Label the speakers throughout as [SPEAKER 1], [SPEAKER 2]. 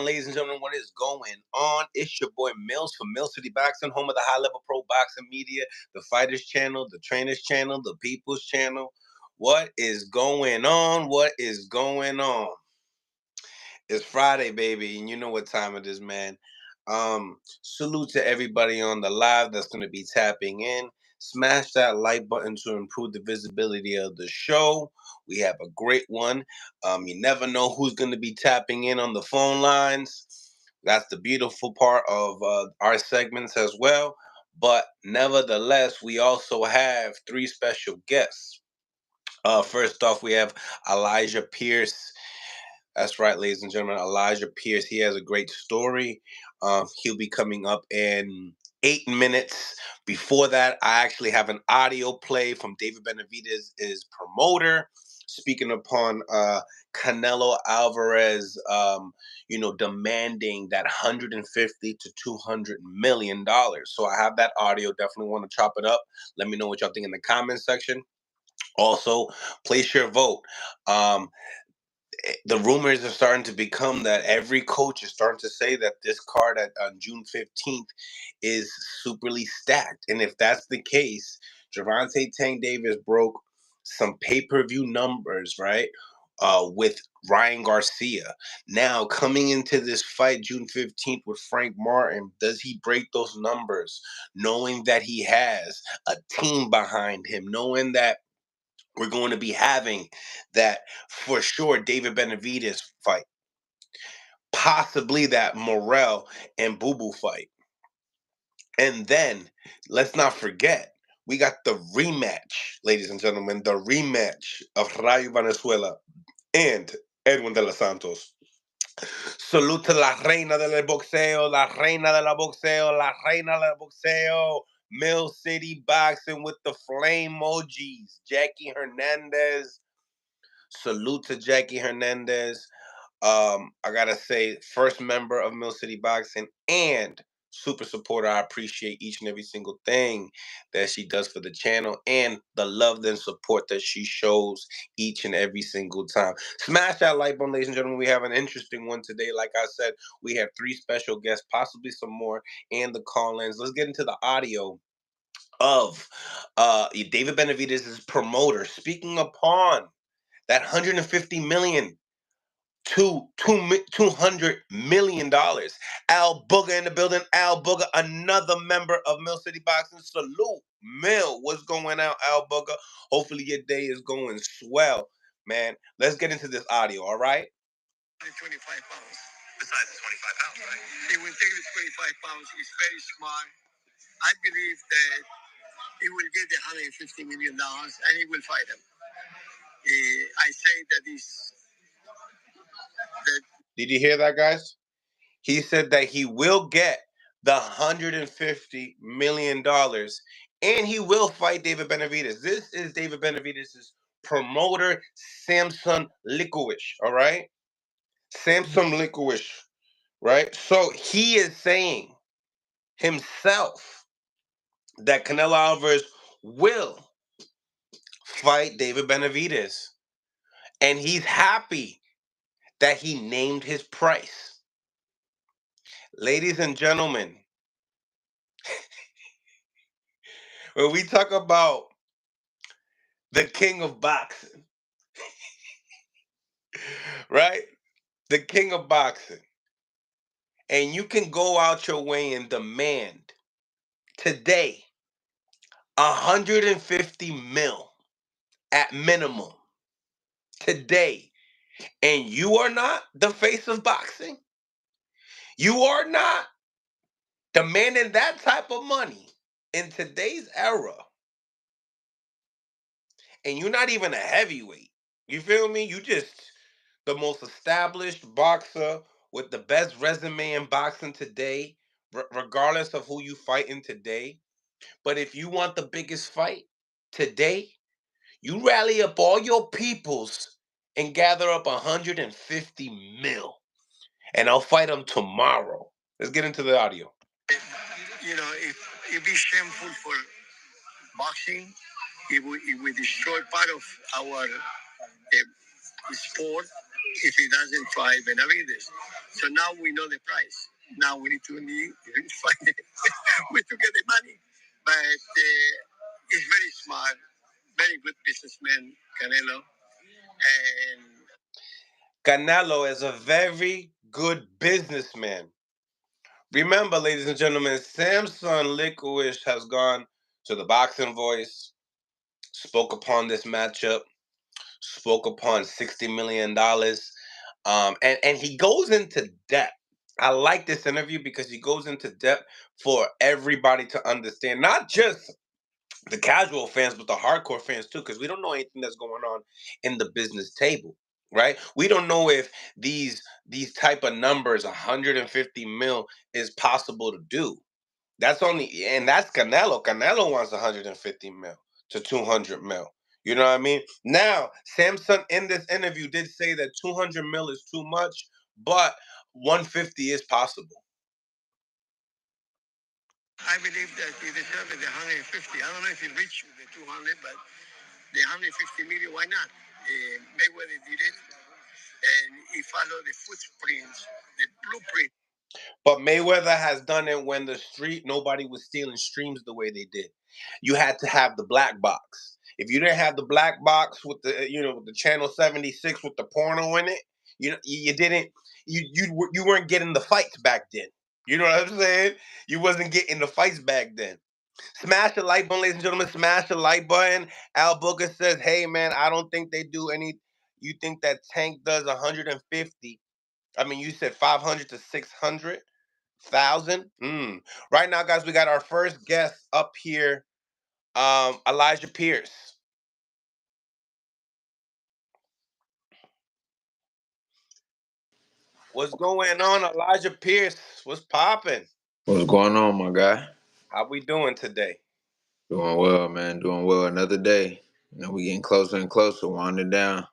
[SPEAKER 1] Ladies and gentlemen, what is going on? It's your boy Mills from Mill City Boxing, home of the high-level pro boxing media, the Fighters Channel, the Trainers Channel, the People's Channel. What is going on? What is going on? It's Friday, baby, and you know what time it is, man. Salute to everybody on the live that's going to be tapping in. Smash that like button to improve the visibility of the show. We have a great one. You never know who's going to be tapping in on the phone lines. That's the beautiful part of our segments as well. But nevertheless, we also have three special guests. First off, we have Elijah Pierce. That's right, ladies and gentlemen. Elijah Pierce. He has a great story. He'll be coming up in 8 minutes. Before that, I actually have an audio play from David Benavidez, his promoter, speaking upon Canelo Alvarez, demanding that 150 to 200 million dollars. So I have that audio. Definitely want to chop it up. Let me know what y'all think in the comment section. Also, place your vote. The rumors are starting to become that every coach is starting to say that this card on June 15th is superly stacked. And if that's the case, Gervonta Tank Davis broke some pay-per-view numbers, right? With Ryan Garcia. Now, coming into this fight June 15th with Frank Martin, does he break those numbers? Knowing that he has a team behind him, knowing that we're going to be having that for sure David Benavidez fight, possibly that Morrell and Boo Boo fight. And then let's not forget, we got the rematch, ladies and gentlemen, the rematch of Rayo Venezuela and Edwin de los Santos. Salute to la reina del boxeo, la reina de la boxeo, la reina del boxeo. Mill City Boxing with the flame emojis. Jackie Hernandez. Salute to Jackie Hernandez. I gotta say, first member of Mill City Boxing and super supporter. I appreciate each and every single thing that she does for the channel and the love and support that she shows each and every single time. Smash that like button, ladies and gentlemen. We have an interesting one today. Like I said, we have three special guests, possibly some more, and the call-ins. Let's get into the audio of David Benavidez's promoter speaking upon that 150 million to $200 million. Al Booger in the building. Al Booger, another member of Mill City Boxing. Salute, Mill. What's going on, Al Booger? Hopefully your day is going swell, man. Let's get into this audio, all right?
[SPEAKER 2] 25 pounds. Besides the 25 pounds, right? He will take the 25 pounds. He's very smart. I believe that he will get the $150 million and he will fight him. I say that
[SPEAKER 1] Did you hear that, guys? He said that he will get the $150 million and he will fight David Benavidez. This is David Benavidez's promoter, Samson Likowicz, all right? Samson Likowicz, right? So he is saying himself that Canelo Alvarez will fight David Benavidez. And he's happy that he named his price. Ladies and gentlemen, when we talk about the king of boxing, right? The king of boxing. And you can go out your way and demand today 150 mil at minimum today. And you are not the face of boxing. You are not demanding that type of money in today's era. And you're not even a heavyweight. You feel me? You just the most established boxer with the best resume in boxing today, regardless of who you fighting today. But if you want the biggest fight today, you rally up all your peoples and gather up 150 mil. And I'll fight them tomorrow. Let's get into the audio.
[SPEAKER 2] You know, if it be shameful for boxing, it will destroy part of our sport. if he doesn't fight Benavidez. So now we know the price. Now we need to fight it. We to get the money. But he's very smart, very good businessman, Canelo. And
[SPEAKER 1] Canelo is a very good businessman. Remember, ladies and gentlemen, Samson Licorice has gone to the Boxing Voice, spoke upon this matchup, spoke upon $60 million, and he goes into depth. I like this interview because he goes into depth for everybody to understand, not just the casual fans, but the hardcore fans too, because we don't know anything that's going on in the business table, right? We don't know if these type of numbers, 150 mil, is possible to do. That's only, and that's Canelo. Canelo wants 150 mil to 200 mil. You know what I mean? Now, Samson in this interview did say that 200 mil is too much, but 150 is possible.
[SPEAKER 2] I believe that he deserves the 150. I don't know if he reached the 200, but the 150 million, why not? Mayweather did it, and he followed the footprints, the blueprint.
[SPEAKER 1] But Mayweather has done it when the street nobody was stealing streams the way they did. You had to have the black box. If you didn't have the black box with the with the channel 76 with the porno in it, you didn't you weren't getting the fights back then. You know what I'm saying? You wasn't getting the fights back then. Smash the like button, ladies and gentlemen. Smash the like button. Al Booker says, "Hey man, I don't think they do any. You think that Tank does 150? I mean, you said 500 to 600,000. Right now, guys, we got our first guest up here, Elijah Pierce. What's going on, Elijah Pierce? What's popping?
[SPEAKER 3] What's going on, my guy?
[SPEAKER 1] How we doing today?
[SPEAKER 3] Doing well, man. Doing well. Another day. We getting closer and closer, winding down.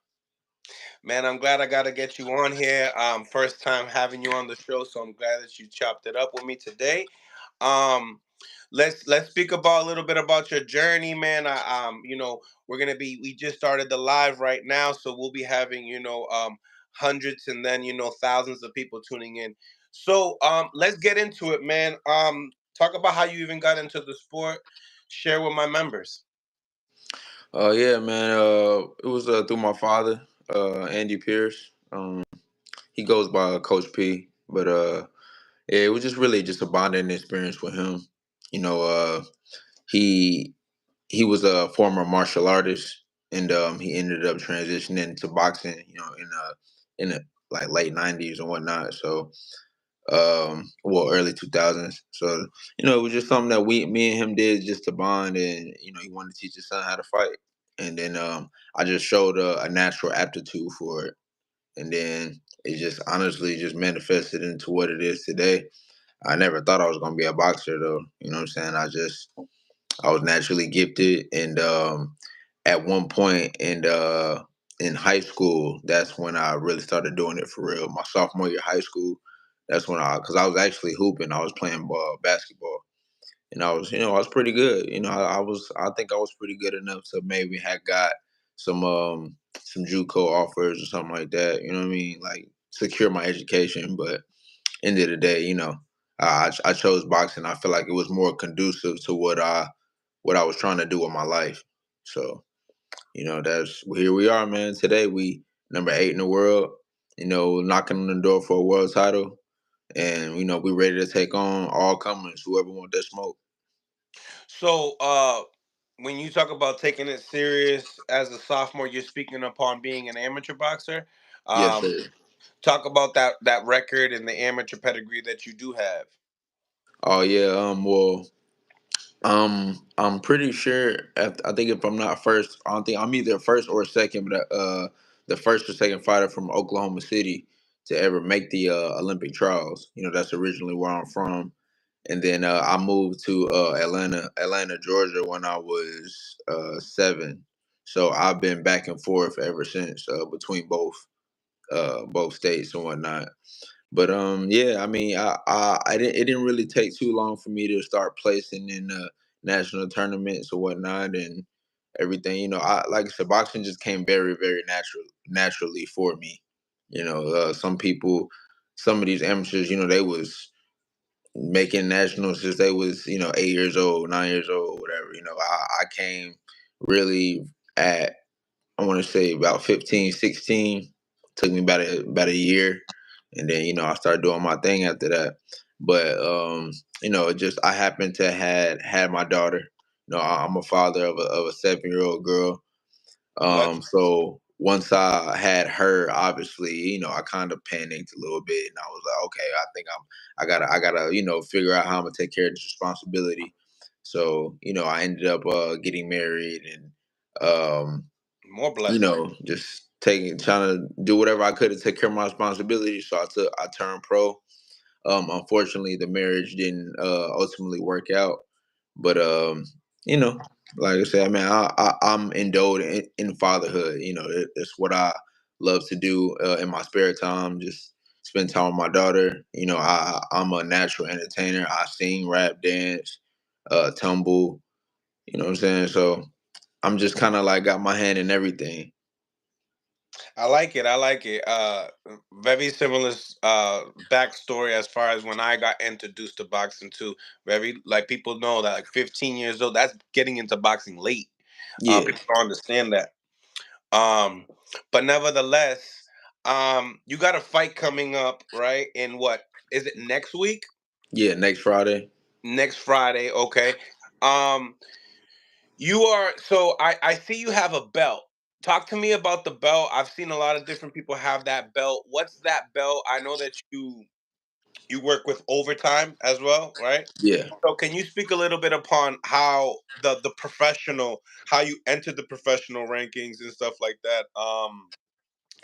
[SPEAKER 1] Man, I'm glad I got to get you on here. First time having you on the show, so I'm glad that you chopped it up with me today. Um, let's speak about a little bit about your journey, man. We just started the live right now, so we'll be having hundreds and then thousands of people tuning in. So let's get into it, man. Talk about how you even got into the sport. Share with my members.
[SPEAKER 3] Yeah, man. It was through my father, Andy Pierce. He goes by Coach P, but yeah, it was just really just a bonding experience with him. You know, he he was a former martial artist, and he ended up transitioning to boxing. In the like late '90s and whatnot. So early 2000s. So it was just something that me and him did just to bond, and he wanted to teach his son how to fight. And then I just showed a natural aptitude for it, and then it just honestly just manifested into what it is today. I never thought I was gonna be a boxer, though. You know what I'm saying? I was naturally gifted, and at one point in high school, that's when I really started doing it for real. My sophomore year of high school, that's when because I was actually hooping. I was playing basketball, and I was pretty good. I think I was pretty good enough to maybe had got some JUCO offers or something like that. You know what I mean? Like secure my education, but end of the day, I chose boxing. I feel like it was more conducive to what I was trying to do with my life. So, that's here we are, man. Today we number 8 in the world, knocking on the door for a world title. And, we ready to take on all comers, whoever want that smoke.
[SPEAKER 1] So, when you talk about taking it serious as a sophomore, you're speaking upon being an amateur boxer.
[SPEAKER 3] Yes,
[SPEAKER 1] Um,
[SPEAKER 3] sir.
[SPEAKER 1] Talk about that record and the amateur pedigree that you do have.
[SPEAKER 3] Oh yeah, I'm pretty sure. I think if I'm not first, I don't think I'm either first or second, but the first or second fighter from Oklahoma City to ever make the Olympic trials. That's originally where I'm from, and then I moved to Atlanta, Georgia, when I was 7. So I've been back and forth ever since between both states and whatnot. But yeah, I mean, I didn't. It didn't really take too long for me to start placing in national tournaments or whatnot and everything. I like I said, boxing just came very, very naturally for me. Some people, some of these amateurs, they was making nationals since they was 8 years old, 9 years old, whatever. I came really at, I want to say, about 15, 16. Took me about a year, and then I started doing my thing after that. But just I happened to had my daughter. I'm a father of a 7-year-old girl.
[SPEAKER 1] Congratulations.
[SPEAKER 3] So once I had her, obviously, I kind of panicked a little bit, and I was like, okay, I think I gotta, figure out how I'm gonna take care of this responsibility. So, I ended up getting married, and
[SPEAKER 1] More blessings.
[SPEAKER 3] just trying to do whatever I could to take care of my responsibility. So I turned pro. Unfortunately, the marriage didn't ultimately work out, but you know, like I said, I mean, I'm indulged in fatherhood. It's what I love to do in my spare time. Just spend time with my daughter. I'm a natural entertainer. I sing, rap, dance, tumble. You know what I'm saying? So I'm just kind of like got my hand in everything.
[SPEAKER 1] I like it. I like it. Very similar backstory as far as when I got introduced to boxing too. Very like people know that like 15 years old, that's getting into boxing late.
[SPEAKER 3] Yeah,
[SPEAKER 1] People don't understand that. Um, but nevertheless, you got a fight coming up, right? In what is it next week?
[SPEAKER 3] yeah. Next Friday.
[SPEAKER 1] Next Friday, okay. Um, you are so I see you have a belt. Talk to me about the belt. I've seen a lot of different people have that belt. What's that belt? I know that you work with overtime as well, right?
[SPEAKER 3] Yeah.
[SPEAKER 1] So can you speak a little bit upon how the professional, how you entered the professional rankings and stuff like that?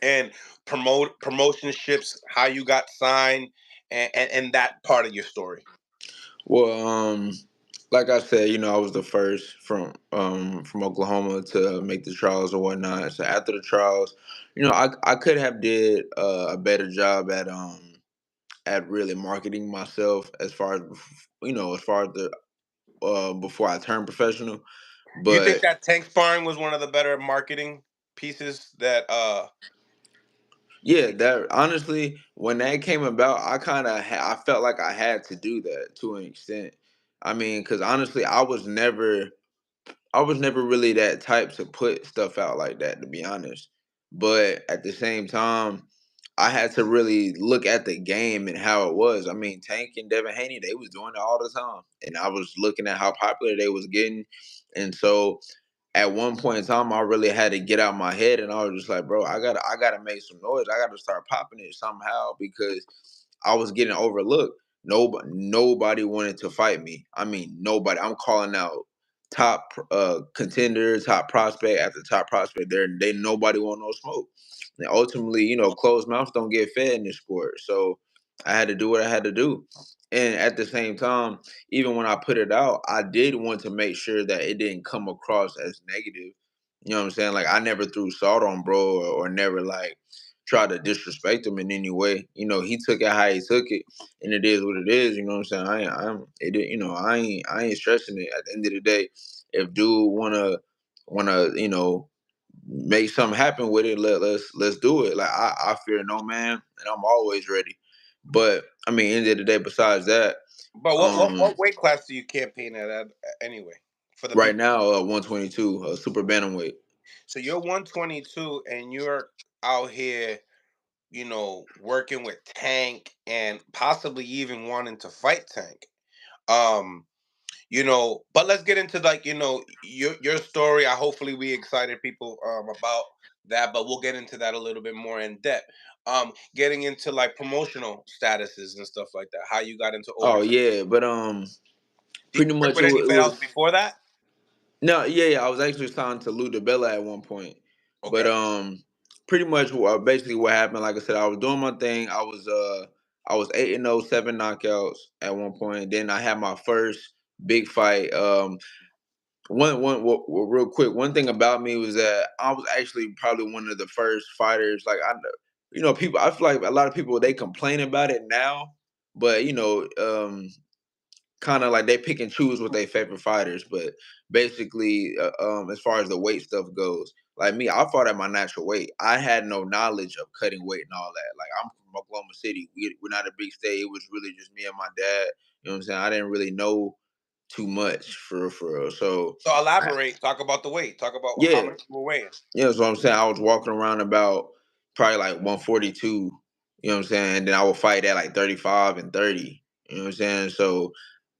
[SPEAKER 1] And promotionships, how you got signed, and that part of your story.
[SPEAKER 3] Well, like I said, I was the first from Oklahoma to make the trials or whatnot. So after the trials, I could have did a better job at really marketing myself as far as the before I turned professional.
[SPEAKER 1] You think
[SPEAKER 3] But
[SPEAKER 1] that tank sparring was one of the better marketing pieces that
[SPEAKER 3] yeah, that honestly, when that came about, I felt like I had to do that to an extent. I mean, because honestly, I was never really that type to put stuff out like that, to be honest. But at the same time, I had to really look at the game and how it was. I mean, Tank and Devin Haney, they was doing it all the time, and I was looking at how popular they was getting, and so at one point in time, I really had to get out my head, and I was just like, bro, I gotta make some noise. I gotta start popping it somehow because I was getting overlooked. Nobody wanted to fight me. I mean, nobody. I'm calling out top contender, top prospect after top prospect. They nobody want no smoke. And ultimately, closed mouths don't get fed in this sport. So I had to do what I had to do. And at the same time, even when I put it out, I did want to make sure that it didn't come across as negative. You know what I'm saying? Like I never threw salt on bro or never like tried to disrespect him in any way. He took it how he took it, and it is what it is. You know what I'm saying? I ain't stressing it. At the end of the day, if dude wanna make something happen with it, let's do it. Like I fear no man, and I'm always ready. But I mean, end of the day, besides that,
[SPEAKER 1] but
[SPEAKER 3] um,
[SPEAKER 1] what weight class do you campaign at anyway for the
[SPEAKER 3] right
[SPEAKER 1] people?
[SPEAKER 3] now, 122, super bantamweight.
[SPEAKER 1] So you're 122 and you're out here, working with Tank and possibly even wanting to fight Tank. Um, but let's get into like, your story. I hopefully we excited people about that, but we'll get into that a little bit more in depth. Getting into like promotional statuses and stuff like that. How you got into
[SPEAKER 3] Oh
[SPEAKER 1] overtime.
[SPEAKER 3] yeah, but
[SPEAKER 1] Did
[SPEAKER 3] pretty
[SPEAKER 1] you work
[SPEAKER 3] much
[SPEAKER 1] with
[SPEAKER 3] it
[SPEAKER 1] anybody else
[SPEAKER 3] was.
[SPEAKER 1] before that?
[SPEAKER 3] No, yeah, yeah. I was actually signed to Lou DeBella at one point, but
[SPEAKER 1] Okay.
[SPEAKER 3] pretty much basically what happened. Like I said, I was doing my thing. I was 8-0, 7 knockouts at one point. Then I had my first big fight. Real quick. One thing about me was that I was actually probably one of the first fighters. Like people. I feel like a lot of people they complain about it now, but kind of like they pick and choose with their favorite fighters. But basically, as far as the weight stuff goes, like me, I fought at my natural weight. I had no knowledge of cutting weight and all that. Like I'm from Oklahoma City. We're not a big state. It was really just me and my dad. You know what I'm saying? I didn't really know too much for real. So
[SPEAKER 1] So
[SPEAKER 3] I,
[SPEAKER 1] elaborate. Talk about the weight. Talk about how
[SPEAKER 3] yeah,
[SPEAKER 1] much you were weighing.
[SPEAKER 3] yeah, that's what I'm saying. I was walking around about probably like 142. You know what I'm saying? And then I would fight at like 35 and 30. You know what I'm saying? So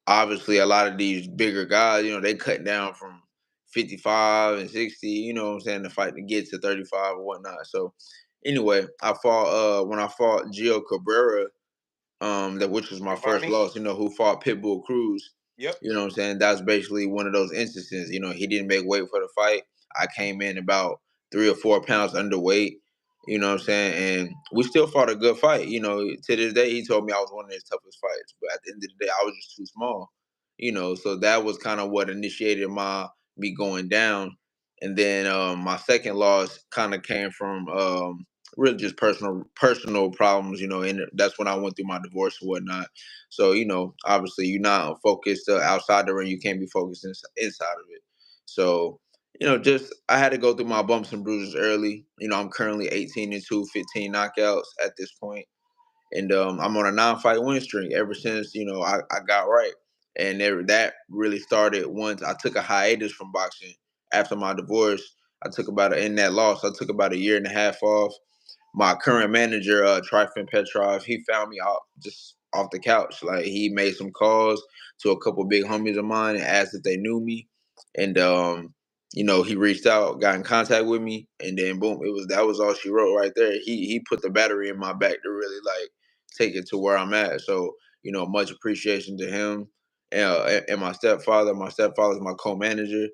[SPEAKER 3] obviously a lot of these bigger guys, they cut down from 55 and 60, you know what I'm saying, to fight to get to 35 or whatnot. So anyway, I fought when I fought Gio Cabrera, that which was my first
[SPEAKER 1] Giovanni.
[SPEAKER 3] loss, who fought Pitbull Cruz.
[SPEAKER 1] Yep.
[SPEAKER 3] You know what I'm saying? That's basically one of those instances. He didn't make weight for the fight. I came in about 3 or 4 pounds underweight. You know what I'm saying? And we still fought a good fight. To this day, he told me I was one of his toughest fights. But at the end of the day, I was just too small. So that was kind of what initiated me going down. And then my second loss kind of came from really just personal problems. And that's when I went through my divorce and whatnot. So obviously you're not focused outside the ring. You can't be focused inside of it. So just I had to go through my bumps and bruises early. I'm currently 18-2, 15 knockouts at this point, and I'm on a non-fight win streak ever since I got right. And that really started once I took a hiatus from boxing after my divorce. In that loss, I took about a year and a half off. My current manager, Trifon Petrov, he found me out just off the couch. Like he made some calls to a couple big homies of mine and asked if they knew me, and he reached out, got in contact with me, and then boom, that was all she wrote right there. He put the battery in my back to really like take it to where I'm at. So much appreciation to him and my stepfather. My stepfather's my co-manager.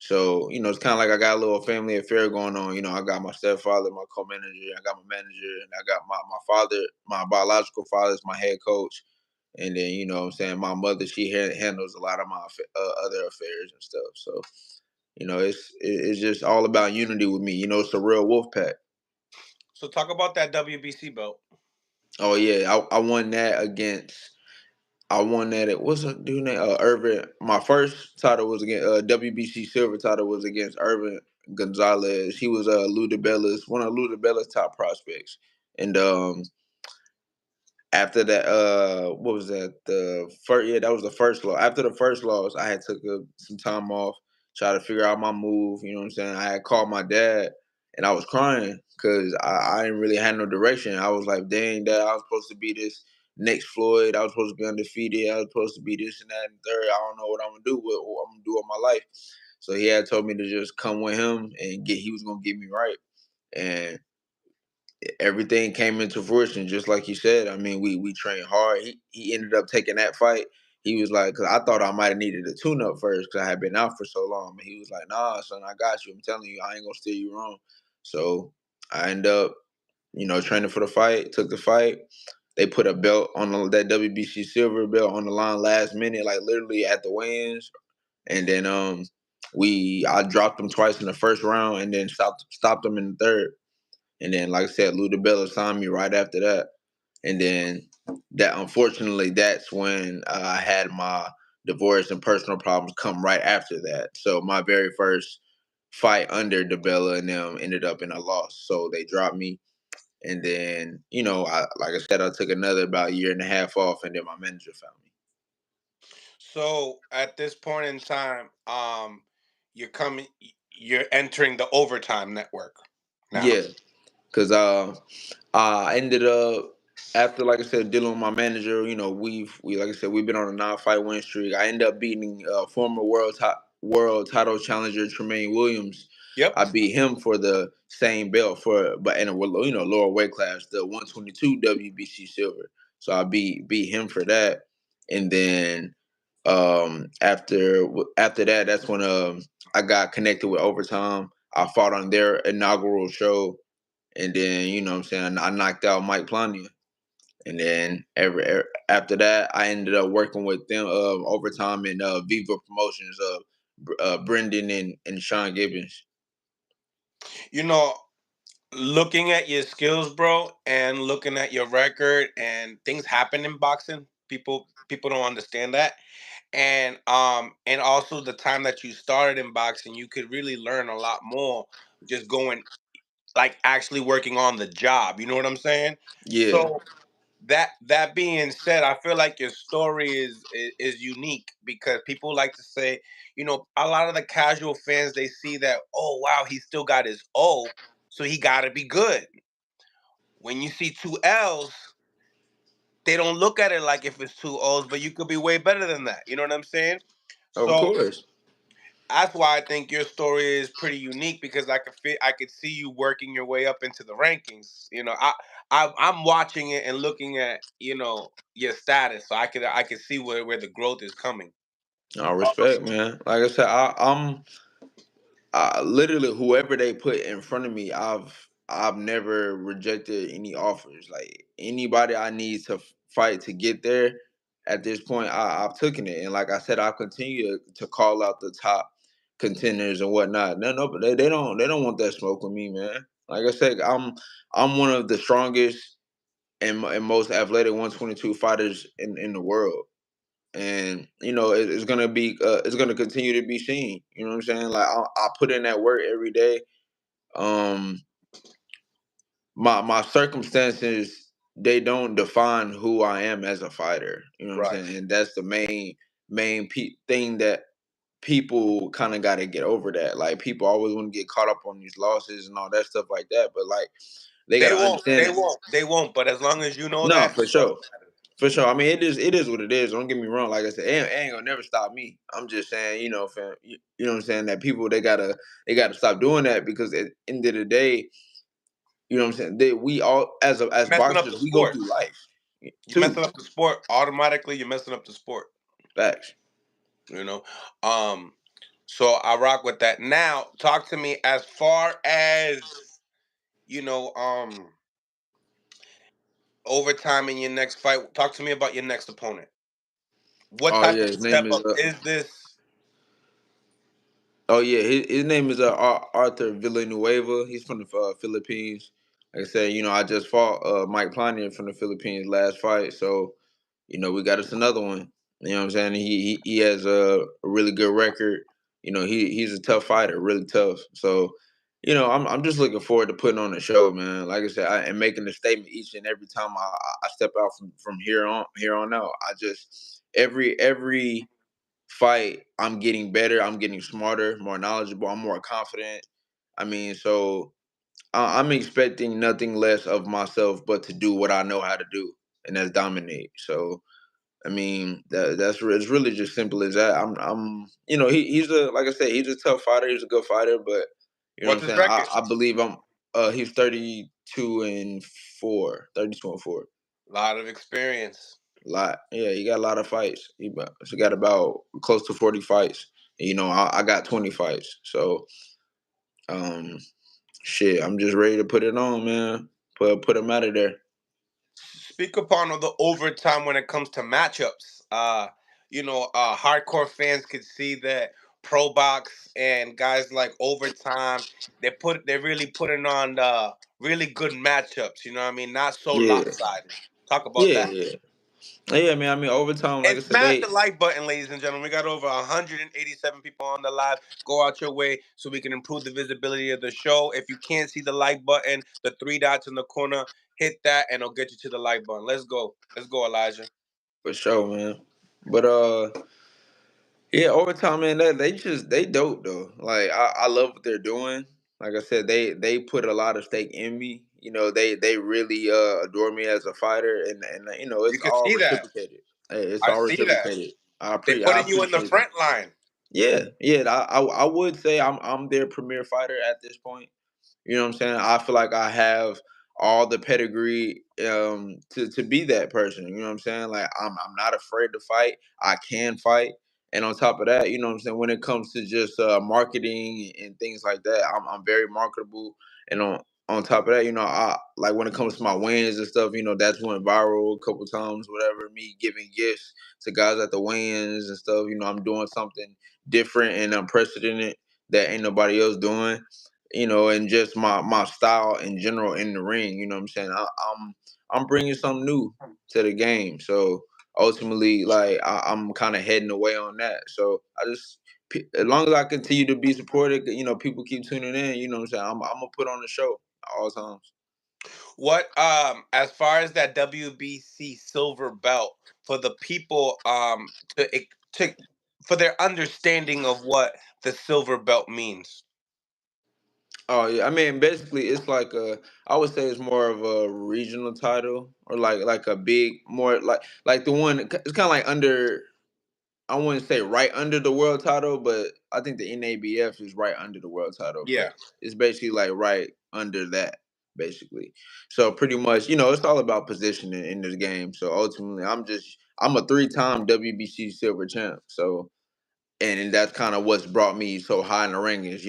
[SPEAKER 3] So, it's kind of like I got a little family affair going on. I got my stepfather, my co-manager, I got my manager, and I got my father, my biological father is my head coach. And then, what I'm saying, my mother, she handles a lot of my other affairs and stuff. So, it's just all about unity with me. It's a real wolf pack.
[SPEAKER 1] So talk about that WBC belt.
[SPEAKER 3] Oh, yeah. I won that. It was a dude named Irvin. My first title was against WBC silver title was against Irvin Gonzalez. He was Lou DiBella's one of Lou DiBella's top prospects. And after that, what was that? The first, yeah, that was the first loss. After the first loss, I had took some time off, try to figure out my move. You know what I'm saying? I had called my dad, and I was crying because I didn't really have no direction. I was like, "Dang, Dad, I was supposed to be this next Floyd. I was supposed to be undefeated. I was supposed to be this and that and third. I don't know what I'm gonna do with what I'm gonna do with my life." So he had told me to just come with him and he was gonna get me right, and everything came into fruition, just like you said. I mean, we trained hard. He ended up taking that fight. He was like, because I thought I might have needed a tune up first because I had been out for so long. But he was like, "Nah, son, I got you. I'm telling you, I ain't gonna steer you wrong." So I ended up, training for the fight. Took the fight. They put a belt on that WBC silver belt on the line last minute, like literally at the weigh-ins. And then I dropped them twice in the first round, and then stopped them in the third. And then, like I said, Lou DiBella signed me right after that. And then that, unfortunately, that's when I had my divorce and personal problems come right after that. So my very first fight under DiBella and them ended up in a loss. So they dropped me. And then, like I said, I took another about a year and a half off, and then my manager found me.
[SPEAKER 1] So at this point in time, you're coming. You're entering the overtime network now.
[SPEAKER 3] Yeah, because I ended up after, like I said, dealing with my manager. We like I said, we've been on a non-fight win streak. I ended up beating former world title challenger Tremaine Williams.
[SPEAKER 1] Yep.
[SPEAKER 3] I beat him for the same belt but in a lower weight class, the 122 WBC silver. So I beat him for that, and then after that, that's when I got connected with Overtime. I fought on their inaugural show, and then what I'm saying, I knocked out Mike Plania. And then after that, I ended up working with them Overtime and Viva Promotions of Brendan and Sean Gibbons.
[SPEAKER 1] You know, looking at your skills, bro, and looking at your record, and things happen in boxing. People don't understand that. And also the time that you started in boxing, you could really learn a lot more just going like actually working on the job. You know what I'm saying?
[SPEAKER 3] Yeah,
[SPEAKER 1] So that being said, I feel like your story is unique because people like to say, a lot of the casual fans, they see that, oh wow, he still got his O, so he got to be good. When you see two L's, they don't look at it like if it's two O's, but you could be way better than that. You know what I'm saying?
[SPEAKER 3] of
[SPEAKER 1] So
[SPEAKER 3] course.
[SPEAKER 1] that's why I think your story is pretty unique because I could see you working your way up into the rankings. I'm watching it and looking at your status, so I could see where the growth is coming.
[SPEAKER 3] I respect, man. Like I said, I'm literally whoever they put in front of me, I've never rejected any offers. Like anybody I need to fight to get there, at this point, I've taken it. And like I said, I'll continue to call out the top contenders and whatnot. No, but they don't want that smoke with me, man. Like I said, I'm one of the strongest and most athletic 122 fighters in the world. And it's gonna be it's gonna continue to be seen. You know what I'm saying? Like I put in that work every day. Um, my circumstances, they don't define who I am as a fighter. You know what I'm
[SPEAKER 1] Right.
[SPEAKER 3] saying? And that's the thing that people kind of got to get over. That like people always want to get caught up on these losses and all that stuff like that. But like they got
[SPEAKER 1] They
[SPEAKER 3] to
[SPEAKER 1] won't.
[SPEAKER 3] understand
[SPEAKER 1] They
[SPEAKER 3] that.
[SPEAKER 1] won't. They won't. But as long as you know
[SPEAKER 3] No,
[SPEAKER 1] that,
[SPEAKER 3] for
[SPEAKER 1] that's all
[SPEAKER 3] sure.
[SPEAKER 1] that matters.
[SPEAKER 3] For sure. I mean, it is what it is. Don't get me wrong. Like I said, it ain't gonna never stop me. I'm just saying, fam, you know what I'm saying, that people they gotta stop doing that because at the end of the day, you know what I'm saying, we all as
[SPEAKER 1] Messing up the
[SPEAKER 3] boxers, we go
[SPEAKER 1] sport.
[SPEAKER 3] through life
[SPEAKER 1] You're
[SPEAKER 3] too.
[SPEAKER 1] messing up the sport automatically. You're messing up the sport.
[SPEAKER 3] Facts.
[SPEAKER 1] You know. Um. So I rock with that. Now, talk to me as far as you know. Overtime in your next fight. Talk to me about your next opponent. What
[SPEAKER 3] Oh
[SPEAKER 1] type
[SPEAKER 3] yeah,
[SPEAKER 1] of
[SPEAKER 3] his name
[SPEAKER 1] step
[SPEAKER 3] is
[SPEAKER 1] up is this?
[SPEAKER 3] oh yeah, his name is Arthur Villanueva. He's from the Philippines. Like I said, I just fought Mike Planier from the Philippines last fight, so we got us another one. You know what I'm saying? He has a really good record. He's a tough fighter, really tough. So, I'm just looking forward to putting on a show, man. Like I said, and making a statement each and every time I step out from here on out. I just every fight, I'm getting better. I'm getting smarter, more knowledgeable. I'm more confident. I mean, so I'm expecting nothing less of myself but to do what I know how to do, and that's dominate. So I mean, it's really just simple as that. He's a like I said, he's a tough fighter. He's a good fighter, but you know what
[SPEAKER 1] What's
[SPEAKER 3] I'm
[SPEAKER 1] his
[SPEAKER 3] saying. I,
[SPEAKER 1] record?
[SPEAKER 3] I believe he's 32-4, 32-4.
[SPEAKER 1] A lot of experience.
[SPEAKER 3] Lot, yeah, he got a lot of fights. He got about close to 40 fights. I got 20 fights. So um, shit, I'm just ready to put it on, man. Put him out of there.
[SPEAKER 1] Speak upon the overtime when it comes to matchups. Hardcore fans could see that pro box and guys like overtime. They're really putting on really good matchups. You know what I mean? Not so
[SPEAKER 3] Yeah,
[SPEAKER 1] lopsided. Talk about
[SPEAKER 3] yeah,
[SPEAKER 1] that.
[SPEAKER 3] yeah. Yeah, man. I mean, overtime, like
[SPEAKER 1] And
[SPEAKER 3] I said,
[SPEAKER 1] smash
[SPEAKER 3] they
[SPEAKER 1] the like button, ladies and gentlemen. We got over 187 people on the live. Go out your way so we can improve the visibility of the show. If you can't see the like button, the three dots in the corner, hit that and it'll get you to the like button. Let's go. Let's go, Elijah.
[SPEAKER 3] for sure, man. But yeah, overtime, man. They dope though. Like I love what they're doing. Like I said, they put a lot of stake in me. They really adore me as a fighter, and
[SPEAKER 1] You
[SPEAKER 3] it's
[SPEAKER 1] can
[SPEAKER 3] all
[SPEAKER 1] see that.
[SPEAKER 3] reciprocated. It's
[SPEAKER 1] I
[SPEAKER 3] all
[SPEAKER 1] see that.
[SPEAKER 3] reciprocated.
[SPEAKER 1] They're
[SPEAKER 3] I
[SPEAKER 1] putting you in the
[SPEAKER 3] appreciate that.
[SPEAKER 1] front line.
[SPEAKER 3] Yeah, yeah. I would say I'm their premier fighter at this point. You know what I'm saying? I feel like I have all the pedigree to be that person. You know what I'm saying? Like I'm not afraid to fight. I can fight. And on top of that, you know what I'm saying, when it comes to just marketing and things like that, I'm very marketable. And on top of that, I like when it comes to my wins and stuff, that's went viral a couple times, whatever, me giving gifts to guys at the wins and stuff. I'm doing something different and unprecedented that ain't nobody else doing, and just my style in general in the ring. You know what I'm saying? I'm bringing something new to the game. So ultimately, like I'm kind of heading away on that. So I just as long as I continue to be supported, people keep tuning in. You know what I'm saying? I'm gonna put on the show at all times.
[SPEAKER 1] What as far as that WBC silver belt for the people to for their understanding of what the silver belt means.
[SPEAKER 3] Oh yeah, I mean, basically, it's like I would say it's more of a regional title, or like a big, more like the one. It's kind of like under. I wouldn't say right under the world title, but I think the NABF is right under the world title. But
[SPEAKER 1] Yeah.
[SPEAKER 3] it's basically like right under that, basically. So pretty much, it's all about positioning in this game. So ultimately, I'm a 3-time WBC silver champ. So and that's kind of what's brought me so high in the rankings.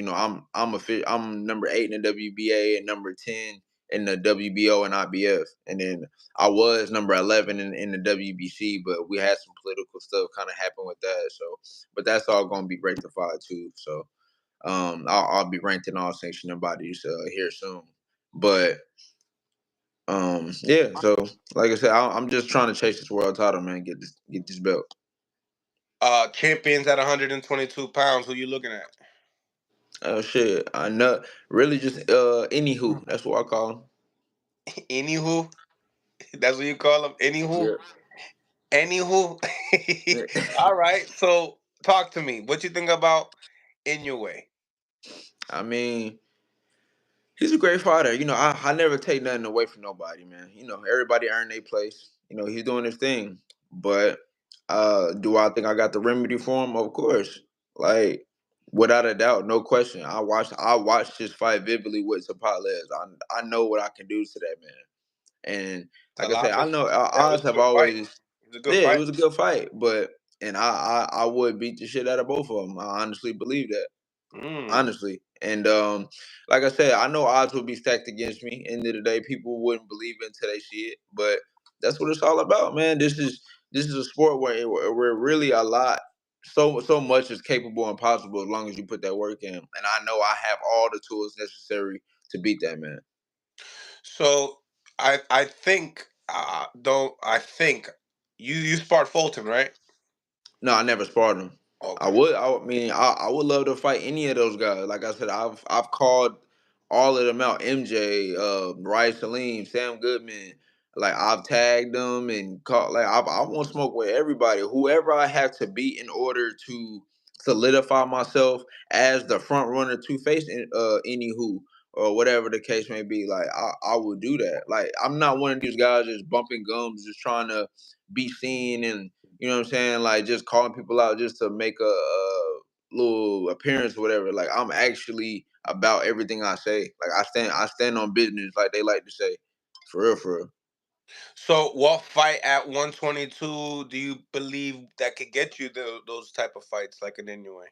[SPEAKER 3] I'm number 8 in the WBA and number 10 in the WBO and IBF, and then I was number 11 in the WBC, but we had some political stuff kind of happen with that. So, but that's all going to be rectified too. So, I'll be ranked in all sanctioning bodies here soon. But yeah. So, like I said, I'm just trying to chase this world title, man. Get this belt.
[SPEAKER 1] Champions at 122 pounds. Who you looking at?
[SPEAKER 3] Oh shit! I know. Really, just anywho. That's what I call him.
[SPEAKER 1] Anywho, that's what you call them. Anywho,
[SPEAKER 3] Yeah.
[SPEAKER 1] anywho. All right. So talk to me. What you think about In Your Way?
[SPEAKER 3] I mean, he's a great fighter. I never take nothing away from nobody, man. Everybody earned their place. He's doing his thing. But do I think I got the remedy for him? Of course. Like, without a doubt, no question. I watched his fight vividly with Zapata. I know what I can do to that man. And like I said, I
[SPEAKER 1] Talavas.
[SPEAKER 3] know
[SPEAKER 1] That was
[SPEAKER 3] odds
[SPEAKER 1] a
[SPEAKER 3] have
[SPEAKER 1] good fight.
[SPEAKER 3] always,
[SPEAKER 1] It was a good
[SPEAKER 3] yeah, it
[SPEAKER 1] fight.
[SPEAKER 3] was a good fight, but and I would beat the shit out of both of them. I honestly believe that,
[SPEAKER 1] Mm.
[SPEAKER 3] honestly. And like I said, I know odds would be stacked against me. End of the day, people wouldn't believe it until they see it, but that's what it's all about, man. This is a sport where really a lot. So much is capable and possible as long as you put that work in. And I know I have all the tools necessary to beat that man.
[SPEAKER 1] So I think though I think you sparred Fulton, right?
[SPEAKER 3] No, I never sparred him. I
[SPEAKER 1] Okay.
[SPEAKER 3] would. I mean, I would love to fight any of those guys. Like I said, I've called all of them out. MJ, Bryce Salim, Sam Goodman. Like I've tagged them and called. Like I want to smoke with everybody. Whoever I have to beat in order to solidify myself as the front runner to face anywho or whatever the case may be. Like I would do that. Like I'm not one of these guys just bumping gums, just trying to be seen and you know what I'm saying? Like just calling people out just to make a little appearance or whatever. Like I'm actually about everything I say. Like I stand on business, like they like to say. For real, for real.
[SPEAKER 1] So what fight at 122 do you believe that could get you those type of fights like an In Your Way?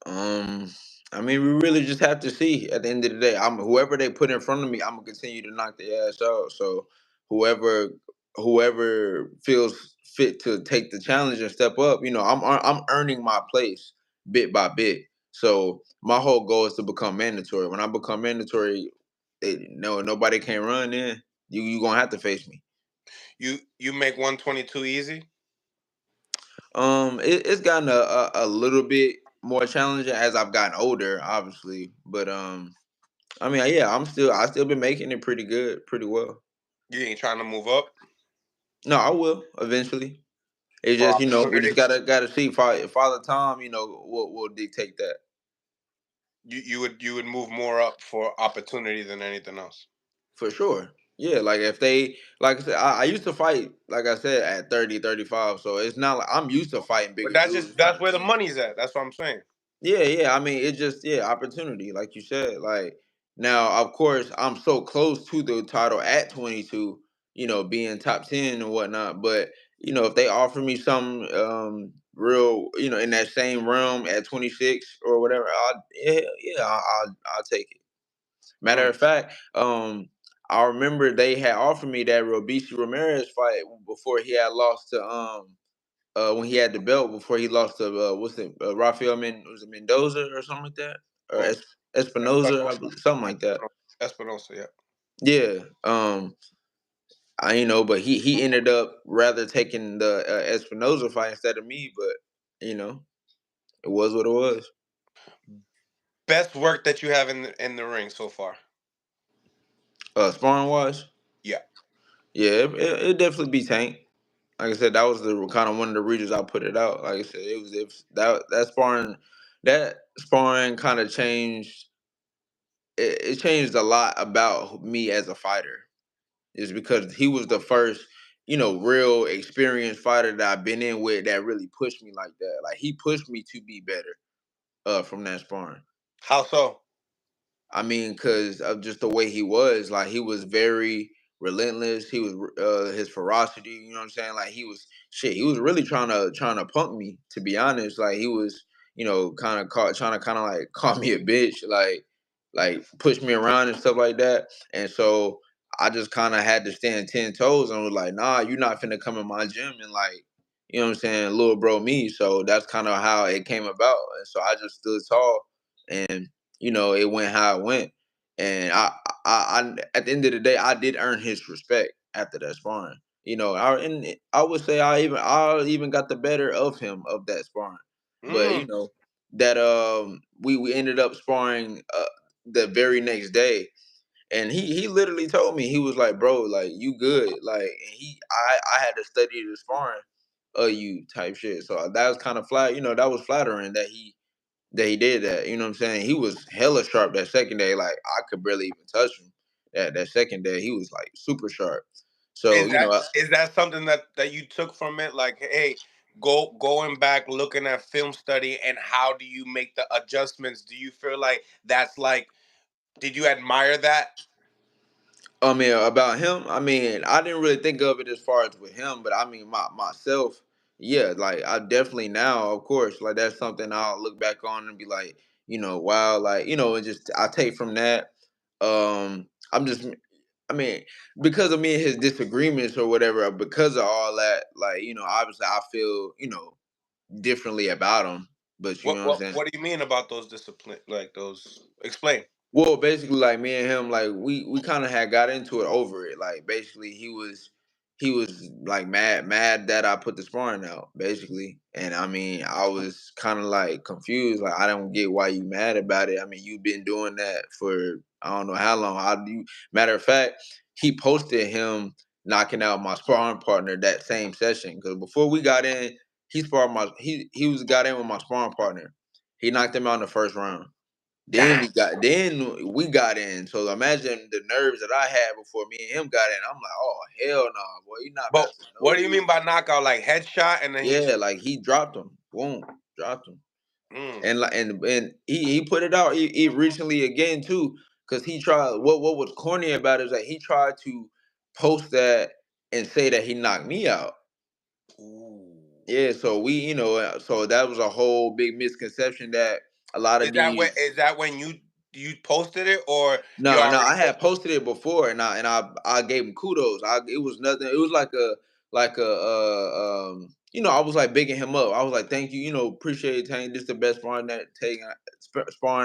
[SPEAKER 3] Um, I mean, we really just have to see. At the end of the day, I'm whoever they put in front of me, I'm gonna continue to knock their ass out. So whoever whoever feels fit to take the challenge and step up, I'm earning my place bit by bit. So my whole goal is to become mandatory. When I become mandatory, no nobody can run. Then you gonna have to face me.
[SPEAKER 1] You make 122 easy?
[SPEAKER 3] It's gotten a little bit more challenging as I've gotten older, obviously. But I mean, yeah, I still been making it pretty good, pretty well.
[SPEAKER 1] You ain't trying to move up
[SPEAKER 3] No, I will eventually. It's
[SPEAKER 1] for
[SPEAKER 3] just we just
[SPEAKER 1] opportunity?
[SPEAKER 3] gotta see. Father Time, will dictate that
[SPEAKER 1] You would move more up for opportunity than anything else.
[SPEAKER 3] for sure. Yeah, like if they, like I said, I used to fight, like I said, at 30, 35. So it's not like I'm used to fighting
[SPEAKER 1] But
[SPEAKER 3] bigger
[SPEAKER 1] that's
[SPEAKER 3] dudes.
[SPEAKER 1] just
[SPEAKER 3] It's not
[SPEAKER 1] that's
[SPEAKER 3] a
[SPEAKER 1] where the
[SPEAKER 3] thing.
[SPEAKER 1] money's at. That's what I'm saying.
[SPEAKER 3] Yeah, yeah. I mean, it just opportunity, like you said. Like now, of course, I'm so close to the title at 22. Being top 10 and whatnot. But if they offer me some real, in that same realm at 26 or whatever, I'll take it. Matter
[SPEAKER 1] Mm.
[SPEAKER 3] of fact, I remember they had offered me that Robeisy Ramirez fight before he had lost to when he had the belt before he lost to what's it Rafael was it Mendoza or something like that or
[SPEAKER 1] Oh,
[SPEAKER 3] Espinoza I believe, something like that.
[SPEAKER 1] Espinosa, yeah.
[SPEAKER 3] Yeah. But he ended up rather taking the Espinoza fight instead of me, but you know It was what it was.
[SPEAKER 1] Best work that you have in the ring so far?
[SPEAKER 3] Sparring wise,
[SPEAKER 1] Yeah.
[SPEAKER 3] yeah, it definitely be Tank. Like I said, that was the kind of one of the reasons I put it out. Like I said, it was if that sparring kind of changed. It changed a lot about me as a fighter. Is because he was the first, real experienced fighter that I've been in with that really pushed me like that. Like he pushed me to be better. From that sparring.
[SPEAKER 1] How so?
[SPEAKER 3] I mean, because of just the way he was. Like he was very relentless. He was his ferocity. You know what I'm saying? Like he was shit. He was really trying to punk me. To be honest, like he was, kind of trying to kind of like call me a bitch, like push me around and stuff like that. And so I just kind of had to stand 10 toes and was like, nah, you're not finna come in my gym and like. You know what I'm saying, little bro, me. So that's kind of how it came about, and so I just stood tall, and it went how it went. And I at the end of the day, I did earn his respect after that sparring. I would say I even got the better of him of that sparring. But
[SPEAKER 1] Mm.
[SPEAKER 3] that we ended up sparring the very next day, and he literally told me, he was like, bro, like you good, like, and I had to study the sparring of you type shit. So that was kind of flat, that was flattering that he did that. You know what I'm saying? He was hella sharp that second day. Like I could barely even touch him. That second day, he was like super sharp. So
[SPEAKER 1] Is that something that you took from it? Like, hey, going back, looking at film study, and how do you make the adjustments? Do you feel like that's like? Did you admire that?
[SPEAKER 3] I mean, about him, I mean, I didn't really think of it as far as with him, but I mean, myself, yeah, like I definitely now, of course, like that's something I'll look back on and be like, wow, like and just I take from that. I'm just, I mean, because of me and his disagreements or whatever, because of all that, like obviously I feel differently about him, but you
[SPEAKER 1] What
[SPEAKER 3] know what I'm
[SPEAKER 1] what
[SPEAKER 3] saying.
[SPEAKER 1] what do you mean about those discipline? Like those? Explain.
[SPEAKER 3] Well, basically, like me and him, like we kind of had got into it over it. Like basically, he was like mad that I put the sparring out, basically. And I mean, I was kind of like confused. Like I don't get why you mad about it. I mean, you've been doing that for I don't know how long. Matter of fact, he posted him knocking out my sparring partner that same session because before we got in, he was got in with my sparring partner. He knocked him out in the first round.
[SPEAKER 1] Damn.
[SPEAKER 3] Then we got in. So imagine the nerves that I had before me and him got in. I'm like, oh hell no, boy, you're not
[SPEAKER 1] But
[SPEAKER 3] messing
[SPEAKER 1] what
[SPEAKER 3] no
[SPEAKER 1] do you
[SPEAKER 3] dude.
[SPEAKER 1] mean by knockout? Like headshot, and then he
[SPEAKER 3] Yeah,
[SPEAKER 1] just.
[SPEAKER 3] like he dropped him. Boom, dropped him.
[SPEAKER 1] Mm.
[SPEAKER 3] And like and he put it out he recently again too, because he tried what was corny about it is that he tried to post that and say that he knocked me out.
[SPEAKER 1] Ooh.
[SPEAKER 3] Yeah, so so that was a whole big misconception that a lot of these.
[SPEAKER 1] Is that when you posted it, or you
[SPEAKER 3] No,
[SPEAKER 1] already
[SPEAKER 3] I had
[SPEAKER 1] posted?
[SPEAKER 3] posted it before, and I gave him kudos. It was nothing. It was like I was like bigging him up. I was like, thank you, appreciate it, Tank. This is the best sparring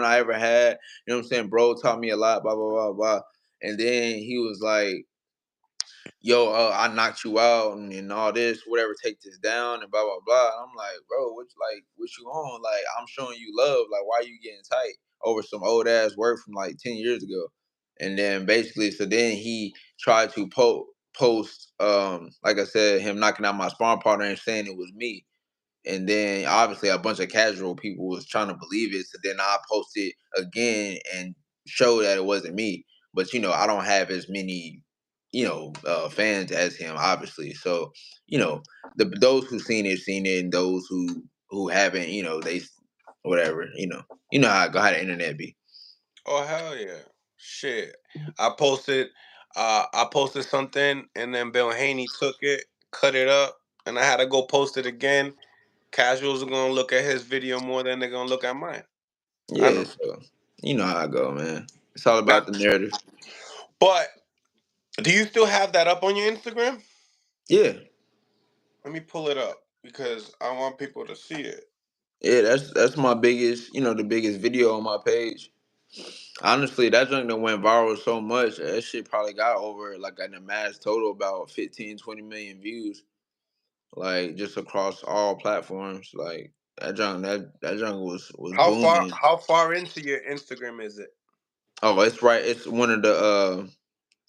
[SPEAKER 3] I ever had. You know what I'm saying, bro? Taught me a lot. Blah blah blah blah. And then he was like, yo, I knocked you out and all this, whatever, take this down and blah blah blah. And I'm like, bro, what you on? Like, I'm showing you love. Like, why you getting tight over some old ass work from like 10 years ago? And then basically, so then he tried to post, like I said, him knocking out my sparring partner and saying it was me. And then obviously a bunch of casual people was trying to believe it. So then I posted again and showed that it wasn't me. But I don't have as many, fans as him, obviously. So, those who seen it, and those who haven't, they whatever, how the internet be.
[SPEAKER 1] Oh hell yeah! Shit, I posted something, and then Bill Haney took it, cut it up, and I had to go post it again. Casuals are gonna look at his video more than they're gonna look at mine. I
[SPEAKER 3] Yeah,
[SPEAKER 1] know.
[SPEAKER 3] so you know how I go, man. It's all
[SPEAKER 1] Now,
[SPEAKER 3] about the narrative.
[SPEAKER 1] but do you still have that up on your Instagram?
[SPEAKER 3] Yeah.
[SPEAKER 1] Let me pull it up because I want people to see it.
[SPEAKER 3] Yeah, that's my biggest, the biggest video on my page. Honestly, that junk that went viral so much, that shit probably got over like in a mass total about 15, 20 million views. Like just across all platforms. Like That junk was
[SPEAKER 1] How far
[SPEAKER 3] booming.
[SPEAKER 1] how far into your Instagram is it?
[SPEAKER 3] Oh, it's right. It's one of the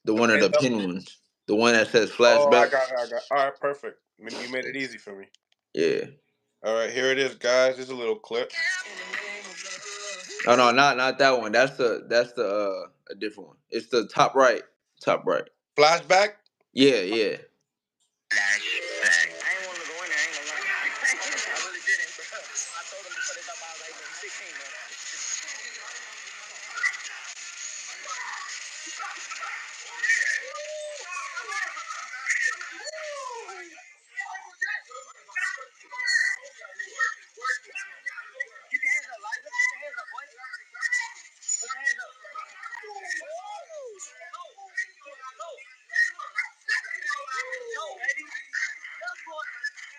[SPEAKER 1] The
[SPEAKER 3] one of the
[SPEAKER 1] pinned up?
[SPEAKER 3] pin ones. The one that says
[SPEAKER 1] Oh, I
[SPEAKER 3] flashback.
[SPEAKER 1] got it, I got it. All right, perfect. You made it easy for me.
[SPEAKER 3] Yeah.
[SPEAKER 1] All right, here it is, guys. There's a little clip.
[SPEAKER 3] Oh no, not that one. That's the a different one. It's the top right. Top right.
[SPEAKER 1] Flashback?
[SPEAKER 3] Yeah, yeah.
[SPEAKER 2] Flashback. I ain't want to go in there. I ain't gonna lie. I really didn't. I told him to put it up. I was like, 16, man. Keep your hands up, Liza. Put your hands up, boy. Put your hands up. Go, baby. Young boy.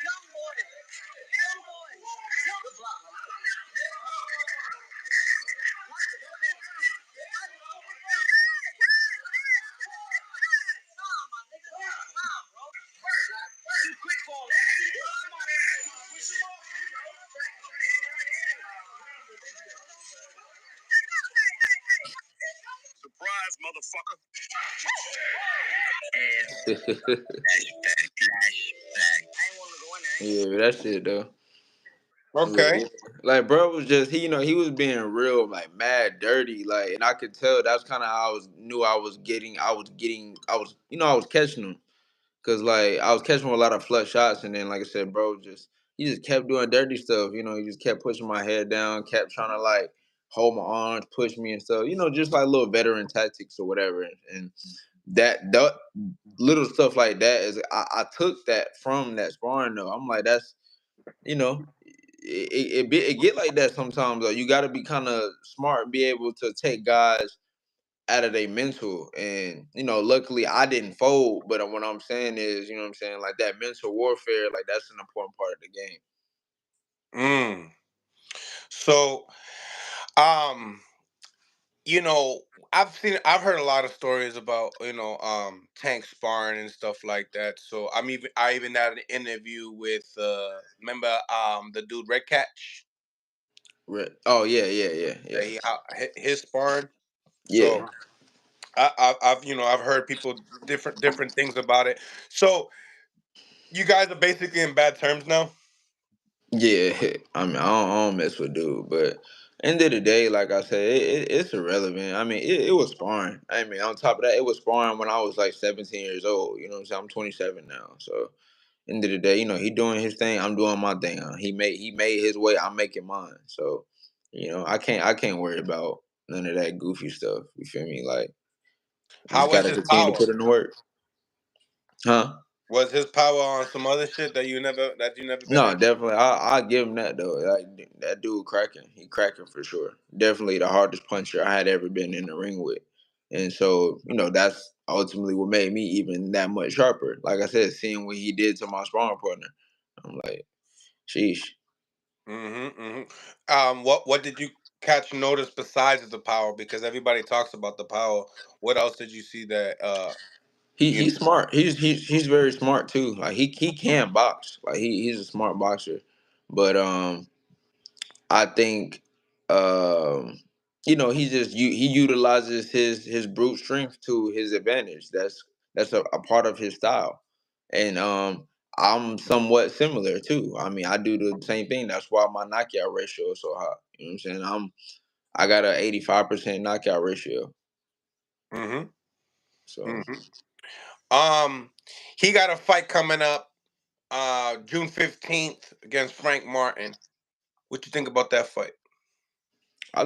[SPEAKER 2] Young boy. Young boy. Young block. Too quick for him. Come on. Push him off. Surprise, motherfucker. Flashback. Flashback. I ain't want to go in there.
[SPEAKER 3] Yeah, but that shit though. But
[SPEAKER 1] Okay.
[SPEAKER 3] yeah, like bro was just he was being real like mad dirty like, and I could tell that's kind of how I was catching him because like I was catching him a lot of flush shots, and then like I said, bro, he just kept doing dirty stuff. He just kept pushing my head down, kept trying to like hold my arms, push me and stuff. Just like little veteran tactics or whatever, and that little stuff like that is I took that from that sparring though. I'm like that's you know it get like that sometimes though. You got to be kind of smart and be able to take guys out of their mental, and luckily I didn't fold, but what I'm saying is, what I'm saying, like that mental warfare, like that's an important part of the game.
[SPEAKER 1] Mm. So, um, you know, I've heard a lot of stories about, Tank sparring and stuff like that. So I even had an interview with, remember, the dude Red Catch.
[SPEAKER 3] Oh yeah, yeah, yeah,
[SPEAKER 1] that
[SPEAKER 3] yeah,
[SPEAKER 1] his sparring.
[SPEAKER 3] yeah,
[SPEAKER 1] So I've heard people different things about it. So you guys are basically in bad terms now.
[SPEAKER 3] yeah. I mean, I don't mess with dude, but end of the day, like I said, it's irrelevant. I mean, it was sparring. I mean, on top of that, it was sparring when I was like 17 years old. You know what I'm saying? I'm 27 now, so end of the day, he doing his thing, I'm doing my thing. He made his way, I'm making mine. So, I can't worry about none of that goofy stuff. You feel me? Like we
[SPEAKER 1] How
[SPEAKER 3] just
[SPEAKER 1] was
[SPEAKER 3] gotta
[SPEAKER 1] his
[SPEAKER 3] continue to
[SPEAKER 1] power?
[SPEAKER 3] put in the work. Huh?
[SPEAKER 1] Was his power on some other shit that you never been
[SPEAKER 3] No,
[SPEAKER 1] in?
[SPEAKER 3] definitely. I give him that though. Like that dude cracking. He cracking for sure. Definitely the hardest puncher I had ever been in the ring with. And so, that's ultimately what made me even that much sharper. Like I said, seeing what he did to my sparring partner, I'm like, sheesh.
[SPEAKER 1] Mm-hmm. Mm-hmm. What did you catch notice besides the power? Because everybody talks about the power. What else did you see that you
[SPEAKER 3] He's smart. He's very smart too. Like he can box. Like he's a smart boxer. But I think he utilizes his brute strength to his advantage. That's a part of his style. And I'm somewhat similar too. I mean, I do the same thing. That's why my knockout ratio is so high. You know what I'm saying? I got a 85% knockout ratio.
[SPEAKER 1] Mm-hmm.
[SPEAKER 3] So
[SPEAKER 1] Mm-hmm. He got a fight coming up June 15th against Frank Martin. What you think about that fight?
[SPEAKER 3] I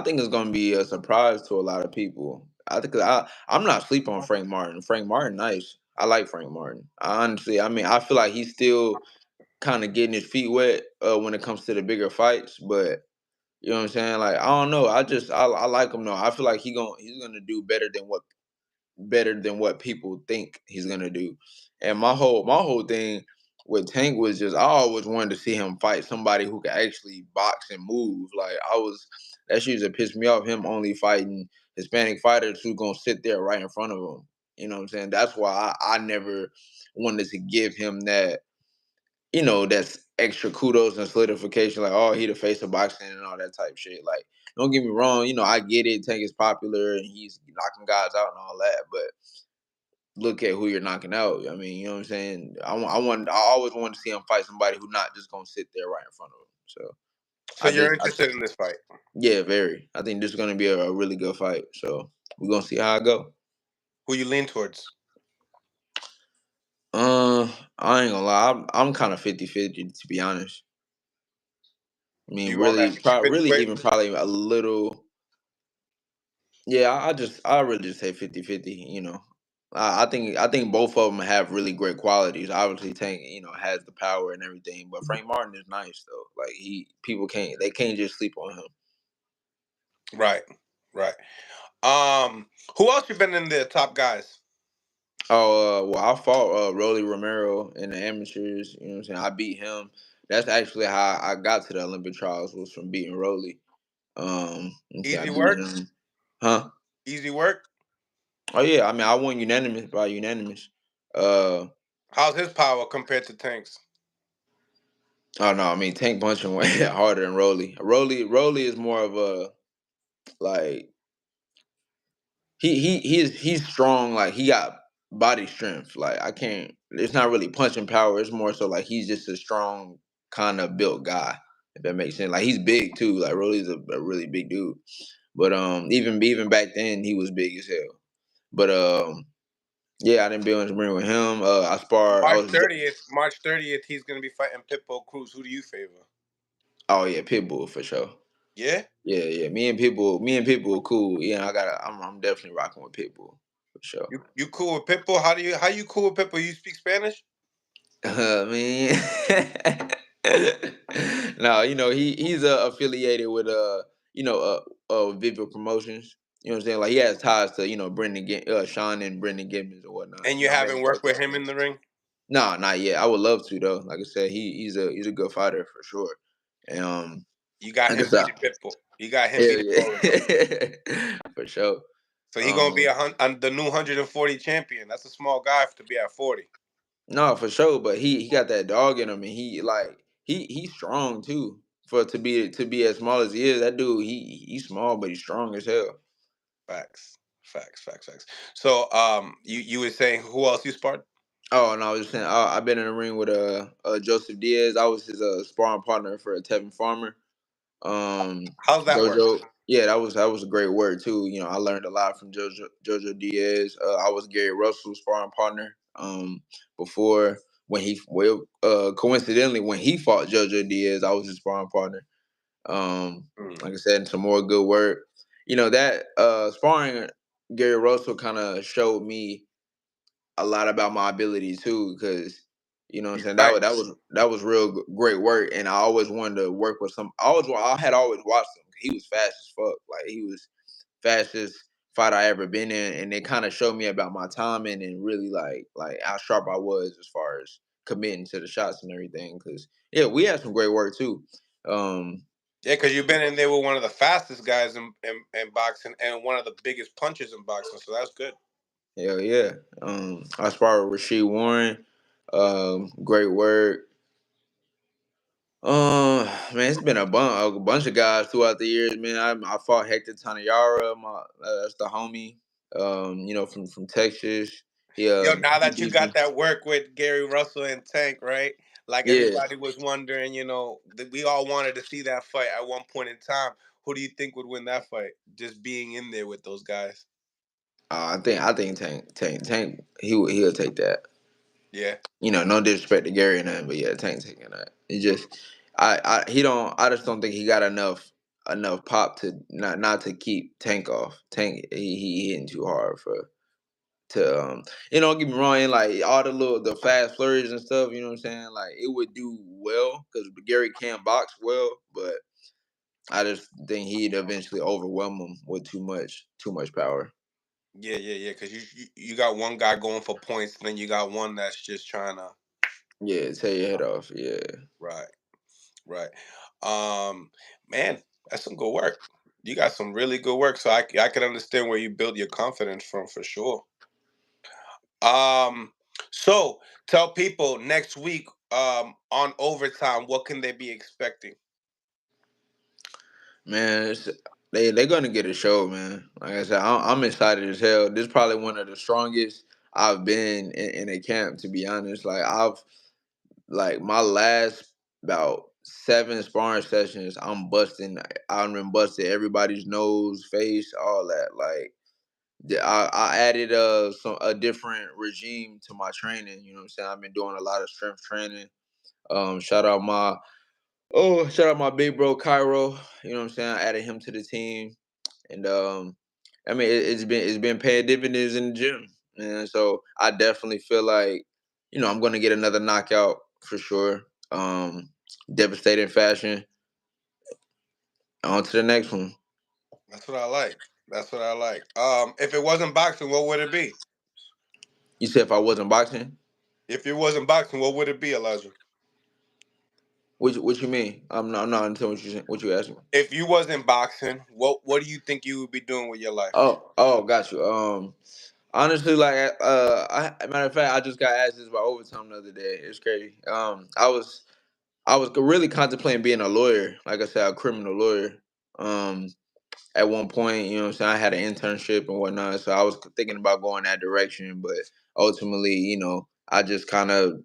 [SPEAKER 3] think it's gonna be a surprise to a lot of people. I think I'm not sleeping on Frank Martin. Frank Martin, nice. I like Frank Martin. I mean, I feel like he's still kind of getting his feet wet when it comes to the bigger fights. But you know what I'm saying? Like I don't know. I like him though. I feel like he's gonna do better than what people think he's gonna do. And my whole thing with Tank was just I always wanted to see him fight somebody who could actually box and move. Like that shit used to piss me off. Him only fighting Hispanic fighters who gonna sit there right in front of him. You know what I'm saying? That's why I never wanted to give him that extra kudos and solidification, like, oh, he the face of boxing and all that type shit. Like, don't get me wrong, I get it. Tank is popular and he's knocking guys out and all that, but look at who you're knocking out. I mean, you know what I'm saying? I always want to see him fight somebody who's not just gonna sit there right in front of him. So
[SPEAKER 1] So you're interested in this fight?
[SPEAKER 3] Yeah, very. I think this is gonna be a really good fight. So we're gonna see how I go.
[SPEAKER 1] Who you lean towards?
[SPEAKER 3] I ain't gonna lie. I'm kind of 50-50 to be honest. I mean,
[SPEAKER 1] You on that 50-50
[SPEAKER 3] really
[SPEAKER 1] way?
[SPEAKER 3] even probably a little. Yeah, I really just say 50-50. I think both of them have really great qualities. Obviously, Tank has the power and everything, but Frank Martin is nice though. Like they can't just sleep on him.
[SPEAKER 1] Right, right. Who else you been in the top guys?
[SPEAKER 3] Oh, well, I fought Rolly Romero in the amateurs. You know what I'm saying? I beat him. That's actually how I got to the Olympic trials, was from beating Rolly. I
[SPEAKER 1] Easy
[SPEAKER 3] beat
[SPEAKER 1] work?
[SPEAKER 3] him. Huh?
[SPEAKER 1] Easy work?
[SPEAKER 3] Oh yeah, I mean I won by unanimous. Uh
[SPEAKER 1] How's his power compared to Tank's?
[SPEAKER 3] oh no, I mean Tank punching way harder than Rolly. Rolly is more of a, like, he's strong, like he got body strength. Like I can't, it's not really punching power, it's more so like he's just a strong kind of built guy, if that makes sense. Like he's big too. Like Rolly's a really big dude. But even back then he was big as hell. But yeah, I didn't be on the ring with him.
[SPEAKER 1] March 30th, he's gonna be fighting Pitbull Cruz. Who do you favor?
[SPEAKER 3] Oh yeah, Pitbull for sure.
[SPEAKER 1] Yeah?
[SPEAKER 3] Yeah. Me and Pitbull cool. Yeah, I'm definitely rocking with Pitbull for sure.
[SPEAKER 1] You cool with Pitbull? How you cool with Pitbull? You speak Spanish?
[SPEAKER 3] Man, no, he's affiliated with Vivid Promotions. You know what I'm saying? Like he has ties to Sean and Brendan Gibbons or whatnot.
[SPEAKER 1] And you
[SPEAKER 3] I've been
[SPEAKER 1] haven't worked
[SPEAKER 3] close
[SPEAKER 1] with
[SPEAKER 3] up
[SPEAKER 1] him
[SPEAKER 3] with
[SPEAKER 1] in
[SPEAKER 3] him.
[SPEAKER 1] the ring?
[SPEAKER 3] No, not yet. I would love to though. Like I said, he's a good fighter for sure. And
[SPEAKER 1] You got
[SPEAKER 3] like I
[SPEAKER 1] him
[SPEAKER 3] said,
[SPEAKER 1] beating Pitbull. You got him
[SPEAKER 3] hell
[SPEAKER 1] beating Rolly.
[SPEAKER 3] yeah, for sure.
[SPEAKER 1] So he gonna be
[SPEAKER 3] Um,
[SPEAKER 1] the new 140 champion. That's a small guy to be at 40.
[SPEAKER 3] no, for sure. But he got that dog in him, and he's strong too. For to be as small as he is, that dude he's small, but he's strong as hell.
[SPEAKER 1] Facts. Facts. Facts. Facts. So you were saying who else you sparred?
[SPEAKER 3] Oh, and I was just saying, I've been in the ring with Joseph Diaz. I was his sparring partner for Tevin Farmer.
[SPEAKER 1] How's that work?
[SPEAKER 3] Jojo, yeah, that was a great word too. I learned a lot from Jojo Diaz. I was Gary Russell's sparring partner. Before, coincidentally when he fought Jojo Diaz, I was his sparring partner. Like I said, some more good work. That sparring Gary Russell kind of showed me a lot about my ability too, because what I'm
[SPEAKER 1] He's
[SPEAKER 3] saying,
[SPEAKER 1] nice.
[SPEAKER 3] that was real great work, and I always wanted to work with some. I had always watched him. He was fast as fuck. Like he was fastest fight I ever been in, and it kind of showed me about my timing and really like how sharp I was as far as committing to the shots and everything. Because yeah, we had some great work too. Um,
[SPEAKER 1] Yeah, because you've been in there with one of the fastest guys in boxing and one of the biggest punches in boxing, so that's good.
[SPEAKER 3] Hell yeah. I sparred with Rasheed Warren. Great work. Man, it's been a bunch of guys throughout the years, man. I fought Hector Tanayara, that's the homie. From Texas. He
[SPEAKER 1] Yo, now
[SPEAKER 3] he
[SPEAKER 1] that you
[SPEAKER 3] beat
[SPEAKER 1] got
[SPEAKER 3] me.
[SPEAKER 1] that work with Gary Russell and Tank, right? Like
[SPEAKER 3] Yeah.
[SPEAKER 1] everybody was wondering, that we all wanted to see that fight at one point in time. Who do you think would win that fight? Just being in there with those guys.
[SPEAKER 3] I think Tank he'll take that.
[SPEAKER 1] Yeah.
[SPEAKER 3] No disrespect to Gary and that, but yeah, Tank taking that. It just I just don't think he got enough pop to not to keep Tank off. Tank he hitting too hard for to don't get me wrong, and like all the fast flurries and stuff, you know what I'm saying? Like it would do well because Gary can't box well, but I just think he'd eventually overwhelm him with too much power.
[SPEAKER 1] Yeah, yeah, yeah. Because you got one guy going for points, and then you got one that's just trying to.
[SPEAKER 3] Yeah, tear your head off. Yeah.
[SPEAKER 1] Right, right. Um, Man, that's some good work. You got some really good work, so I can understand where you build your confidence from for sure. Um, So tell people next week on overtime, what can they be expecting?
[SPEAKER 3] Man, they're gonna get a show, man. Like I said, I'm excited as hell. This is probably one of the strongest I've been in a camp, to be honest. Like my last about 7 sparring sessions, I'm busting. I've been busted everybody's nose, face, all that. Like I added a different regime to my training. You know what I'm saying? I've been doing a lot of strength training. Shout out my big bro Cairo. You know what I'm saying? I added him to the team, and I mean it's been paying dividends in the gym, and so I definitely feel like I'm gonna get another knockout for sure. Devastating fashion. On to the next one.
[SPEAKER 1] That's what I like. That's what I like. If it wasn't boxing, what would it be?
[SPEAKER 3] You said if I wasn't boxing,
[SPEAKER 1] If it wasn't boxing, what would it be, Elijah?
[SPEAKER 3] what you mean? I'm not understanding what you asking me.
[SPEAKER 1] If you wasn't boxing, what do you think you would be doing with your life?
[SPEAKER 3] Oh, got you. Honestly, like, matter of fact, I just got asked this about overtime the other day. It's crazy. I was really contemplating being a lawyer, like I said, a criminal lawyer. Um, at one point, you know what I'm saying, I had an internship and whatnot, so I was thinking about going that direction, but ultimately, I just kind of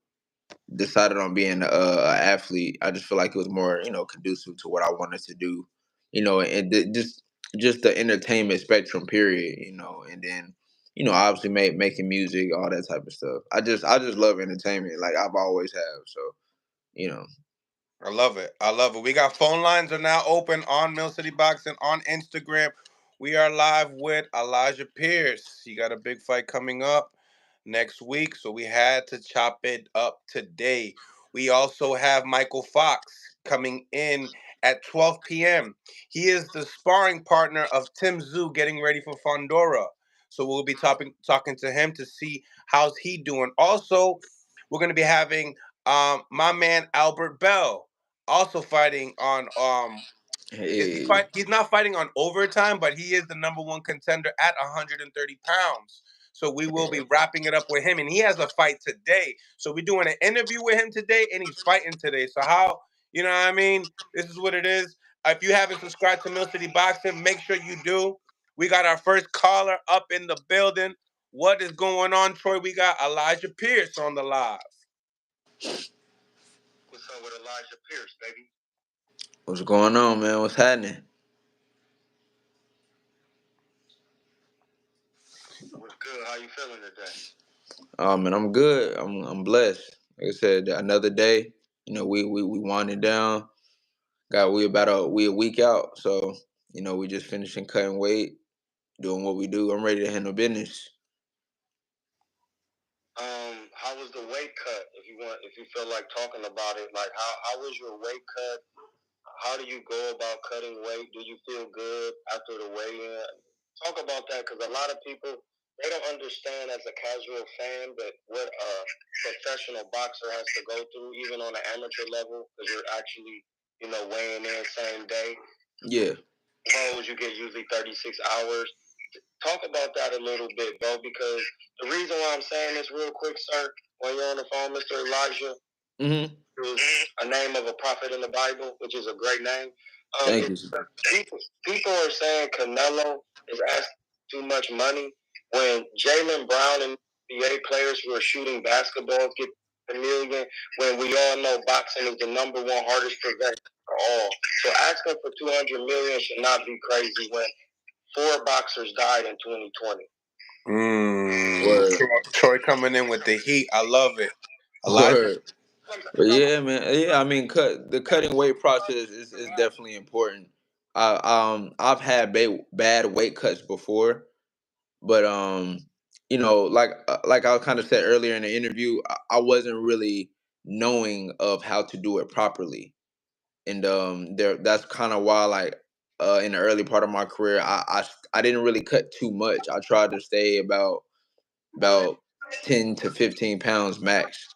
[SPEAKER 3] decided on being a athlete. I just feel like it was more, conducive to what I wanted to do, and just the entertainment spectrum, period, and then, obviously making music, all that type of stuff. I just love entertainment, like I've always have. So, you know,
[SPEAKER 1] I love it. I love it. We got phone lines are now open on Mill City Boxing on Instagram. We are live with Elijah Pierce. He got a big fight coming up next week, so we had to chop it up today. We also have Michael Fox coming in at 12 p.m. He is the sparring partner of Tim Zoo getting ready for Fondora. So we'll be talking to him to see how's he doing. Also, we're going to be having my man Albert Bell also fighting on
[SPEAKER 3] hey,
[SPEAKER 1] he's not fighting on overtime, but he is the number one contender at 130 pounds. So we will be wrapping it up with him, and he has a fight today. So we're doing an interview with him today, and he's fighting today. So how you know what I mean? This is what it is. If you haven't subscribed to Mill City Boxing, make sure you do. We got our first caller up in the building. What is going on, Troy? We got Elijah Pierce on the live.
[SPEAKER 2] What's up with Elijah Pierce, baby?
[SPEAKER 3] what's going on, man? What's happening?
[SPEAKER 2] What's good? How you feeling today?
[SPEAKER 3] Oh man, I'm good. I'm blessed. Like I said, another day. We winding down. We a week out, so we just finishing cutting weight, doing what we do. I'm ready to handle business.
[SPEAKER 2] How was the weight cut? If you feel like talking about it, like how was your weight cut? How do you go about cutting weight? Do you feel good after the weigh-in? Talk about that, because a lot of people, they don't understand as a casual fan, but what a professional boxer has to go through, even on an amateur level, because you're actually, weighing in same day.
[SPEAKER 3] Yeah.
[SPEAKER 2] Pose, you get usually 36 hours. Talk about that a little bit, bro, because the reason why I'm saying this real quick, sir, when you're on the phone, Mr. Elijah,
[SPEAKER 3] Mm-hmm.
[SPEAKER 2] is a name of a prophet in the Bible, which is a great name.
[SPEAKER 3] Thank you.
[SPEAKER 2] People are saying Canelo is asking too much money when Jalen Brown and NBA players who are shooting basketballs get a million. When we all know boxing is the number one hardest profession for all. So asking for 200 million should not be crazy when 4 boxers died in 2020.
[SPEAKER 3] Word.
[SPEAKER 1] Troy coming in with the heat. I love it. Elijah.
[SPEAKER 3] Word. But yeah, man. Yeah, I mean, the cutting weight process is definitely important. I've had bad weight cuts before, but like I kind of said earlier in the interview, I wasn't really knowing of how to do it properly, and that's kind of why, like, in the early part of my career, I didn't really cut too much. I tried to stay about 10 to 15 pounds max.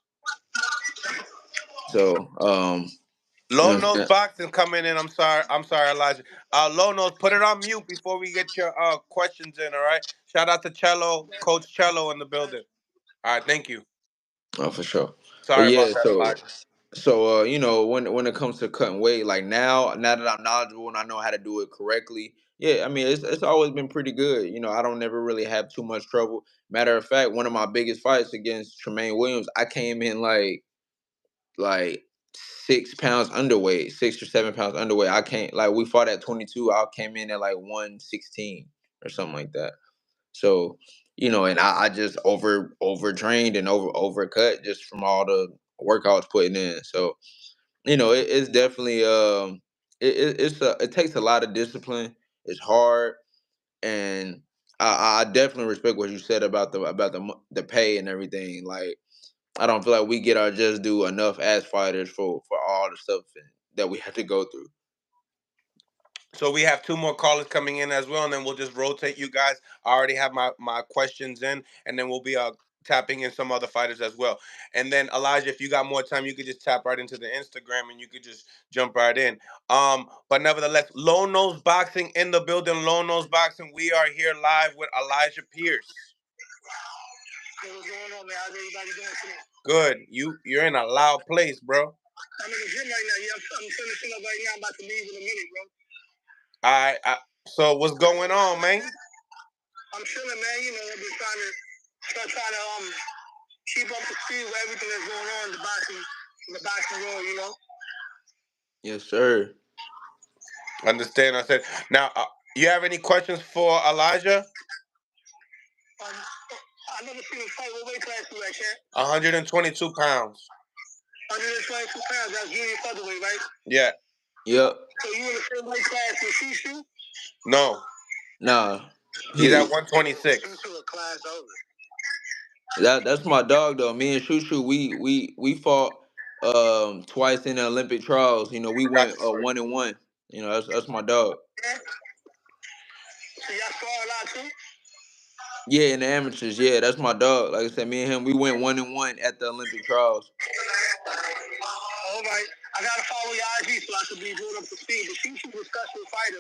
[SPEAKER 3] So you know
[SPEAKER 1] Low
[SPEAKER 3] what I'm
[SPEAKER 1] nose
[SPEAKER 3] saying?
[SPEAKER 1] boxing coming in. I'm sorry, Elijah. Low nose, put it on mute before we get your questions in. All right. Shout out to Cello, Coach Cello in the building. All right, thank you.
[SPEAKER 3] Oh, for sure. But
[SPEAKER 1] Sorry
[SPEAKER 3] yeah,
[SPEAKER 1] about that, Elijah.
[SPEAKER 3] you know, when it comes to cutting weight, like now that I'm knowledgeable and I know how to do it correctly, yeah, I mean it's always been pretty good. You know, I don't never really have too much trouble. Matter of fact, one of my biggest fights against Tremaine Williams, I came in like 6 pounds underweight, 6 or 7 pounds underweight. I can't like we fought at 22. I came in at like 116 or something like that. So, you know, and I just overtrained and overcut just from all the work I was putting in. So, you know, it's definitely it takes a lot of discipline. It's hard, and I definitely respect what you said about the pay and everything. Like, I don't feel like we get our just due enough as fighters for all the stuff that we have to go through.
[SPEAKER 1] So we have two more callers coming in as well, and then we'll just rotate you guys. I already have my questions in, and then we'll be tapping in some other fighters as well. And then Elijah, if you got more time, you could just tap right into the Instagram, and you could just jump right in. But nevertheless, Low Nose Boxing in the building. Low Nose Boxing. We are here live with Elijah Pierce.
[SPEAKER 2] Hey, what's going on, man? How's everybody doing today?
[SPEAKER 1] Good. You're in a loud place, bro.
[SPEAKER 2] I'm in the gym right now. Yeah, I'm finishing up right now. I'm about to leave in a minute, bro.
[SPEAKER 1] All right. So what's going on, man?
[SPEAKER 2] I'm chilling, man. You know, I'm just trying to keep up to speed with everything that's going on in the boxing world. You know.
[SPEAKER 3] Yes, sir.
[SPEAKER 1] Understand? I said. Now, you have any questions for Elijah?
[SPEAKER 2] I never seen him fight. What weight class you at, champ?
[SPEAKER 1] 122 pounds.
[SPEAKER 2] 122 pounds. That's junior featherweight, right?
[SPEAKER 1] Yeah.
[SPEAKER 3] Yep.
[SPEAKER 2] So you in the same weight class as Shushu?
[SPEAKER 1] No.
[SPEAKER 3] Nah.
[SPEAKER 1] He's at
[SPEAKER 3] He
[SPEAKER 1] 126.
[SPEAKER 2] Shushu a class over.
[SPEAKER 3] that's my dog though. Me and Shushu, we fought twice in the Olympic trials. You know, we
[SPEAKER 1] Got
[SPEAKER 3] went
[SPEAKER 1] you.
[SPEAKER 3] 1-1. You know, that's my dog.
[SPEAKER 2] Yeah. So y'all spar a lot too?
[SPEAKER 3] Yeah, in the amateurs, yeah, that's my dog. Like I said, me and him, we went 1-1 at the Olympic trials.
[SPEAKER 2] All right. I gotta follow your IG so I can be brought up to speed. But Shushu's a special fighter.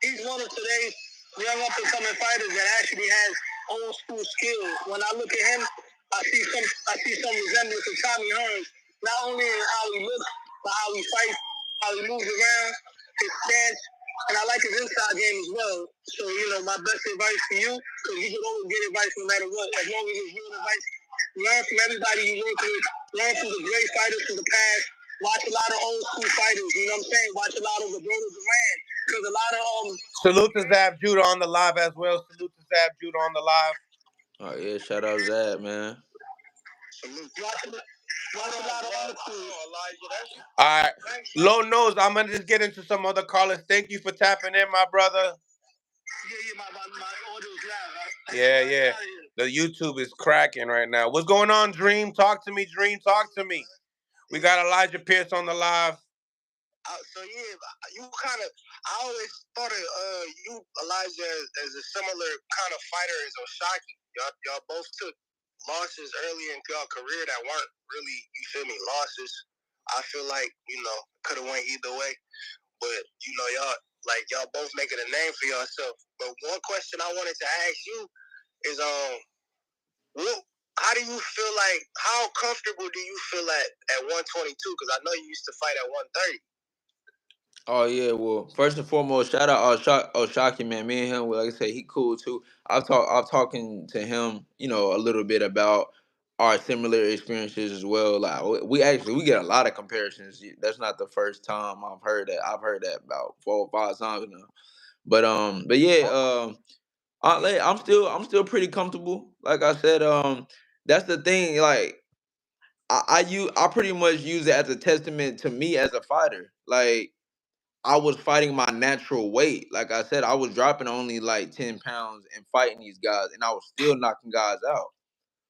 [SPEAKER 2] He's one of today's young up and coming fighters that actually has old school skills. When I look at him, I see some resemblance to Tommy Hearns, not only in how he looks, but how he fights, how he moves around, his stance, and I like his inside game as well. So, you know, my best advice for you, because you can always get advice no matter what, as long as it's real advice. Learn from everybody you work with. Learn from the great fighters from the past. Watch a lot of old school fighters. You know what I'm saying? Watch a lot of Roberto Duran. Because a lot of
[SPEAKER 1] Salute to Zab Judah on the live as well. Salute to Zab Judah on the live.
[SPEAKER 3] Oh yeah, shout out Zab, man.
[SPEAKER 2] Salute. Watch a lot of other cool.
[SPEAKER 1] All right. Low Nose, I'm gonna just get into some other callers. Thank you for tapping in, my brother.
[SPEAKER 2] Yeah, my audio's loud.
[SPEAKER 1] Yeah. The YouTube is cracking right now. What's going on, Dream? Talk to me, Dream. Talk to me. We got Elijah Pierce on the live.
[SPEAKER 2] So yeah, I always thought of you, Elijah, as a similar kind of fighter as Oshaki. Y'all both took losses early in y'all career that weren't really, you feel me, losses. I feel like, you know, could have went either way. But, you know, y'all both making a name for yourself. But one question I wanted to ask you is how do you feel like, how comfortable do you feel at 122? Because I know you used to fight at 130.
[SPEAKER 3] Oh yeah, well, first and foremost, shout out Oshaki, man. Me and him, like I said, he cool too. I've talking to him, you know, a little bit about our similar experiences as well. Like we get a lot of comparisons. That's not the first time I've heard that. I've heard that about 4 or 5 times now. But yeah, I'm still pretty comfortable. Like I said, that's the thing. Like I pretty much use it as a testament to me as a fighter. Like I was fighting my natural weight. Like I said, I was dropping only like 10 pounds and fighting these guys, and I was still knocking guys out.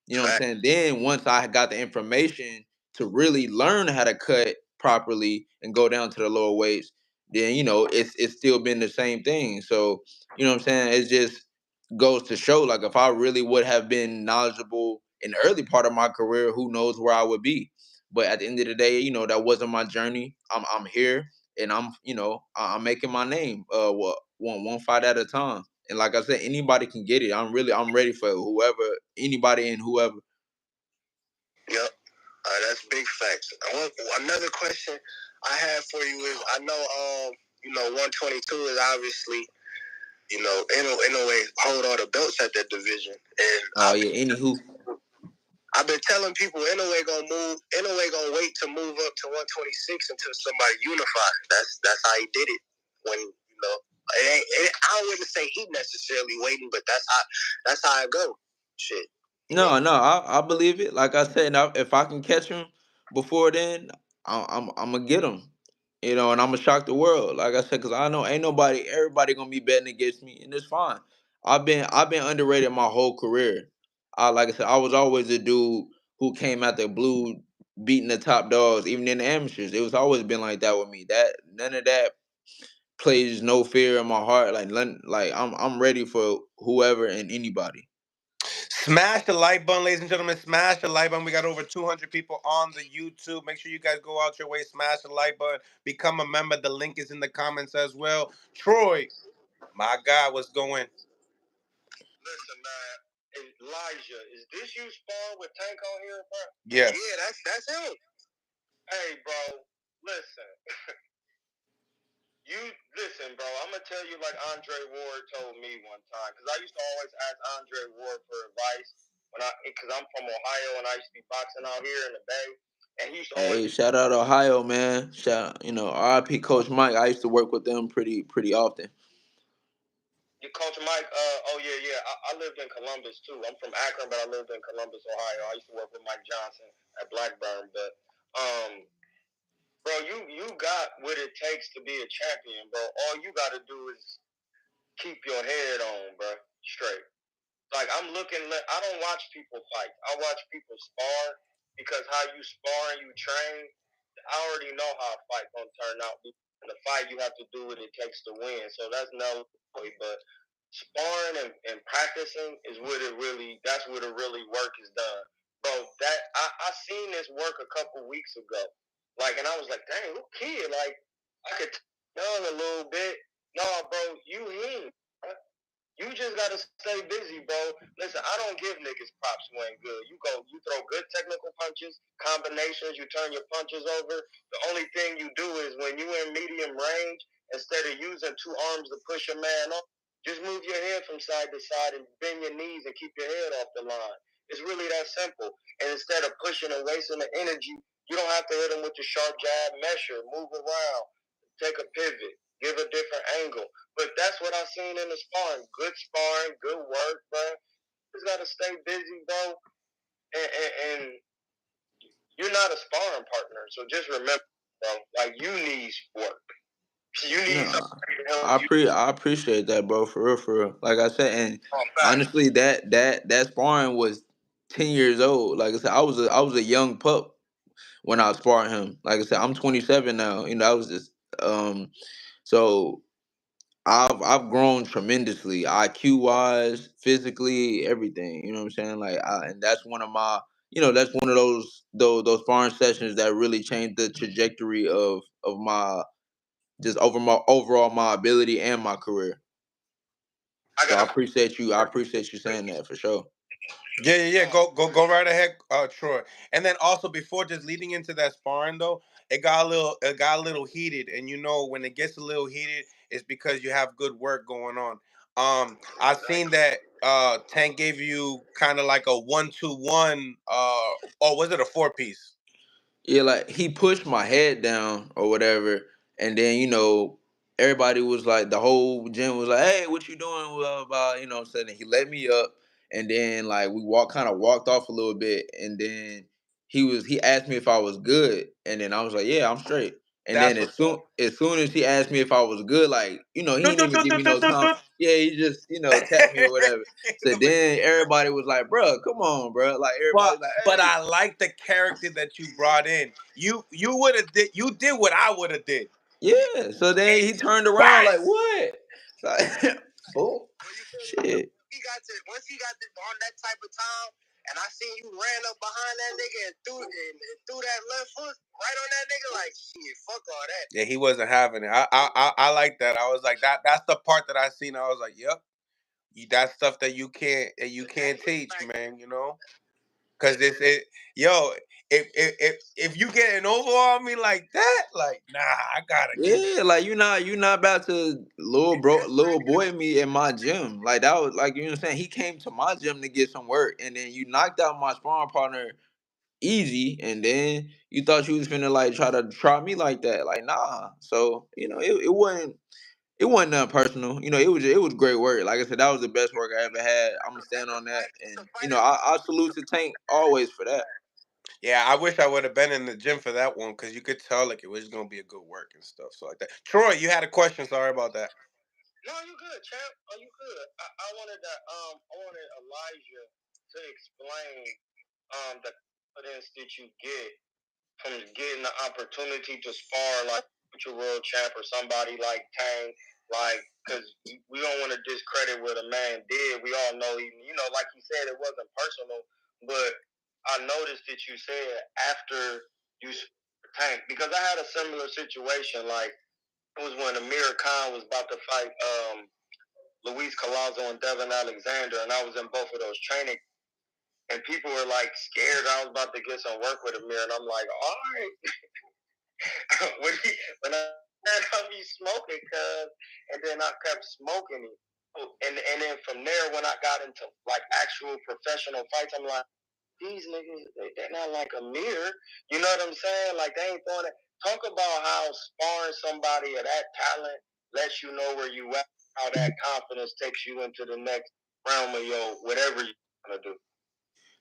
[SPEAKER 3] You know what I'm saying? Then once I got the information to really learn how to cut properly and go down to the lower weights, then you know it's still been the same thing. So you know what I'm saying? It just goes to show like if I really would have been knowledgeable in the early part of my career, who knows where I would be. But at the end of the day, you know, that wasn't my journey. I'm here and I'm making my name one fight at a time. And like I said, anybody can get it. I'm ready for whoever, anybody and whoever.
[SPEAKER 2] Yep. That's big facts. Another question I have for you is, I know, 122 is obviously, in a way, hold all the belts at that division. And
[SPEAKER 3] anywho.
[SPEAKER 2] I've been telling people Inoue gonna wait to move up to 126 until somebody unified. That's how he did it. When I wouldn't say he necessarily waiting, but that's how it go. Shit.
[SPEAKER 3] No, I believe it. Like I said, now if I can catch him before then, I'm gonna get him. And I'm gonna shock the world. Like I said, because I know ain't everybody gonna be betting against me, and it's fine. I've been underrated my whole career. Like I said, I was always a dude who came out the blue, beating the top dogs, even in the amateurs. It was always been like that with me. That none of that plays no fear in my heart. Like I'm ready for whoever and anybody.
[SPEAKER 1] Smash the like button, ladies and gentlemen. Smash the like button. We got over 200 people on the YouTube. Make sure you guys go out your way. Smash the like button. Become a member. The link is in the comments as well. Troy, my God, what's going?
[SPEAKER 2] Listen, man. Elijah, is this you spar with Tank on here, bro?
[SPEAKER 1] Yes.
[SPEAKER 2] Yeah, that's him. Hey, bro, listen. You listen, bro. I'm gonna tell you like Andre Ward told me one time, because I used to always ask Andre Ward for advice because I'm from Ohio and I used to be boxing out here in the Bay, and he used to
[SPEAKER 3] Hey,
[SPEAKER 2] always.
[SPEAKER 3] shout out Ohio, man. RIP Coach Mike. I used to work with them pretty often.
[SPEAKER 2] Your Coach Mike, yeah. I lived in Columbus too. I'm from Akron, but I lived in Columbus, Ohio. I used to work with Mike Johnson at Blackburn, but bro, you got what it takes to be a champion, bro. All you got to do is keep your head on, bro, straight. Like, I don't watch people fight. I watch people spar, because how you spar and you train, I already know how a fight gonna turn out. In the fight, you have to do what it takes to win. So that's no way. But sparring and practicing that's where the really work is done. Bro, I seen this work a couple weeks ago. Like, and I was like, dang, who kid? Like, I could young a little bit. No, bro, you him. You just gotta stay busy, bro. Listen, I don't give niggas props when good. You throw good technical punches, combinations, you turn your punches over. The only thing you do is when you in medium range, instead of using two arms to push a man up, just move your head from side to side and bend your knees and keep your head off the line. It's really that simple. And instead of pushing and wasting the energy, you don't have to hit him with the sharp jab, measure, move around, take a pivot, give a different angle. But that's what I seen in the sparring. Good sparring, good work, bro. Just gotta stay busy, bro. And you're not a sparring partner, so just remember, bro. Like, you need work. You need
[SPEAKER 3] No,
[SPEAKER 2] somebody to help
[SPEAKER 3] I
[SPEAKER 2] you.
[SPEAKER 3] I appreciate that, bro. For real, for real. Like I said, and honestly, that sparring was 10 years old. Like I said, I was a young pup when I was sparring him. Like I said, I'm 27 now. I was just so I've grown tremendously, IQ wise, physically, everything. You know what I'm saying? And that's one of my, that's one of those sparring sessions that really changed the trajectory of my just over my overall my ability and my career. So I appreciate you. I appreciate you saying that for sure.
[SPEAKER 1] Yeah. Go right ahead, Troy. And then also before just leading into that sparring though, it got a little heated, and when it gets a little heated, it's because you have good work going on. I've seen that Tank gave you kind of like a 1-2-1, or was it a 4 piece?
[SPEAKER 3] Yeah, like he pushed my head down or whatever, and then everybody was like, the whole gym was like, "Hey, what you doing?" Blah, blah, blah, what I'm saying. And he let me up, and then like we walked off a little bit, and then he asked me if I was good, and then I was like, "Yeah, I'm straight." And then
[SPEAKER 1] That's
[SPEAKER 3] as
[SPEAKER 1] what's
[SPEAKER 3] soon
[SPEAKER 1] up.
[SPEAKER 3] as soon as he asked me if I was good, like he didn't even give me no time.
[SPEAKER 1] Tut.
[SPEAKER 3] Yeah, he just tapped me or whatever. So then everybody was like, "Bro, come on, bro!" Like everybody's like,
[SPEAKER 1] But
[SPEAKER 3] "Hey."
[SPEAKER 1] I like the character that you brought in. You did what I would have did.
[SPEAKER 3] Yeah. So then he turned around
[SPEAKER 1] Bang!
[SPEAKER 3] like, what? Like, oh, shit.
[SPEAKER 2] Once he got on that type of time, and I seen you ran up behind that nigga and threw that left hook right on that nigga, like, shit, fuck all that.
[SPEAKER 1] Yeah, he wasn't having it. I like that. I was like that. That's the part that I seen. I was like, yep, that's stuff that you can't teach, man. Cause yo, if you getting over on me like that, like nah, I gotta give
[SPEAKER 3] Yeah, like you not about to little boy me in my gym. Like that was like, you know what I'm saying? He came to my gym to get some work, and then you knocked out my sparring partner easy, and then you thought you was finna like try me like that. Like nah. So, it wasn't nothing personal. It was great work. Like I said, that was the best work I ever had. I'm gonna stand on that, and I salute to Tank always for that.
[SPEAKER 1] Yeah, I wish I would have been in the gym for that one because you could tell like it was gonna be a good work and stuff. So like that. Troy, you had a question. Sorry about that.
[SPEAKER 2] No, you good, champ. Oh, you good. I wanted Elijah to explain the confidence that you get from getting the opportunity to spar like future world champ or somebody like Tang, like, because we don't want to discredit what a man did. We all know he, like he said, it wasn't personal, but I noticed that you said after you Tank, because I had a similar situation. Like, it was when Amir Khan was about to fight Luis Collazo and Devin Alexander, and I was in both of those training. And people were like scared I was about to get some work with Amir, and I'm like, all right. when I heard me smoking, cuz, and then I kept smoking it. And then from there, when I got into like actual professional fights, I'm like, these niggas, they're not like a mirror. You know what I'm saying? Like, they ain't throwing it. Talk about how sparring somebody of that talent lets you know where you at, how that confidence takes you into the next realm of your whatever you want to do.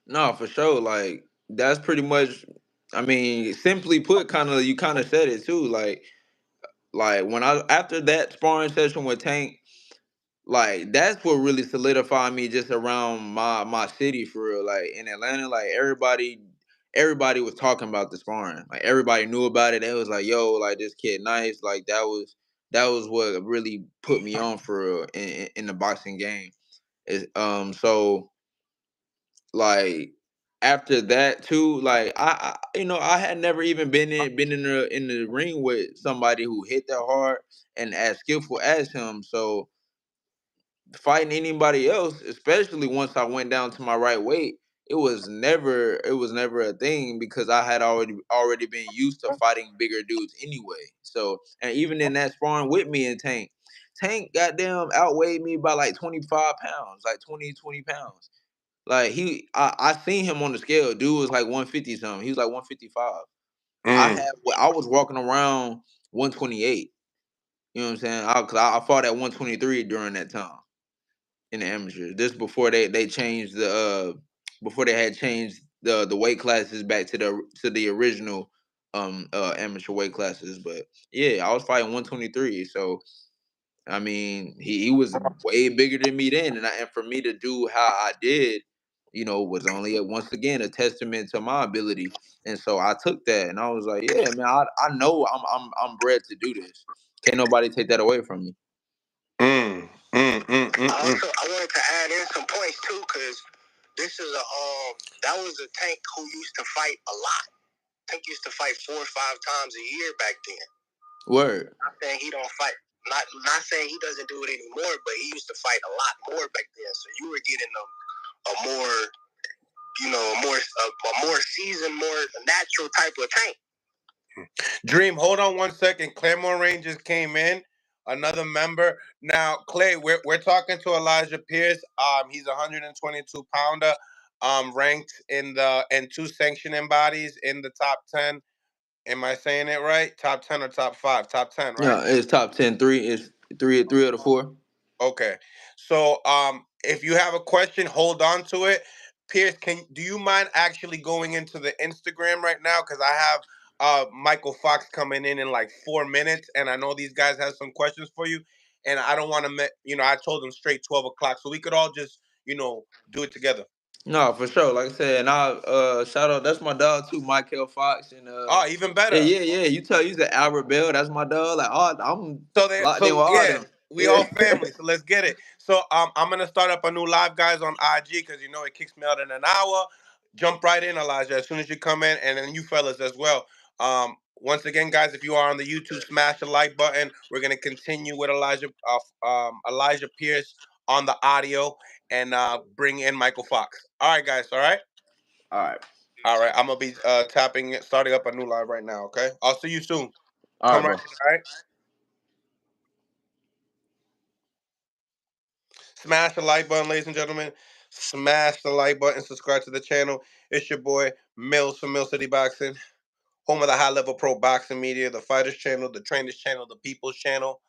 [SPEAKER 3] No, for sure. Like that's pretty much. I mean, simply put, you kind of said it too. Like when I after that sparring session with Tank, like that's what really solidified me just around my city for real. Like in Atlanta, like everybody was talking about the sparring. Like everybody knew about it. They was like, "Yo, like this kid nice." Like that was what really put me on for real in the boxing game. So like after that too, like I had never even been in the ring with somebody who hit that hard and as skillful as him. So fighting anybody else, especially once I went down to my right weight, it was never a thing because I had already been used to fighting bigger dudes anyway. So, and even in that sparring with me and Tank goddamn outweighed me by like 25 pounds, like 20 pounds. Like I seen him on the scale. Dude was like 150 something. He was like 155.
[SPEAKER 1] Mm.
[SPEAKER 3] I was walking around 128. You know what I'm saying? Cause I fought at 123 during that time in the amateur. This before they changed before they had changed the weight classes back to the original amateur weight classes. But yeah, I was fighting 123. So I mean, he was way bigger than me then, and for me to do how I did, was only once again a testament to my ability. And so I took that, and I was like, yeah, man, I know I'm bred to do this. Can't nobody take that away from me.
[SPEAKER 1] Mm. Mm. Mm. Mm. Mm.
[SPEAKER 2] Also, I wanted to add in some points too, because this is that was a Tank who used to fight a lot. Tank used to fight 4 or 5 times a year back then.
[SPEAKER 3] Word.
[SPEAKER 2] Not saying he don't fight. Not saying he doesn't do it anymore, but he used to fight a lot more back then. So you were getting a more, a more seasoned, more natural type of Tank.
[SPEAKER 1] Dream, hold on one second. Claremont Rangers came in, another member. Now, Clay, we're talking to Elijah Pierce. He's a 122 pounder, ranked in 2 sanctioning bodies in the top 10. Am I saying it right? Top 10 or top 5? Top 10, right?
[SPEAKER 3] Yeah, it's top 10. Three is three of the four.
[SPEAKER 1] Okay. So, if you have a question, hold on to it. Pierce, do you mind actually going into the Instagram right now? Because I have Michael Fox coming in like 4 minutes, and I know these guys have some questions for you, and I don't want to, I told them straight 12 o'clock, so we could all just, do it together.
[SPEAKER 3] No, for sure. Like I said, and I shout out. That's my dog too, Michael Fox, and
[SPEAKER 1] Oh, even
[SPEAKER 3] yeah,
[SPEAKER 1] better.
[SPEAKER 3] yeah, yeah. You the Albert Bell. That's my dog. Like, I'm locked in
[SPEAKER 1] So
[SPEAKER 3] with all
[SPEAKER 1] yeah,
[SPEAKER 3] them.
[SPEAKER 1] we
[SPEAKER 3] Yeah.
[SPEAKER 1] all family. So let's get it. So I'm gonna start up a new live, guys, on IG because it kicks me out in an hour. Jump right in, Elijah, as soon as you come in, and then you fellas as well. Once again, guys, if you are on the YouTube, smash the like button. We're gonna continue with Elijah Pierce on the audio and bring in Michael Fox. All right, guys. All right.
[SPEAKER 3] All right.
[SPEAKER 1] All right, I'm gonna be starting up a new live right now. Okay, I'll see you soon.
[SPEAKER 3] All
[SPEAKER 1] Come
[SPEAKER 3] right, bro.
[SPEAKER 1] right in. All right. Smash the like button, ladies and gentlemen. Smash the like button. Subscribe to the channel. It's your boy Mills from Mill City Boxing, home of the high level pro boxing media, the fighters channel, the trainers channel, the people's channel.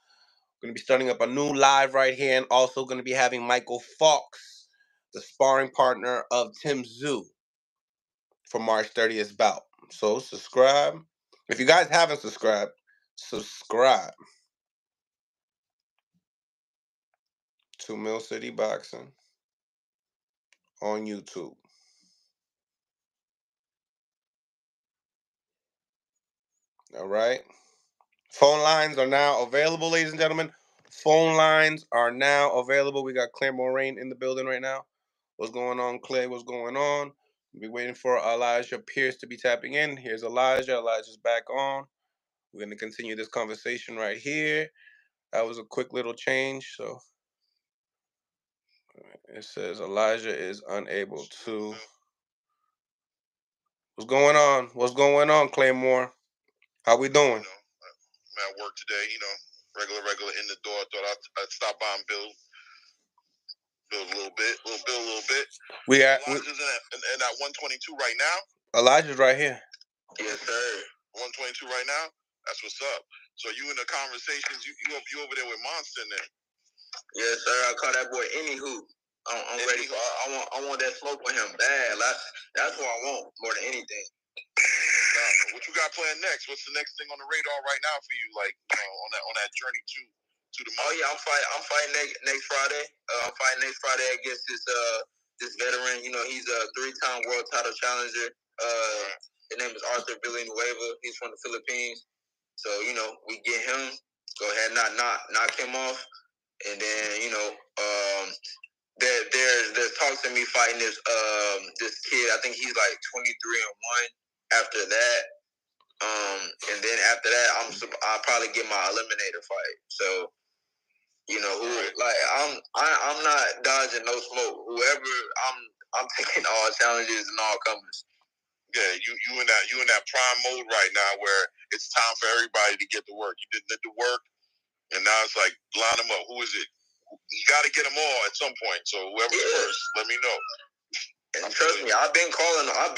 [SPEAKER 1] Going to be starting up a new live right here, and also going to be having Michael Fox, the sparring partner of Tim Tszyu, for March 30th bout. So subscribe. If you guys haven't subscribed, subscribe to Mill City Boxing on YouTube. All right. Phone lines are now available, ladies and gentlemen. Phone lines are now available. We got Claire Moraine in the building right now. What's going on, Clay? What's going on? We're waiting for Elijah Pierce to be tapping in. Here's Elijah. Elijah's back on. We're going to continue this conversation right here. That was a quick little change. So it says Elijah is unable to. What's going on? What's going on, Claymore? How we doing?
[SPEAKER 2] I'm at work today, regular in the door. Thought I'd stop by and build a little bit.
[SPEAKER 1] We at
[SPEAKER 2] Elijah's in at 122 right now.
[SPEAKER 1] Elijah's right here.
[SPEAKER 2] Yes, sir. 122 right now. That's what's up. So you in the conversations? You over there with Monster then? Yes, sir. I call that boy anywho. I'm ready for. I want that smoke with him bad. That's what I want more than anything. What you got planned next? What's the next thing on the radar right now for you? Like on that journey to the. Oh yeah, I'm fighting next Friday. I'm fighting next Friday against this veteran. He's a 3-time world title challenger. His name is Arthur Villanueva. He's from the Philippines. So we get him. Go ahead, knock him off, and then there's talks of me fighting this kid. I think he's like 23-1. After that, and then after that, I'll probably get my eliminator fight. So I'm not dodging no smoke. Whoever I'm taking all challenges and all comers. Yeah, you in that prime mode right now where it's time for everybody to get to work. You did the work, and now it's like line them up. Who is it? You got to get them all at some point. So whoever's first, let me know. And trust me, I've been calling them out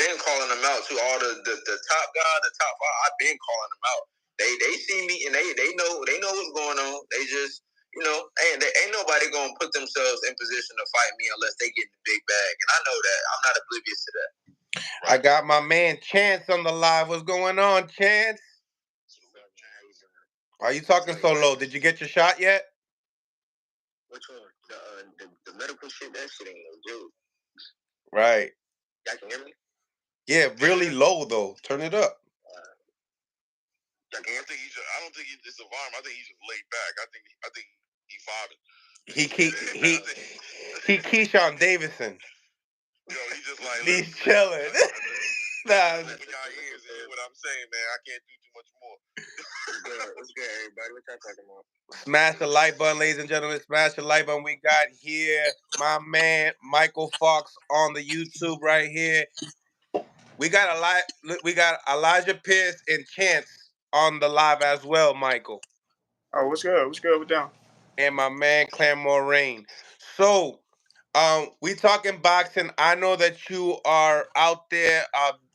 [SPEAKER 2] to all the top guys, the top 5. I've been calling them out. They see me and they know what's going on. They just ain't nobody gonna put themselves in position to fight me unless they get the big bag. And I know that. I'm not oblivious to that.
[SPEAKER 1] Right. I got my man Chance on the live. What's going on, Chance? Why are you talking so low? Did you get your shot yet?
[SPEAKER 2] Which one? The medical shit. That shit ain't no joke.
[SPEAKER 1] Right.
[SPEAKER 2] Y'all can hear me?
[SPEAKER 1] Yeah, really low though. Turn it up.
[SPEAKER 2] I don't think it's a vibe. I think he's just laid back. I think he's vibing.
[SPEAKER 1] He Keyshawn Davison.
[SPEAKER 2] Yo, he just like
[SPEAKER 1] he's chilling.
[SPEAKER 2] Nah. Open y'all ears and hear what I'm saying, man. I can't do too much more. What's good, everybody? What y'all talking about?
[SPEAKER 1] Smash the like button, ladies and gentlemen. Smash the like button. We got here my man Michael Fox on the YouTube right here. We got Elijah Pierce and Chance on the live as well, Michael.
[SPEAKER 4] Oh, what's good? What's good with them?
[SPEAKER 1] And my man Claire Moraine. So, we talking boxing. I know that you are out there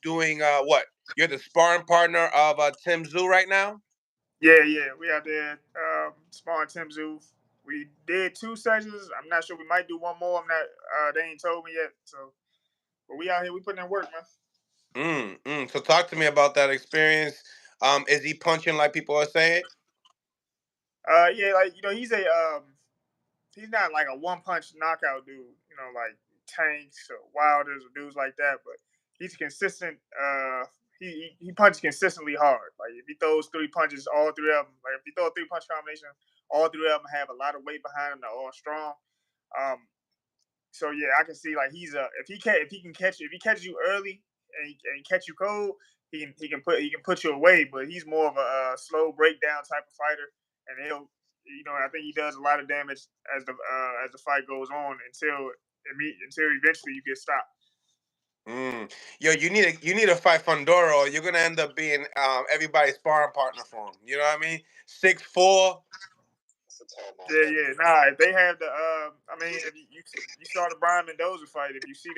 [SPEAKER 1] doing what? You're the sparring partner of Tim Tszyu right now?
[SPEAKER 4] Yeah. We out there sparring Tim Tszyu. We did 2 sessions. I'm not sure. We might do one more. I'm not. They ain't told me yet. So, but we out here. We putting in work, man.
[SPEAKER 1] So talk to me about that experience. Is he punching like people are saying?
[SPEAKER 4] Yeah, like he's not like a one punch knockout dude. Like Tanks or Wilders or dudes like that. But he's consistent. He punches consistently hard. Like if he throws 3 punches, all 3 of them. Like if you throw a 3-punch combination, all 3 of them have a lot of weight behind them. They're all strong. So yeah, I can see like if he catches you early and he catch you cold, he can put you away. But he's more of a slow breakdown type of fighter, and I think he does a lot of damage as the fight goes on until eventually you get stopped.
[SPEAKER 1] Yo, you need to fight Fundora, or you're gonna end up being everybody's sparring partner for him. You know what I mean? 6'4".
[SPEAKER 4] Yeah. Nah, if they have the, I mean, if you saw the Brian Mendoza fight, if you see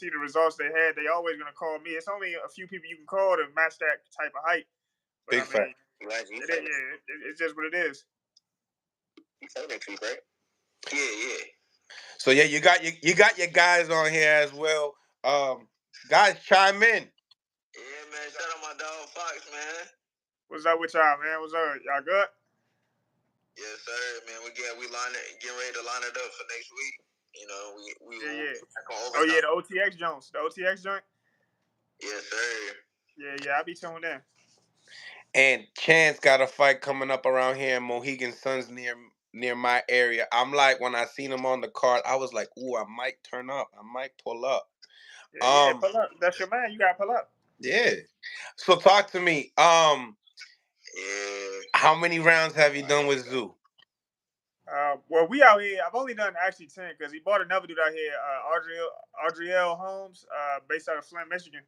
[SPEAKER 4] the results they had, they always gonna call me. It's only a few people you can call to match that type of height. But
[SPEAKER 1] Big
[SPEAKER 4] I mean, it's just what it is.
[SPEAKER 2] You say next week, right? Yeah.
[SPEAKER 1] So yeah, you got your guys on here as well. Guys, chime in.
[SPEAKER 2] Yeah, man. Shout out my dog Fox, man.
[SPEAKER 4] What's up with y'all, man? What's up? Y'all good?
[SPEAKER 2] Yes, sir, man. Getting ready to line it up for next week. You know, we
[SPEAKER 4] Oh yeah, the OTX Jones, the OTX joint.
[SPEAKER 2] Yes, sir.
[SPEAKER 4] Yeah, I'll be tuned in.
[SPEAKER 1] And Chance got a fight coming up around here in Mohegan Suns near my area. I'm like, when I seen him on the card, I was like, ooh, I might turn up. I might pull up.
[SPEAKER 4] Yeah, pull up. That's your man. You gotta pull up.
[SPEAKER 1] Yeah. So talk to me. How many rounds have you done with Zoo?
[SPEAKER 4] Well, we out here. I've only done actually 10 because he bought another dude out here, Adriel Holmes, based out of Flint, Michigan,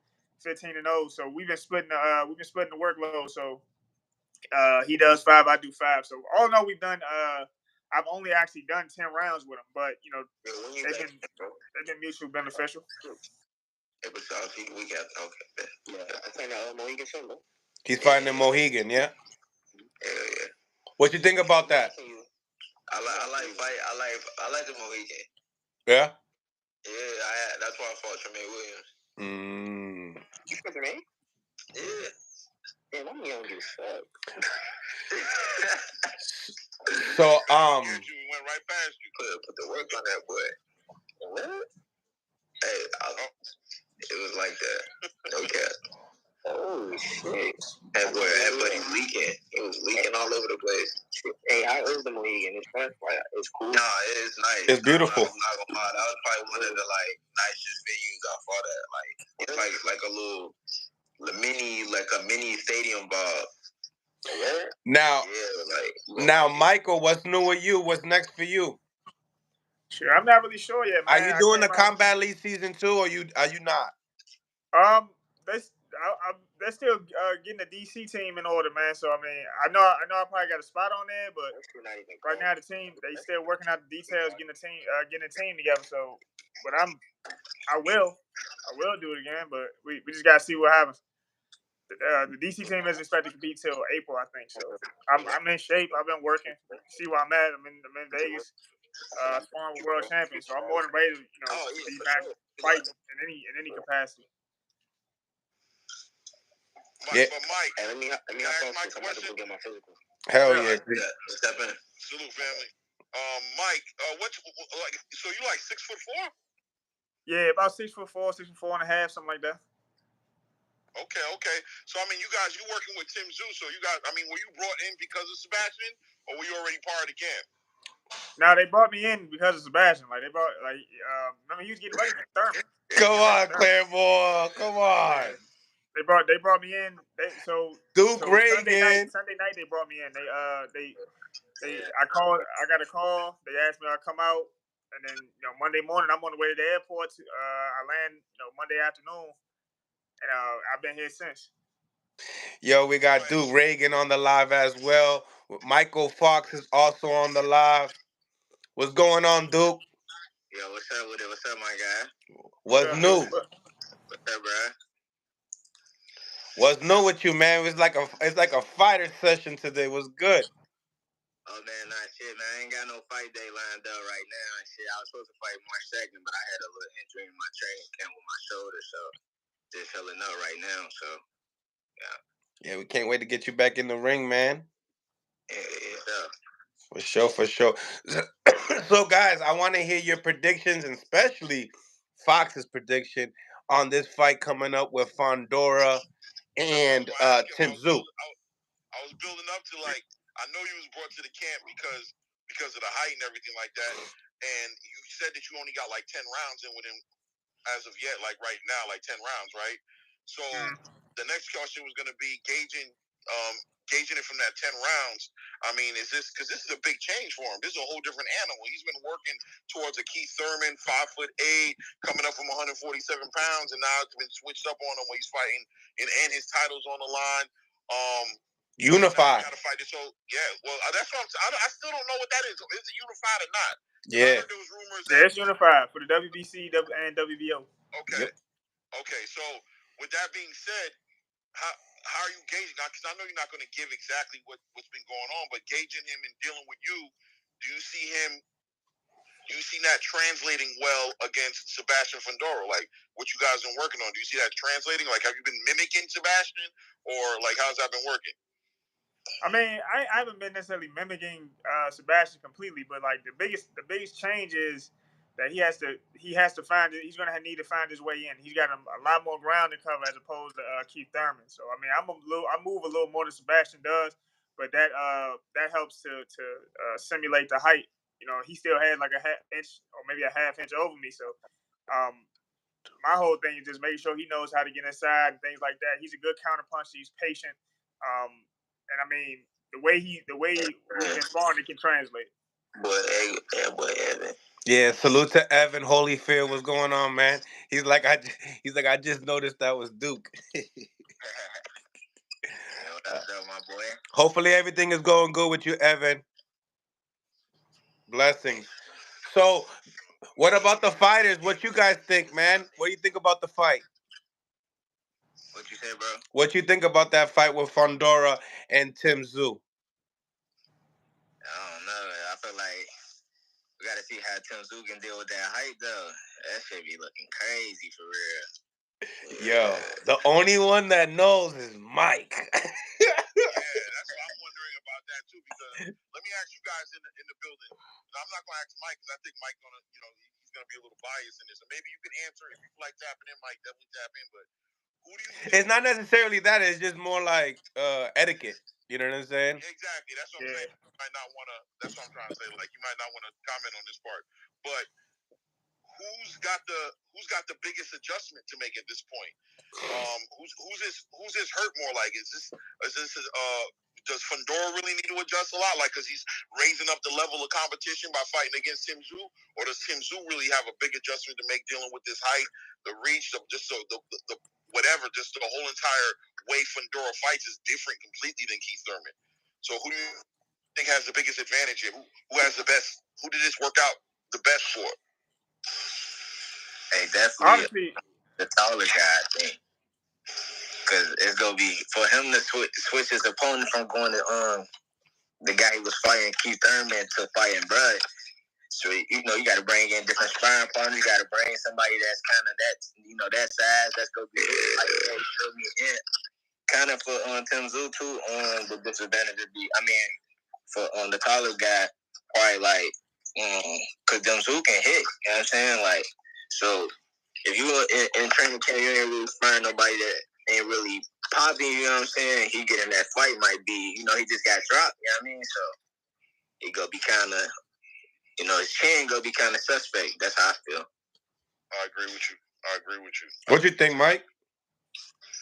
[SPEAKER 4] 15-0. So we've been splitting the workload. So he does 5, I do 5. So all in all, we've done. I've only actually done 10 rounds with him, but you know they've been mutually beneficial.
[SPEAKER 1] He's fighting in Mohegan, yeah.
[SPEAKER 2] Yeah.
[SPEAKER 1] What you think about that?
[SPEAKER 2] I like the Mohegan.
[SPEAKER 1] Yeah.
[SPEAKER 2] Yeah, that's why I fought Tremaine Williams. You fought Tremaine? Yeah. Damn, I'm young as fuck.
[SPEAKER 1] So
[SPEAKER 2] You went right past you. Put the work on that boy. What? Hey, it was like that. No cap. Oh shit! That buddy leaking. It was leaking all over the place. Hey, I heard the Mohegan. It's cool. Nah, it is nice.
[SPEAKER 1] It's beautiful.
[SPEAKER 2] I'm not gonna lie. That was probably one of the nicest venues I fought at. It's like a mini stadium bar.
[SPEAKER 1] Now, Michael, what's new with you? What's next for you?
[SPEAKER 4] Sure, I'm not really sure yet, man.
[SPEAKER 1] Are you doing the Combat League season 2, or are you not?
[SPEAKER 4] They're still getting the DC team in order, man. So I mean, I know I probably got a spot on there, but right now the team they still working out the details, getting the team together. So, but I will do it again, but we just gotta see what happens. The DC team isn't expected to compete till April, I think. So I'm in shape. I've been working. See where I'm at. I'm in Vegas, sparring with world champions. So I'm more than ready to be back fighting in any capacity.
[SPEAKER 2] Yeah. But Mike, let me ask Mike a question. Get my physical.
[SPEAKER 1] Hell yeah.
[SPEAKER 2] Step in. Salute, family. Mike, so you like 6'4"?
[SPEAKER 4] Yeah, about 6'4", 6'4.5", something like that.
[SPEAKER 2] Okay. So I mean, you working with Tim Zoo. So were you brought in because of Sebastian, or were you already part of the camp?
[SPEAKER 4] No, they brought me in because of Sebastian. They brought he was getting ready for Thurman.
[SPEAKER 1] Come on, Clairboy. Come on.
[SPEAKER 4] They brought me in.
[SPEAKER 1] Duke Reagan.
[SPEAKER 4] Sunday night they brought me in. I got a call. They asked me to come out, and then Monday morning I'm on the way to the airport. I land Monday afternoon, and I've been here since.
[SPEAKER 1] Yo, we got Duke Reagan on the live as well. Michael Fox is also on the live. What's going on, Duke?
[SPEAKER 2] Yo, what's up with it? What's up, my guy?
[SPEAKER 1] What's new?
[SPEAKER 2] What's up, bro?
[SPEAKER 1] What's new with you, man? It's like a fighter session today. What's good?
[SPEAKER 2] Oh man, shit, man. I ain't got no fight day lined up right now. Shit, I was supposed to fight March 2nd, but I had a little injury in my training camp with my shoulder, so just healing up right now. So, yeah.
[SPEAKER 1] Yeah, we can't wait to get you back in the ring, man.
[SPEAKER 2] Yeah.
[SPEAKER 1] For sure. So, guys, I want to hear your predictions, and especially Fox's prediction on this fight coming up with Fundora and Tim Zoo.
[SPEAKER 2] I was building up to I know you was brought to the camp because of the height and everything like that, and you said that you only got 10 rounds in with him as of yet, right now, 10 rounds, right? So the next question was going to be gauging gauging it from that 10 rounds, I mean, is this because this is a big change for him? This is a whole different animal. He's been working towards a Keith Thurman, 5'8", coming up from 147 pounds, and now it's been switched up on him when he's fighting, and his title's on the line.
[SPEAKER 1] Unified.
[SPEAKER 2] Got to fight it. So yeah, well, that's what I still don't know what that is. Is it unified or not?
[SPEAKER 1] Yeah.
[SPEAKER 2] There was rumors
[SPEAKER 4] that it's unified for the WBC and WBO.
[SPEAKER 2] Okay.
[SPEAKER 1] Yep.
[SPEAKER 2] Okay. So with that being said, how are you gauging? Because I know you're not going to give exactly what's been going on, but gauging him and dealing with you, do you see him? Do you see that translating well against Sebastian Fundora? Like what you guys been working on? Do you see that translating? Like have you been mimicking Sebastian, or like how's that been working?
[SPEAKER 4] I mean, I haven't been necessarily mimicking Sebastian completely, but like the biggest change is that he has to find it. He's going to need to find his way in. He's got a lot more ground to cover as opposed to Keith Thurman. So I mean, I move a little more than Sebastian does, but that helps to simulate the height. You know, he still had like a half inch or maybe a half inch over me. So my whole thing is just making sure he knows how to get inside and things like that. He's a good counterpuncher. He's patient. And I mean, the way he's been sparring, it can translate.
[SPEAKER 2] Boy, Evan.
[SPEAKER 1] Yeah, salute to Evan Holyfield. What's going on, man? He's like, I just noticed that was Duke.
[SPEAKER 2] What's up, my boy?
[SPEAKER 1] Hopefully everything is going good with you, Evan. Blessings. So, what about the fighters? What you guys think, man? What do you think about the fight?
[SPEAKER 2] What you say, bro?
[SPEAKER 1] What you think about that fight with Fundora and Tim Tszyu?
[SPEAKER 2] I don't know. I feel like we got to see how Tim Tszyu can deal with that height, though. That should be looking crazy for real.
[SPEAKER 1] Yo, the only one that knows is Mike.
[SPEAKER 2] Yeah, that's what I'm wondering about that too. Because let me ask you guys in the building. I'm not gonna ask Mike because I think Mike's gonna, he's gonna be a little biased in this. So maybe you can answer if you feel like tapping in, Mike. Definitely tap in. But who do you think?
[SPEAKER 1] It's not necessarily that. It's just more like etiquette. You know what I'm saying?
[SPEAKER 2] Exactly. That's what I'm saying. You might not wanna. That's what I'm trying to say. Like you might not want to comment on this part, but. Who's got the biggest adjustment to make at this point? Who's this hurt more? Like is this does Fundora really need to adjust a lot? Like because he's raising up the level of competition by fighting against Tim Tszyu, or does Tim Tszyu really have a big adjustment to make dealing with this height, the reach, the whatever, just the whole entire way Fundora fights is different completely than Keith Thurman. So who do you think has the biggest advantage here? Who has the best? Who did this work out the best for? Hey, definitely
[SPEAKER 4] Honestly,
[SPEAKER 2] the taller guy, I think. Because it's going to be, for him to switch his opponent from going to the guy who was fighting Keith Thurman to fighting Breakk. So, you got to bring in different sparring partners. You got to bring somebody that's kind of that size. That's going to be kind of for Tim Tszyu, too, the disadvantage would be, for the taller guy, probably like, because Tim Tszyu can hit, you know what I'm saying? Like, so, if you in training camp, you ain't really find nobody that ain't really popping, you know what I'm saying? He get in that fight might be, he just got dropped, you know what I mean? So, he gonna be kind of, his chin gonna be kind of suspect. That's how I feel. I agree with you.
[SPEAKER 1] What you think, Mike?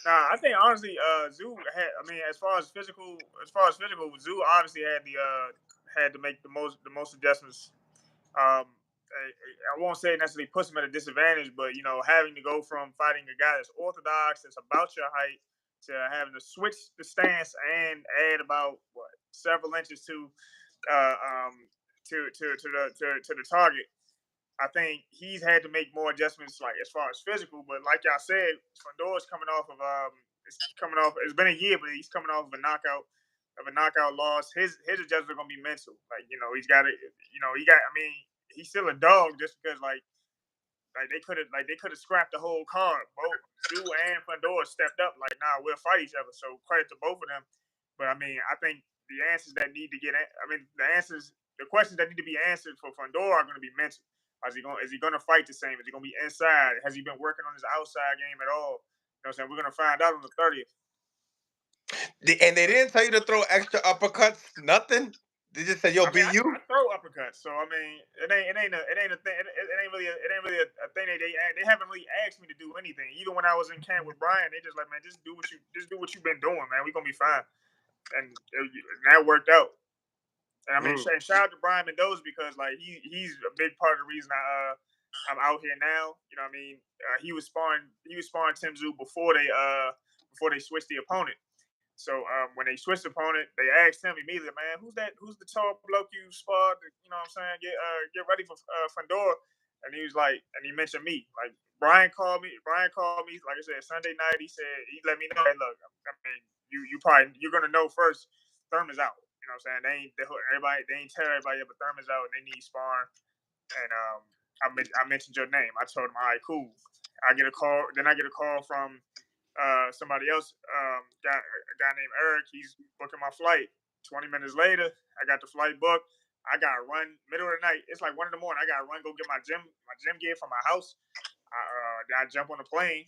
[SPEAKER 4] Nah, I think honestly, Tszyu had. I mean, as far as physical, Tszyu obviously had to make the most adjustments. I won't say necessarily puts him at a disadvantage, but having to go from fighting a guy that's orthodox, that's about your height, to having to switch the stance and add about several inches to the target. I think he's had to make more adjustments, like as far as physical. But like y'all said, Fundora's coming off of It's been a year, but he's coming off of a knockout loss. His adjustments are gonna be mental. Like he's got it. He's still a dog just because they could have scrapped the whole card. Both Tszyu and Fundora stepped up like, nah, we'll fight each other. So credit to both of them. But I think the answers that need to the questions that need to be answered for Fundora are going to be mental. Is he going to fight the same? Is he going to be inside? Has he been working on his outside game at all? You know what I'm saying? We're going to find out on the 30th.
[SPEAKER 1] And they didn't tell you to throw extra uppercuts, nothing. They just said, "Yo,
[SPEAKER 4] I throw uppercuts." So it ain't a thing. It ain't really a thing. They haven't really asked me to do anything. Even when I was in camp with Brian, they just like, man, just do what you've been doing, man. We gonna be fine. and that worked out. And I mean,
[SPEAKER 1] Mm.
[SPEAKER 4] shout out to Brian Mendoza because like he's a big part of the reason I'm out here now. You know what I mean? He was sparring Tim Tszyu before they switched the opponent. So when they switched the opponent, they asked him immediately, man, who's that? Who's the tall bloke you sparred? You know what I'm saying? Get ready for Fundora. And he was like, and he mentioned me. Like Brian called me. Like I said, Sunday night. He said he let me know. Hey, look, I mean, you're gonna know first. Thurman's out. You know what I'm saying? They ain't tell everybody yet, but Thurman's out and they need sparring. And I mentioned your name. I told him, all right, cool. I get a call. Then I get a call from somebody else, a guy named Eric. He's booking my flight. 20 minutes later, I got the flight booked. I got to run middle of the night. It's like 1 a.m. I got to run, go get my gym gear from my house. Then I jump on the plane,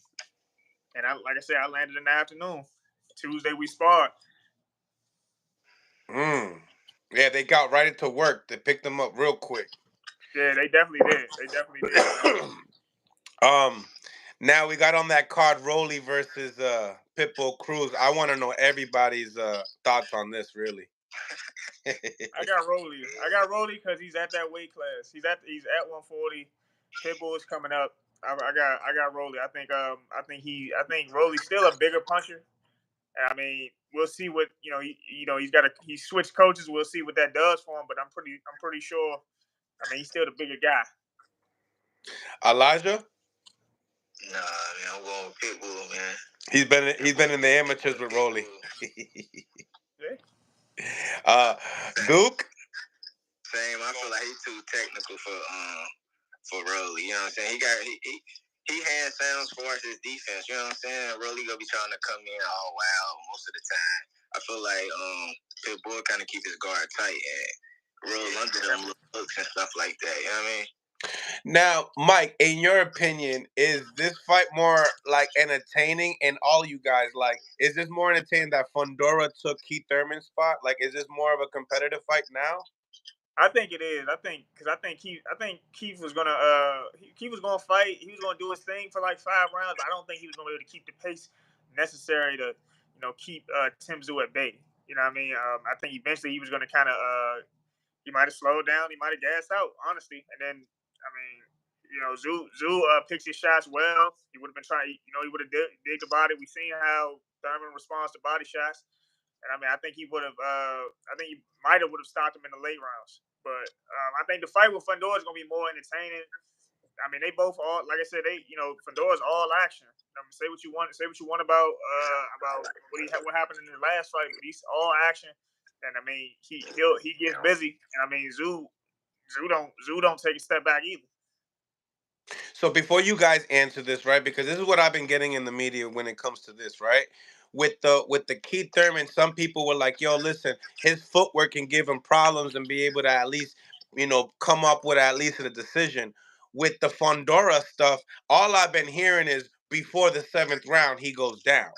[SPEAKER 4] and like I said, I landed in the afternoon. Tuesday we sparred.
[SPEAKER 1] Yeah, they got right into work. They picked them up real quick.
[SPEAKER 4] Yeah, they definitely did.
[SPEAKER 1] Now we got on that card Rolly versus Pitbull Cruz. I want to know everybody's thoughts on this, really.
[SPEAKER 4] I got Rolly because he's at that weight class. He's at 140. Pitbull is coming up. I got Rolly. I think Rolly's still a bigger puncher. I mean, we'll see what he switched coaches. We'll see what that does for him. But I'm pretty sure. I mean, he's still the bigger guy.
[SPEAKER 1] Elijah?
[SPEAKER 2] Nah, man, I'm going with Pitbull, man.
[SPEAKER 1] He's been in the amateurs with Rolly.
[SPEAKER 4] Yeah.
[SPEAKER 1] Duke?
[SPEAKER 2] Same. I feel like he's too technical for Rolly. You know what I'm saying? He has sounds for his defense. You know what I'm saying? Rolly gonna be trying to come in all wild most of the time. I feel like Pitbull kind of keep his guard tight and roll under them looks and stuff like that. You know what I mean?
[SPEAKER 1] Now, Mike, in your opinion, is this fight more like entertaining? And all you guys, like, is this more entertaining that Fundora took Keith Thurman's spot? Like, is this more of a competitive fight now?
[SPEAKER 4] I think it is. I think Keith was gonna fight. He was gonna do his thing for like 5 rounds. But I don't think he was gonna be able to keep the pace necessary to keep Tim Tszyu at bay. You know what I mean? I think eventually he was gonna kind of he might have slowed down. He might have gassed out, honestly. And then I mean, Tszyu picks his shots well. He would have been trying. He would have dig the body. We've seen how Thurman responds to body shots. And I mean, I think he would have. I think he might have stopped him in the late rounds. But I think the fight with Fundora is going to be more entertaining. I mean, they both all, like I said, Fundora's all action. I mean, say what you want about what happened in the last fight, but he's all action. And I mean, he gets busy. And I mean, Tszyu don't take a step back either.
[SPEAKER 1] So before you guys answer this, right? Because this is what I've been getting in the media when it comes to this, right? With the Keith Thurman, some people were like, "Yo, listen, his footwork can give him problems and be able to at least, come up with at least a decision." With the Fundora stuff, all I've been hearing is before the 7th round he goes down.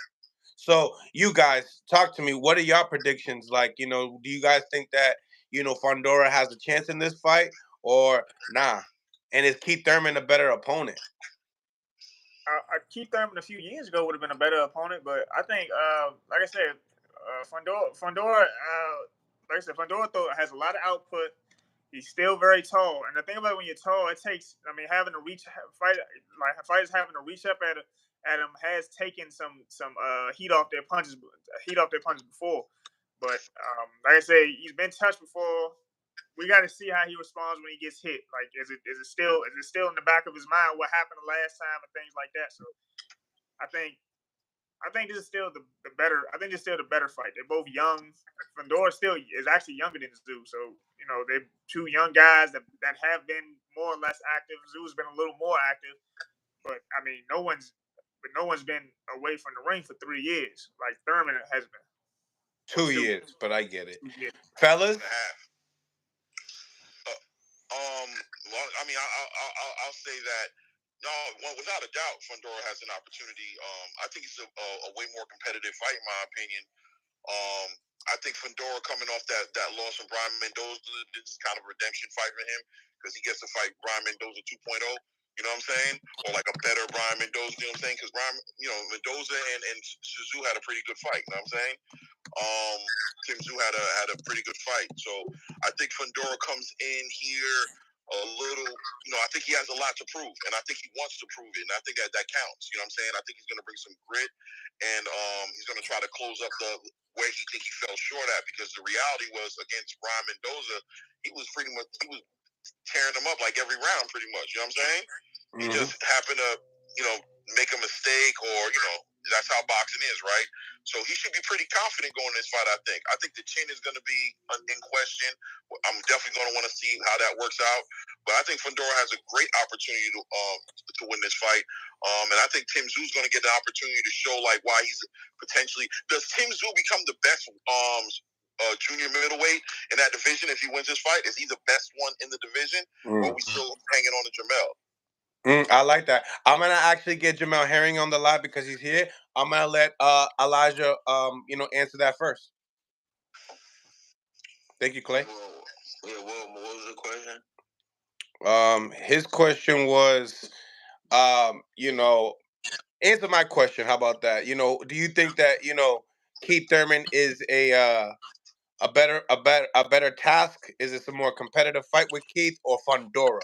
[SPEAKER 1] So you guys talk to me. What are your predictions? Like, do you guys think that Fundora has a chance in this fight or nah? And is Keith Thurman a better opponent?
[SPEAKER 4] Keith Thurman a few years ago would have been a better opponent, but I think, like I said, Fundora has a lot of output. He's still very tall, and the thing about it, when you're tall, it takes. I mean, fighters having to reach up at him has taken some heat off their punches before. But like I said, he's been touched before. We got to see how he responds when he gets hit. Like, is it still in the back of his mind what happened the last time and things like that? So, I think this is still the better. I think this is still the better fight. They're both young. Fundora still is actually younger than Tszyu. So, they're 2 young guys that have been more or less active. Tszyu's been a little more active, but I mean, no one's been away from the ring for 3 years like Thurman has been.
[SPEAKER 1] 2 years, but I get it, fellas.
[SPEAKER 2] Well, I mean, I'll say that. No, well, without a doubt, Fundora has an opportunity. I think it's a way more competitive fight, in my opinion. I think Fundora coming off that loss from Brian Mendoza, this is kind of a redemption fight for him because he gets to fight Brian Mendoza 2.0. You know what I'm saying? Or like a better Brian Mendoza. You know what I'm saying? Because Brian, Mendoza and Tszyu had a pretty good fight. You know what I'm saying? Tim Tszyu had a pretty good fight. So I think Fundora comes in here a little, I think he has a lot to prove, and I think he wants to prove it, and I think that counts. You know what I'm saying? I think he's going to bring some grit, and he's going to try to close up where he think he fell short at, because the reality was against Brian Mendoza, he was tearing him up like every round, pretty much. You know what I'm saying? He just happened to, make a mistake, or that's how boxing is, right? So he should be pretty confident going in this fight. I think the chin is going to be in question. I'm definitely going to want to see how that works out. But I think Fundora has a great opportunity to win this fight. And I think Tim Tszyu is going to get the opportunity to show why he's potentially. Does Tim Tszyu become the best junior middleweight in that division if he wins this fight? Is he the best one in the division, or are we still hanging on to Jamel?
[SPEAKER 1] I like that. I'm gonna actually get Jamel Herring on the line because he's here. I'm gonna let Elijah answer that first. Thank you, Clay.
[SPEAKER 3] What was the question?
[SPEAKER 1] His question was, answer my question. How about that? Do you think that Keith Thurman is a better task? Is this a more competitive fight with Keith or Fundora?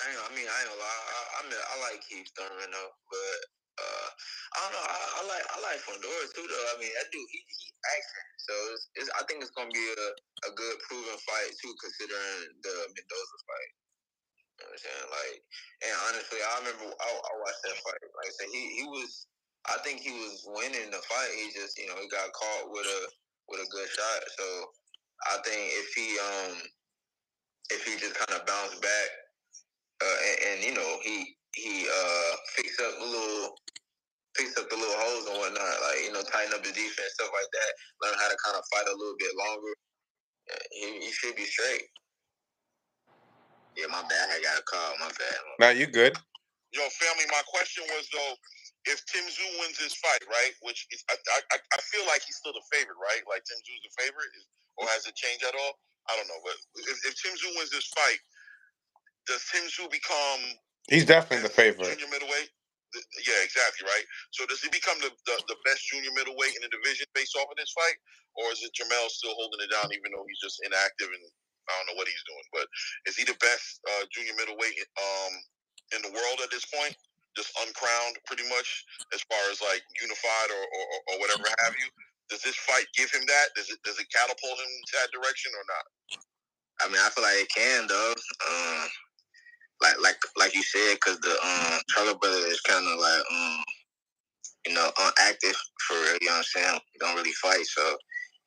[SPEAKER 3] I ain't gonna lie. I like Keith Thurman though, but I don't know. I like Fundora too though. I mean, that dude he acting. So I think it's gonna be a good proven fight too, considering the Mendoza fight. You know what I'm saying? And honestly, I remember I watched that fight. Like I said, he was. I think he was winning the fight. He just he got caught with a good shot. So I think if he just kind of bounced back. And he fixed up the little holes and whatnot, tighten up the defense, stuff like that. Learn how to kind of fight a little bit longer. He should be straight. Yeah, my bad. I got a call. My bad.
[SPEAKER 1] Now you good?
[SPEAKER 2] Yo, family. My question was though, if Tim Tszyu wins this fight, right? Which is, I feel like he's still the favorite, right? Like Tim Tszyu's the favorite, or has it changed at all? I don't know, but if Tim Tszyu wins this fight, does Tim Tszyu become?
[SPEAKER 1] He's definitely the favorite.
[SPEAKER 2] Junior middleweight. Yeah, exactly, right. So does he become the best junior middleweight in the division based off of this fight, or is it Jamel still holding it down, even though he's just inactive and I don't know what he's doing? But is he the best junior middleweight in the world at this point? Just uncrowned, pretty much, as far as unified or whatever have you. Does this fight give him that? Does it catapult him to that direction or not?
[SPEAKER 3] I mean, I feel like it can though. Like you said, because the Charlo brother is kind of unactive for real. You know what I'm saying? He don't really fight, so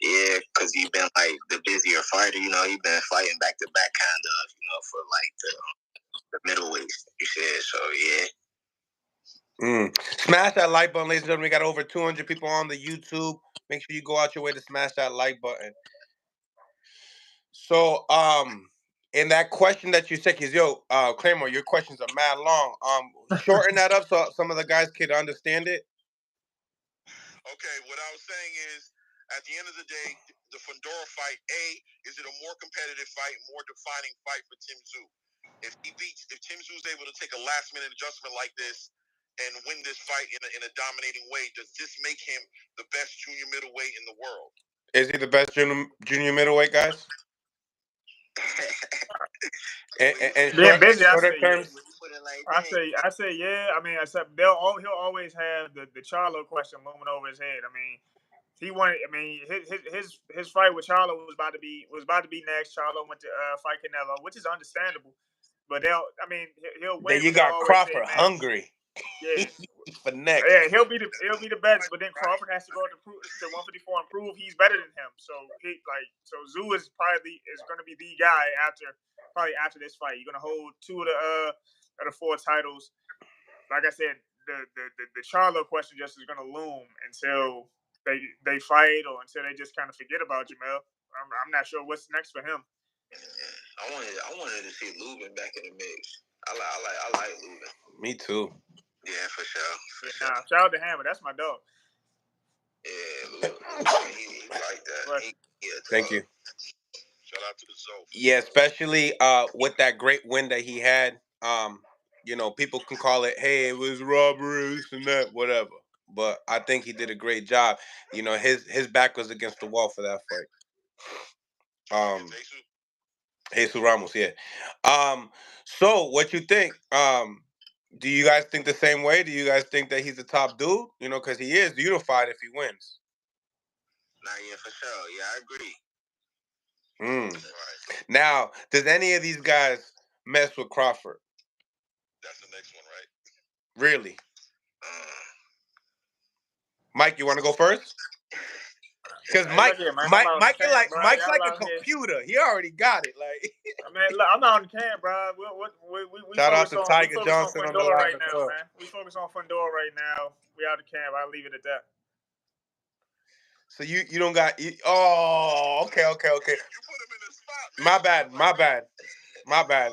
[SPEAKER 3] yeah, because he's been the busier fighter. He been fighting back to back, kind of, for the middleweights. You said so, yeah.
[SPEAKER 1] Smash that like button, ladies and gentlemen. We got over 200 people on the YouTube. Make sure you go out your way to smash that like button. So, in that question that you said, Claymore, your questions are mad long. Shorten that up so some of the guys can understand it.
[SPEAKER 2] Okay, what I was saying is, at the end of the day, the Fundora fight, is it a more competitive fight, more defining fight for Tim Tszyu? If Tim Tszyu is able to take a last-minute adjustment like this and win this fight in a dominating way, does this make him the best junior middleweight in the world?
[SPEAKER 1] Is he the best junior middleweight, guys? and shorter terms.
[SPEAKER 4] I say yeah. I mean, except he'll always have the Charlo question looming over his head. I mean, he wanted. I mean, his fight with Charlo was about to be next. Charlo went to fight Canelo, which is understandable. But he'll win.
[SPEAKER 1] Then you got Crawford hungry.
[SPEAKER 4] Yeah.
[SPEAKER 1] For next.
[SPEAKER 4] Yeah, he'll be the best, but then Crawford has to go to 154 and prove he's better than him. So Tszyu is going to be the guy after this fight. You're going to hold two of the four titles. Like I said, the Charlo question just is going to loom until they fight or until they just kind of forget about Jamel. I'm not sure what's next for him.
[SPEAKER 3] I wanted to see Lubin back in the mix. I like Lubin.
[SPEAKER 1] Me too.
[SPEAKER 3] Yeah, for sure.
[SPEAKER 4] Nah, shout out to Hammer. That's my dog.
[SPEAKER 3] Yeah, he like that.
[SPEAKER 1] Thank you.
[SPEAKER 2] Shout out to the Zoe.
[SPEAKER 1] Yeah, especially with that great win that he had. People can call it, hey, it was robbery, this and that, whatever. but I think he did a great job. You know, his back was against the wall for that fight. Jesus Ramos, yeah. So what you think? Do you guys think the same way? Do you guys think that he's the top dude? You know, because he is unified if he wins.
[SPEAKER 2] Nah, yeah, for sure. Yeah, I agree.
[SPEAKER 1] Right. Now, does any of these guys mess with Crawford?
[SPEAKER 2] That's the next one, right?
[SPEAKER 1] Really? Mike, you want to go first? Because Mike's like a computer. He already got it. Like,
[SPEAKER 4] I mean, look, I'm not on the cam, bro. We
[SPEAKER 1] shout out
[SPEAKER 4] focus
[SPEAKER 1] to
[SPEAKER 4] on
[SPEAKER 1] Tiger Johnson on the
[SPEAKER 4] Fundora
[SPEAKER 1] line
[SPEAKER 4] right
[SPEAKER 1] as
[SPEAKER 4] now,
[SPEAKER 1] well.
[SPEAKER 4] man. We focus on Fundora right now. We out of the cam. I'll leave it at that.
[SPEAKER 1] So you don't got. Okay.
[SPEAKER 2] You put him in the spot.
[SPEAKER 1] My bad.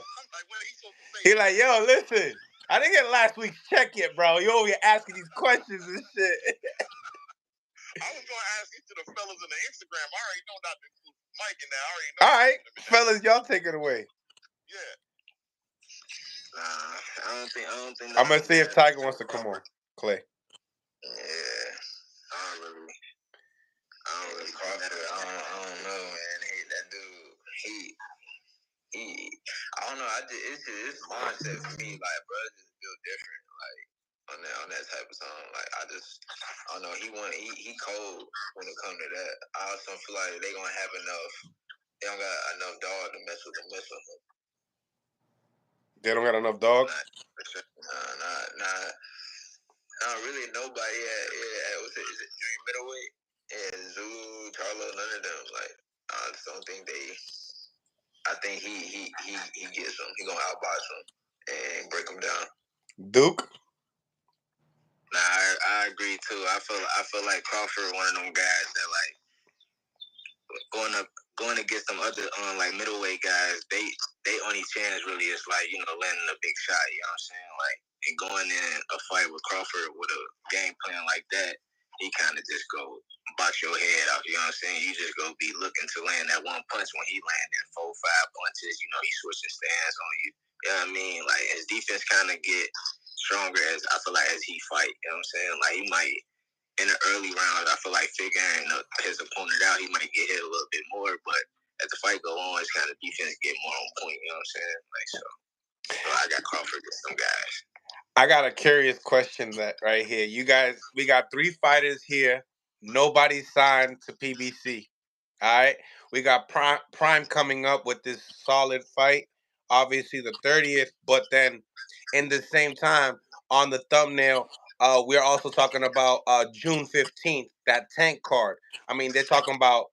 [SPEAKER 1] He like, yo, listen. I didn't get last week's check yet, bro. You over here asking these questions and shit.
[SPEAKER 2] I was gonna ask each of the fellas in the Instagram. I already know not to include Mike in there. I already know.
[SPEAKER 1] All right, fellas, y'all take it away.
[SPEAKER 2] Yeah. Nah, I don't think.
[SPEAKER 1] I'm gonna see if Tiger wants to come on, Clay.
[SPEAKER 2] Yeah, I don't really. Crawford. I don't know, man. That dude. I don't know. It's mindset for me. Like, bro, it's just feel different. Like on that type of song. Like, I don't know. He cold when it comes to that. I also feel like they gonna have enough. They don't got enough dog to mess with him.
[SPEAKER 1] They don't got enough dogs.
[SPEAKER 2] Not really. Nobody. What's it? Is it Junior Middleweight? And Zoo, Charlo, none of them. Like, I just don't think they. I think he gets them. He gonna outbox them and break them down.
[SPEAKER 1] Duke.
[SPEAKER 2] Nah, I agree too. I feel like Crawford one of them guys that like going against some other like middleweight guys. They only chance really is like landing a big shot. You know what I'm saying? Like, and going in a fight with Crawford with a game plan like that, he kind of just go box your head off. You know what I'm saying? You just go be looking to land that one punch when he landing 4-5 punches. He switching stance on you. You know what I mean? Like, his defense kind of get stronger as I feel like as he fight. You know what I'm saying? Like, he might in the early rounds, I feel like figuring his opponent out, he might get hit a little bit more. But as the fight go on, his kind of defense get more on point. You know what I'm saying? Like, so I got Crawford with some guys.
[SPEAKER 1] I got a curious question that right here. You guys, we got 3 fighters here. Nobody signed to PBC. All right. We got Prime coming up with this solid fight. Obviously the 30th, but then in the same time on the thumbnail, we're also talking about June 15th, that Tank card. I mean, they're talking about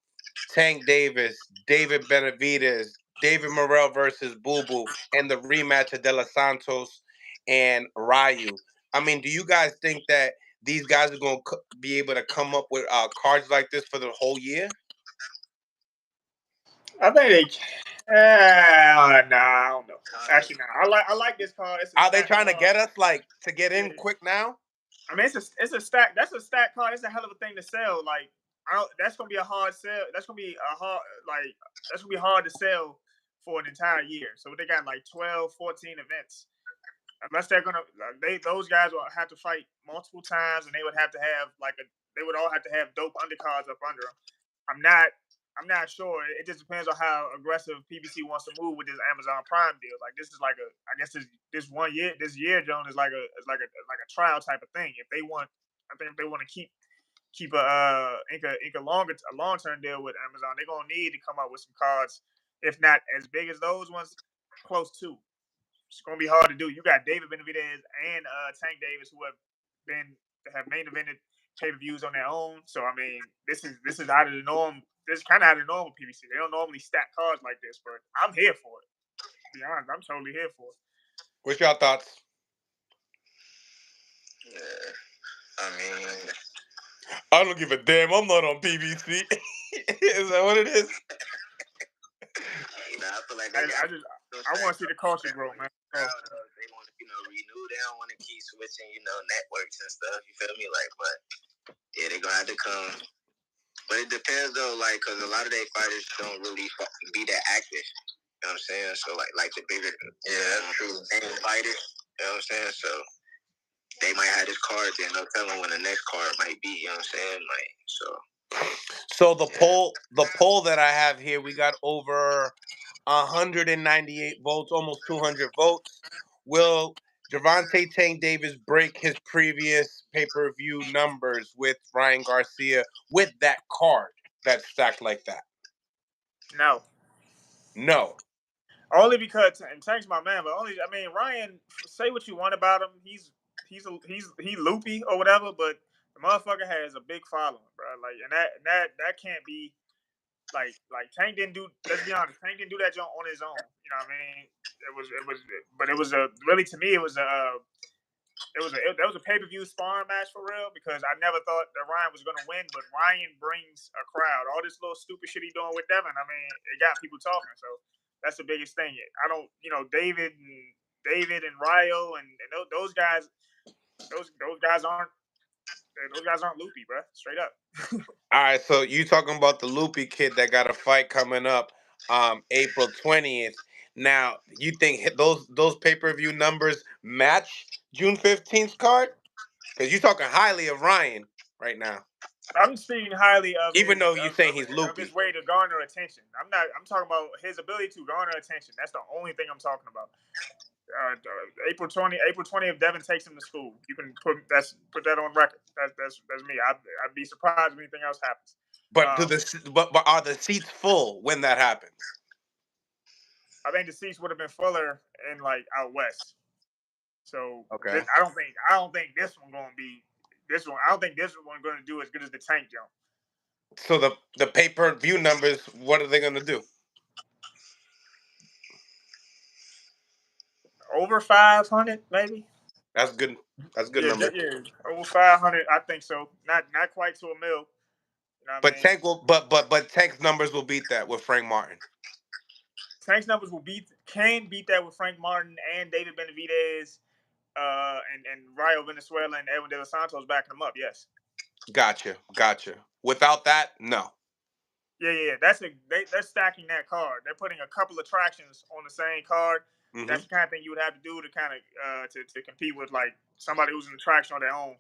[SPEAKER 1] Tank Davis, David Benavidez, David Morrell versus Boo Boo, and the rematch of De Los Santos and Ryu. I mean, do you guys think that these guys are going to be able to come up with cards like this for the whole year?
[SPEAKER 4] I think they can. Nah, I don't know. Actually, nah. I like this card.
[SPEAKER 1] Are they trying to get us to get in quick now?
[SPEAKER 4] I mean, it's a stack. That's a stack card. It's a hell of a thing to sell. Like, that's gonna be a hard sell. That's gonna be hard to sell for an entire year. So they got like 12, 14 events. Unless they're gonna, those guys will have to fight multiple times, and they would have to have they would all have to have dope undercards up under them. I'm not sure. It just depends on how aggressive PBC wants to move with this Amazon Prime deal. Like, this is I guess this year, Joan, is like a trial type of thing. If they want to keep a long term deal with Amazon, they're gonna need to come up with some cards, if not as big as those ones, close to. It's gonna be hard to do. You got David Benavidez and Tank Davis, who have main evented pay-per-views on their own. So I mean, this is out of the norm. This is kind of out of the norm with PBC. They don't normally stack cards like this, but I'm here for it. To be honest, I'm totally here for it.
[SPEAKER 1] What's your thoughts?
[SPEAKER 2] Yeah, I mean,
[SPEAKER 1] I don't give a damn. I'm not on PBC. Is that what it is?
[SPEAKER 2] I feel like
[SPEAKER 4] I want to see the culture grow, man.
[SPEAKER 2] They want to, renew. They don't want to keep switching, networks and stuff. You feel me? Like, but yeah, they're gonna have to come. But it depends though, like, because a lot of their fighters don't really be that active. You know what I'm saying? So like the bigger, that's true. Fighters. You know what I'm saying? So
[SPEAKER 3] they might have this card, then no telling when the next card might be. You know what I'm saying? Like,
[SPEAKER 1] So the poll that I have here, we got over 198 votes, almost 200 votes. Will Gervonta Tank Davis break his previous pay-per-view numbers with Ryan Garcia with that card that's stacked like that?
[SPEAKER 4] No. Only because, and Tank's my man, but Ryan, say what you want about him. He's loopy or whatever, but the motherfucker has a big following, bro. Like, and that can't be like Tank didn't do. Let's be honest, Tank didn't do that on his own. You know what I mean? But it was really, to me, it was a pay-per-view sparring match for real, because I never thought that Ryan was going to win, but Ryan brings a crowd. All this little stupid shit he doing with Devin, it got people talking. So that's the biggest thing. I don't, David and Ryo and those guys, those guys aren't loopy, bro. Straight up.
[SPEAKER 1] All right, so you talking about the loopy kid that got a fight coming up April 20th. Now, you think those pay-per-view numbers match June 15th card? Because you're talking highly of Ryan right now.
[SPEAKER 4] I'm speaking highly of
[SPEAKER 1] even though you're saying he's loopy.
[SPEAKER 4] Of his way to garner attention. I'm talking about his ability to garner attention. That's the only thing I'm talking about. April 20th, Devin takes him to school. You can put that on record. That's me. I'd be surprised if anything else happens.
[SPEAKER 1] But are the seats full when that happens?
[SPEAKER 4] I think the seats would have been fuller in out west. So
[SPEAKER 1] okay.
[SPEAKER 4] I don't think this one going to be this one. I don't think this one going to do as good as the Tank jump.
[SPEAKER 1] So the pay-per-view numbers, what are they going to do?
[SPEAKER 4] Over 500, maybe.
[SPEAKER 1] That's good. That's a good number.
[SPEAKER 4] Yeah, over 500. I think so. Not quite to $1 million. You know
[SPEAKER 1] but Tank will, but Tank's numbers will beat that with Frank Martin.
[SPEAKER 4] Tank's numbers can beat that with Frank Martin and David Benavidez, and Ryo Venezuela and Edwin De Los Santos backing them up. Yes.
[SPEAKER 1] Gotcha. Without that, no.
[SPEAKER 4] Yeah. They're stacking that card. They're putting a couple attractions on the same card. Mm-hmm. That's the kind of thing you would have to do to kind of to compete with somebody who's an attraction on their own.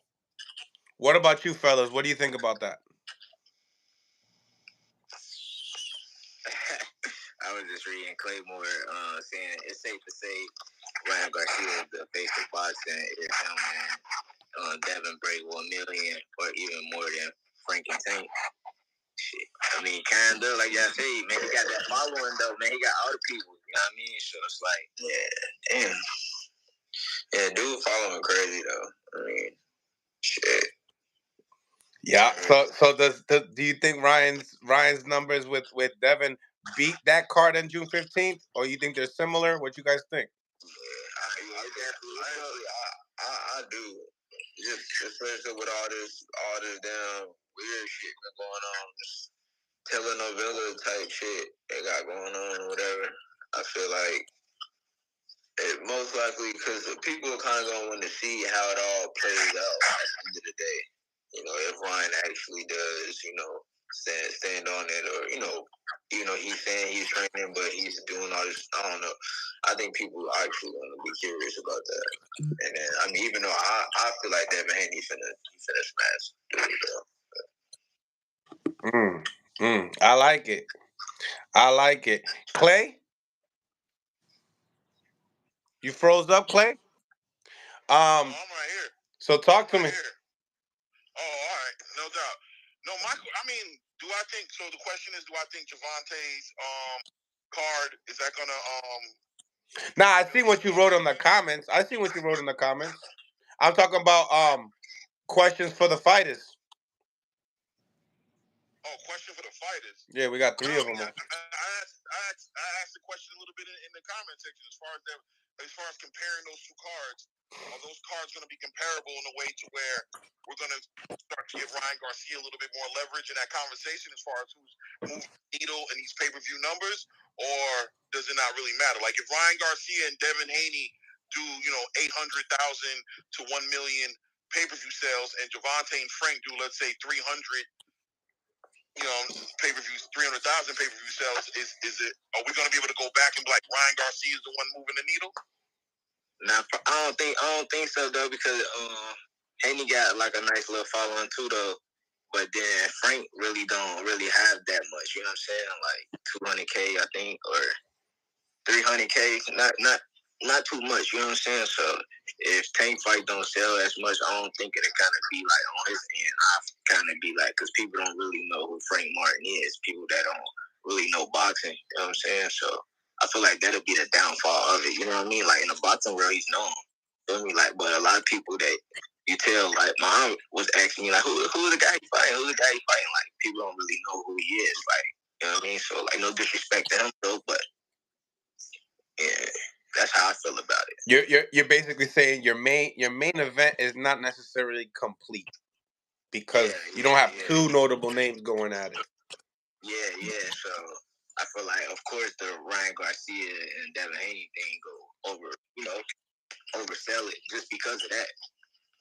[SPEAKER 1] What about you, fellas? What do you think about that?
[SPEAKER 3] I was just reading Claymore saying it's safe to say Ryan Garcia is the face of boxing. If him and Devin Breakk will $1 million or even more than Frank and Tank. Shit. Kind of like y'all say, man, he got that following though, man. He got all the people. You know what I mean? So it's like, yeah, damn. Yeah, dude following crazy though. Shit.
[SPEAKER 1] Yeah. So do you think Ryan's numbers with Devin beat that card on June 15th, or you think they're similar? What you guys think?
[SPEAKER 3] I do. Just especially with all this damn weird shit going on, this telenovela type shit they got going on or whatever. I feel like it most likely because people are kind of going to want to see how it all plays out at the end of the day. If Ryan actually does, stand on it, or he's saying he's training, but he's doing all this. I don't know. I think people are actually going to be curious about that. And then, even though I feel like Devin Haney finna smash.
[SPEAKER 1] I like it. Clay, you froze up, Clay?
[SPEAKER 5] I'm right here.
[SPEAKER 1] So talk to me.
[SPEAKER 5] Here. Oh, all right, no doubt. No, do I think so? The question is, do I think Gervonta's card is that gonna
[SPEAKER 1] Nah, I see what you wrote in the comments. I'm talking about questions for the fighters.
[SPEAKER 5] Oh, question for the fighters.
[SPEAKER 1] Yeah, we got 3 of them.
[SPEAKER 5] I asked the question a little bit in the comment section as far as comparing those two cards. Are those cards going to be comparable in a way to where we're going to start to give Ryan Garcia a little bit more leverage in that conversation as far as who's moving the needle in these pay-per-view numbers, or does it not really matter? Like if Ryan Garcia and Devin Haney do 800,000 to 1 million pay-per-view sales, and Gervonta and Frank do, let's say, 300. Pay-per-views, 300,000 pay-per-view sales. Are we going to be able to go back and be like Ryan Garcia is the one moving the needle?
[SPEAKER 2] Nah, I don't think so though, because Haney got like a nice little following too though. But then Frank really don't really have that much. You know what I'm saying? Like 200K, I think, or 300K. Not too much. You know what I'm saying? So if Tank fight don't sell as much, I don't think it'll kind of be like on his end. I kind of be like, because people don't really know who Frank Martin is. People that don't really know boxing. You know what I'm saying? So I feel like that'll be the downfall of it. You know what I mean? Like in the boxing world, he's known. You know what I mean? Like, but a lot of people that you tell, like my aunt was asking me, like, who's the guy he fighting? Who's the guy he fighting? Like people don't really know who he is. Like, you know what I mean? So like, no disrespect to him though, but yeah, that's how I feel about it.
[SPEAKER 1] You're basically saying your main event is not necessarily complete because you don't have two notable names going at it.
[SPEAKER 2] Yeah. So I feel like, of course, the Ryan Garcia and Devin Haney thing go over, oversell it just because of that.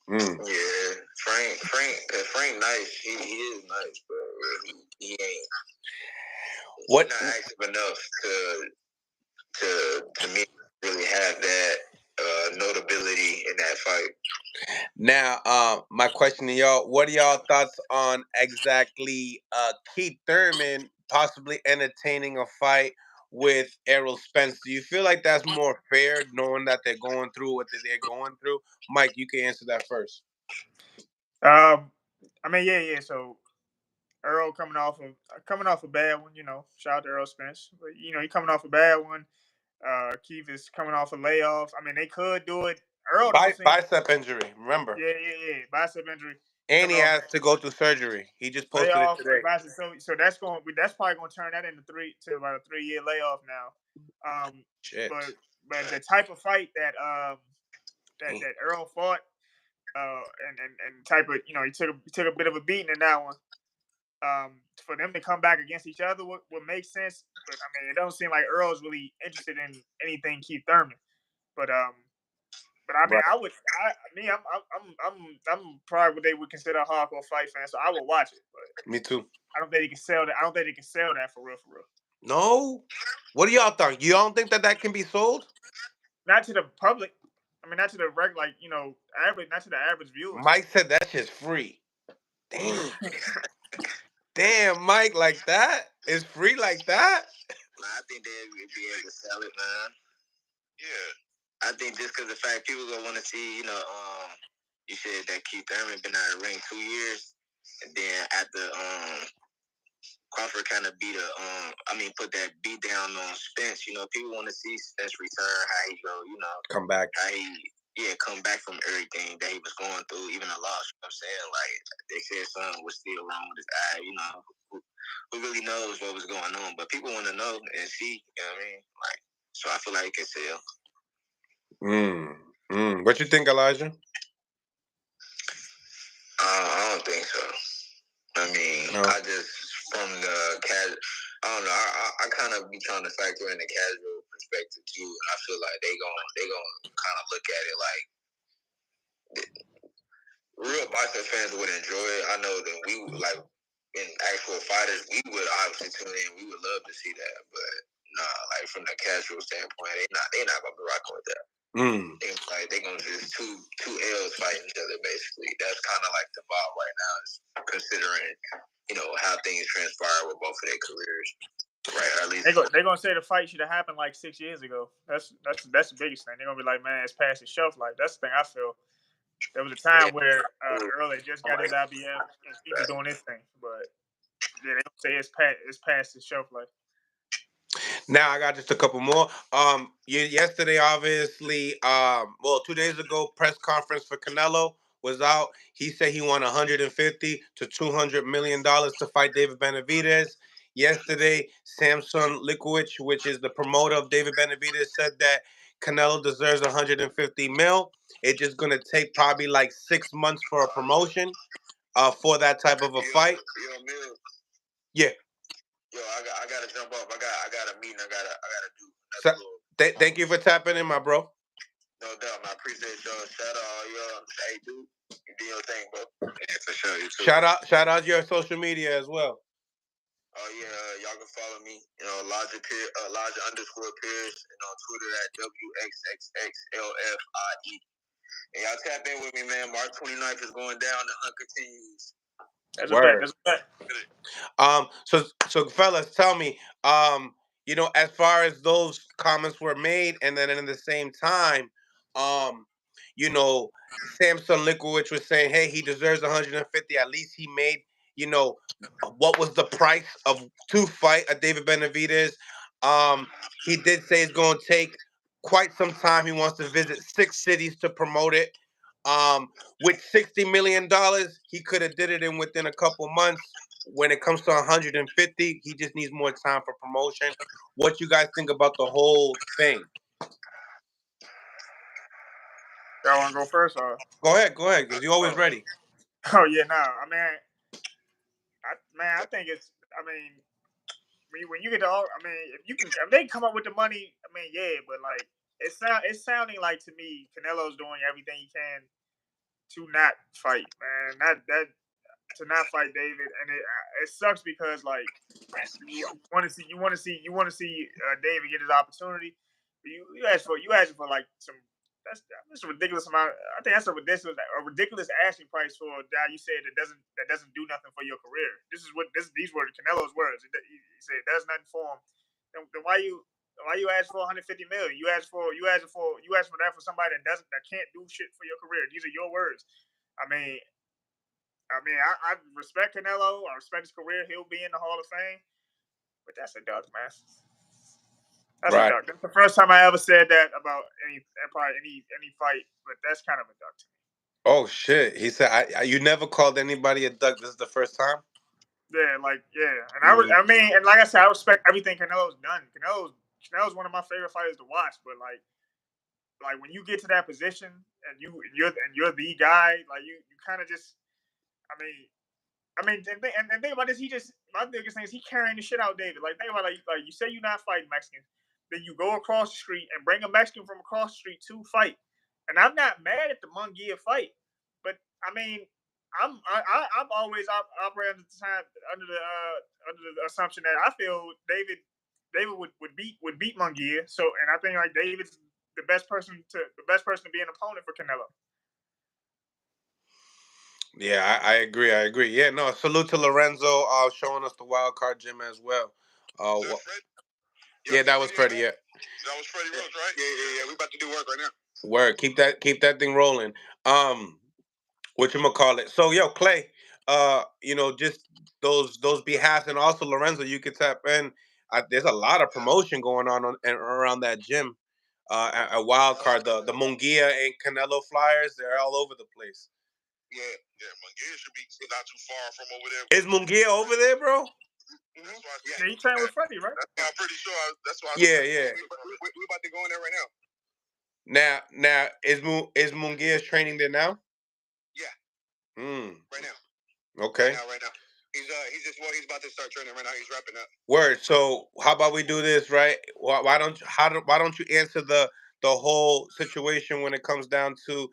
[SPEAKER 2] Yeah, Frank nice. He is nice, but he ain't.
[SPEAKER 1] What?
[SPEAKER 2] He's not active enough to me really have that notability in that fight.
[SPEAKER 1] Now, my question to y'all: what are y'all thoughts on exactly Keith Thurman possibly entertaining a fight with Errol Spence? Do you feel like that's more fair, knowing that they're going through what they're going through? Mike, you can answer that first.
[SPEAKER 4] I mean, yeah. So Earl coming off a bad one, Shout out to Earl Spence, but he coming off a bad one. Keith is coming off a layoff. I mean, they could do it. Earl don't seem
[SPEAKER 1] bicep injury. Remember?
[SPEAKER 4] Yeah. Bicep injury.
[SPEAKER 1] And he has to go through surgery. He just posted
[SPEAKER 4] layoff,
[SPEAKER 1] it today.
[SPEAKER 4] So that's probably going to turn that into about a 3-year layoff now.
[SPEAKER 1] Shit.
[SPEAKER 4] But the type of fight that that Earl fought, and type of he took a bit of a beating in that one. For them to come back against each other would make sense, but I mean, it don't seem like Earl's really interested in anything Keith Thurman. But I mean, right. I'm probably what they would consider a hardcore fight fan, so I would watch it. But
[SPEAKER 1] me too.
[SPEAKER 4] I don't think they can sell that. I don't think they can sell that for real.
[SPEAKER 1] No. What do y'all think? You don't think that can be sold?
[SPEAKER 4] Not to the public. I mean, not to the regular, average. Not to the average viewers.
[SPEAKER 1] Mike said that shit's free. Damn. Damn, Mike, like that? It's free like that?
[SPEAKER 2] I think they'd be able to sell it, man. Yeah. I think just because the fact people gonna want to see, you said that Keith Thurman been out of the ring 2 years, and then after Crawford kind of put that beat down on Spence. People want to see Spence return, how he go,
[SPEAKER 1] come back,
[SPEAKER 2] how he come back from everything that he was going through, even a loss. You know what I'm saying? Like they said, something was still wrong with his eye. Who really knows what was going on? But people want to know and see. You know what I mean? Like, so I feel like it can sell.
[SPEAKER 1] What you think, Elijah?
[SPEAKER 2] I don't think so. I mean, no. I just from the casual. I don't know. I kind of be trying to factor in the casual perspective too, and I feel like they gonna kind of look at it like real boxing fans would enjoy it. I know that we would, like in actual fighters, we would obviously tune in. We would love to see that, but nah, like from the casual standpoint, they not gonna be rocking with that. They gonna just two L's fighting each other basically. That's kind of like the vibe right now, is considering how things transpire with both of their careers. Right, or at least
[SPEAKER 4] they're gonna say the fight should have happened like 6 years ago. That's the biggest thing. They're gonna be like, man, it's past its shelf life. That's the thing I feel. There was a time where Earl just got his IBF and he's doing his thing, but yeah, they don't say it's past its shelf life.
[SPEAKER 1] Now I got just a couple more. Yesterday, obviously, 2 days ago, press conference for Canelo was out. He said he won $150 to $200 million to fight David Benavidez. Yesterday, Samson Likwich, which is the promoter of David Benavidez, said that Canelo deserves $150 million. It's just gonna take probably like 6 months for a promotion, for that type of a fight. Yeah.
[SPEAKER 2] Yo, I gotta jump off. I got a meeting. I
[SPEAKER 1] So,
[SPEAKER 2] gotta do.
[SPEAKER 1] Thank you for tapping in, my bro.
[SPEAKER 2] No doubt, I appreciate y'all. Shout out all y'all. Hey, dude, you do your thing, bro. Yeah, for sure. You too.
[SPEAKER 1] Shout out your social media as well.
[SPEAKER 2] Oh yeah, y'all can follow me. Elijah _Pierce, and on Twitter at WXXXLFIE. And y'all tap in with me, man. March 29th is going down. The hunt continues.
[SPEAKER 4] That's a bet. That's a bet.
[SPEAKER 1] So fellas, tell me, as far as those comments were made, and then in the same time, you know, Samson Liquowich was saying, hey, he deserves 150. At least he made, what was the price to fight a David Benavidez? He did say it's going to take quite some time. He wants to visit 6 cities to promote it. With $60 million, he could have did it in within a couple months. When it comes to 150, he just needs more time for promotion. What you guys think about the whole thing?
[SPEAKER 4] Y'all want to go first? Or?
[SPEAKER 1] Go ahead, because you're always ready.
[SPEAKER 4] Oh, yeah, no. I think it's, when you get to all, if they come up with the money, yeah, but like, it's sounding like to me, Canelo's doing everything he can to not fight, man. To not fight David, and it sucks because like you want to see David get his opportunity. But you ask for like that's a ridiculous amount. I think that's a ridiculous asking price for a guy you said that doesn't do nothing for your career. These were Canelo's words. He said it does nothing for him. Then why you ask for 150 million? You ask for that for somebody that can't do shit for your career. These are your words. I respect Canelo. I respect his career. He'll be in the Hall of Fame. But that's a duck, man. That's a duck. That's the first time I ever said that about any fight. But that's kind of a duck to me.
[SPEAKER 1] Oh shit! He said, "You never called anybody a duck. This is the first time."
[SPEAKER 4] Yeah, and and like I said, I respect everything Canelo's done. Canelo's one of my favorite fighters to watch. But like when you get to that position and you're the guy, like you kind of just. And think about this. My biggest thing is he carrying the shit out, David. Like, think about like you say you're not fighting Mexicans, then you go across the street and bring a Mexican from across the street to fight. And I'm not mad at the Munguia fight, but I'm always operating under the assumption that I feel David would beat Munguia. So, and I think like David's the best person to be an opponent for Canelo.
[SPEAKER 1] Yeah, I agree. Yeah, no, salute to Lorenzo showing us the wild card gym as well. Yeah, that was Freddie. Yeah,
[SPEAKER 5] that was Freddie Roach, right?
[SPEAKER 2] Yeah. We about to do work right now.
[SPEAKER 1] Word, keep that thing rolling. Whatchamacallit? So, yo, Clay, just those behalves, and also Lorenzo, you could tap in. There's a lot of promotion going on around that gym. A wild card, the Munguia and Canelo flyers, they're all over the place.
[SPEAKER 5] Yeah, Munguia should be not too far from over there.
[SPEAKER 1] Is Munguia over there, bro?
[SPEAKER 4] Yeah, he trained with Freddie, right?
[SPEAKER 5] I'm pretty sure. That's why.
[SPEAKER 1] Yeah.
[SPEAKER 2] We about to go in there right now.
[SPEAKER 1] Now is Munguia training there now?
[SPEAKER 2] Yeah. Right now.
[SPEAKER 1] Okay.
[SPEAKER 2] Right now. He's about to start training right now. He's wrapping up.
[SPEAKER 1] Word. So how about we do this, right? Why don't you answer the whole situation when it comes down to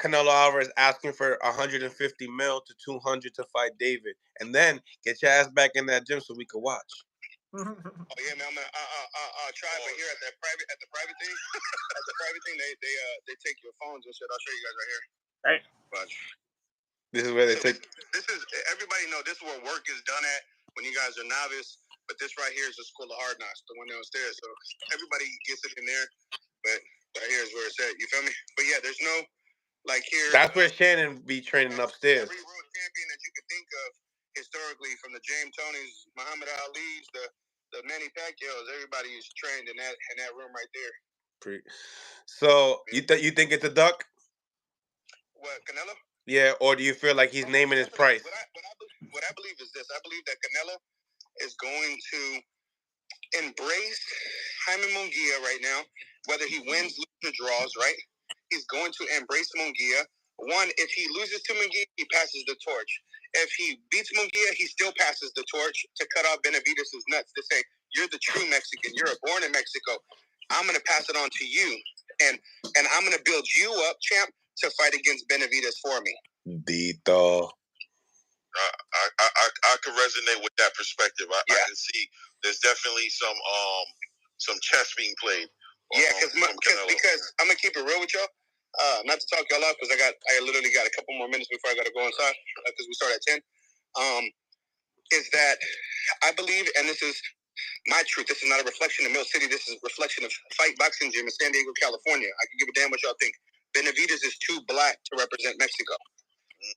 [SPEAKER 1] Canelo Alvarez asking for 150 mil to 200 to fight David, and then get your ass back in that gym so we can watch.
[SPEAKER 2] Oh yeah, man. I'm gonna try, but here at the private thing, they take your phones and shit. I'll show you guys right here.
[SPEAKER 4] Right.
[SPEAKER 2] Watch.
[SPEAKER 1] This is where they take.
[SPEAKER 2] This is everybody know. This is where work is done at when you guys are novice. But this right here is the School of Hard Knocks, the one downstairs. So everybody gets it in there, but right here is where it's at. You feel me? But yeah, there's no like here.
[SPEAKER 1] That's where Shannon be training upstairs.
[SPEAKER 2] Every world champion that you can think of historically, from the James Tonys, Muhammad Ali's, the Manny Pacquiao's, everybody is trained in that room right there.
[SPEAKER 1] So you think it's a duck?
[SPEAKER 2] What, Canelo?
[SPEAKER 1] Yeah, or do you feel like he's naming his price?
[SPEAKER 2] What I believe is this. I believe that Canelo is going to embrace Jaime Munguia right now, whether he wins, loses, or draws, right? He's going to embrace Munguia. One, if he loses to Munguia, he passes the torch. If he beats Munguia, he still passes the torch to cut off Benavidez' nuts, to say, you're the true Mexican. You're born in Mexico. I'm going to pass it on to you. And I'm going to build you up, champ, to fight against Benavidez for me.
[SPEAKER 1] Dito.
[SPEAKER 5] I can resonate with that perspective. I can see there's definitely some chess being played.
[SPEAKER 2] Because I'm gonna keep it real with y'all. Not to talk y'all off, because I literally got a couple more minutes before I gotta go inside, because we start at 10. Is that I believe, and this is my truth. This is not a reflection of Mill City. This is a reflection of Fight Boxing Gym in San Diego, California. I can give a damn what y'all think. Benavidez is too black to represent Mexico.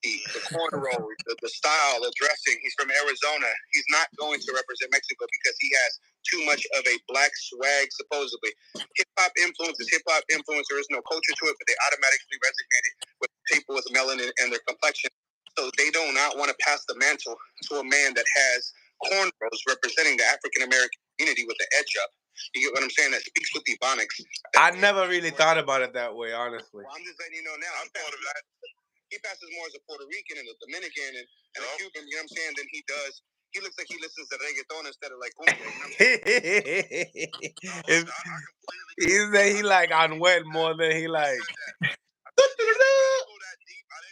[SPEAKER 2] The cornrows, the style, the dressing. He's from Arizona. He's not going to represent Mexico because he has too much of a black swag, supposedly. Hip-hop influence is hip-hop influence. There is no culture to it, but they automatically resonated with people with melanin and their complexion. So they do not want to pass the mantle to a man that has cornrows representing the African-American community with the edge up. You get what I'm saying? That speaks with Ebonics.
[SPEAKER 1] I never really thought about it that way, honestly.
[SPEAKER 2] Well, I'm just letting you know now. I'm thought of that. He passes more as a Puerto Rican and a Dominican and a Cuban, you know what I'm saying, than he does. He looks like he listens to reggaeton instead of like cumbia, you know what I'm saying?
[SPEAKER 1] He said he like Anuel more than he like.
[SPEAKER 5] I didn't go that deep. I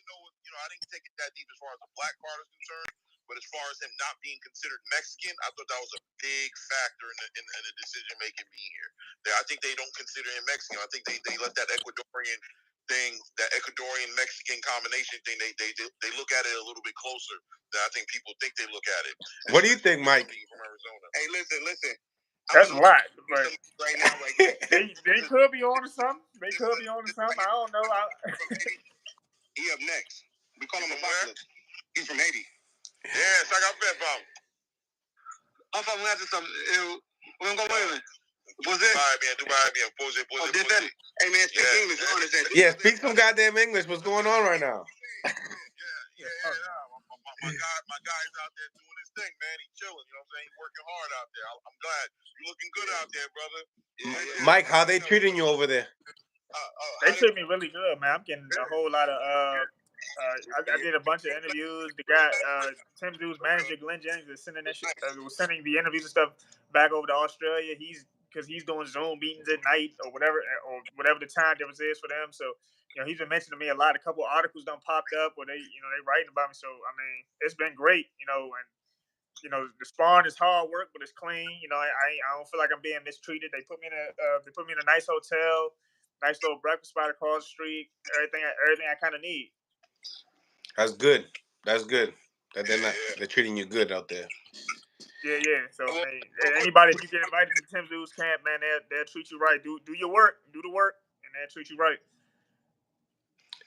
[SPEAKER 5] didn't take it that deep as far as the black part is concerned. But as far as him not being considered Mexican, I thought that was a big factor in the decision making being here. I think they don't consider him Mexican. I think they let that Ecuadorian thing, that Ecuadorian Mexican combination thing, they look at it a little bit closer than I think people think they look at it.
[SPEAKER 1] What do you think, Mike?
[SPEAKER 5] From Arizona.
[SPEAKER 2] Hey, listen.
[SPEAKER 4] That's a lot, but
[SPEAKER 2] right now,
[SPEAKER 4] they could be on to something. They could be on to something. I don't know.
[SPEAKER 2] He up next. We call him Apocalypse. He's from Haiti.
[SPEAKER 5] Yeah, saca pé, vamos.
[SPEAKER 2] Vamos a hacer some. Vamos a comer. Hey man, speak English. You understand?
[SPEAKER 1] Yeah, speak some goddamn English. What's going on right now?
[SPEAKER 5] My guy's out there doing his thing, man. He's chilling. You know what I'm saying? He's working hard out there. I'm glad. You're looking good out there, brother.
[SPEAKER 1] Mike, how they treating you over there?
[SPEAKER 4] They treat me really good, man. I'm getting a whole lot of. I did a bunch of interviews. The guy, Tim Zoo's manager, Glenn Jennings, was sending that shit. Was sending the interviews and stuff back over to Australia. Because he's doing Zoom meetings at night or whatever the time difference is for them. So, he's been mentioning to me a lot. A couple of articles done popped up where they writing about me. So, I mean, it's been great, and the sparring is hard work, but it's clean. I don't feel like I'm being mistreated. They put me in a nice hotel, nice little breakfast spot across the street. Everything I kind of need.
[SPEAKER 1] That's good. That they're treating you good out there.
[SPEAKER 4] Yeah. So, man, anybody, if you get invited to Tim Zoo's camp, man, they'll treat you right. Do your work, do the work, and they'll treat you right.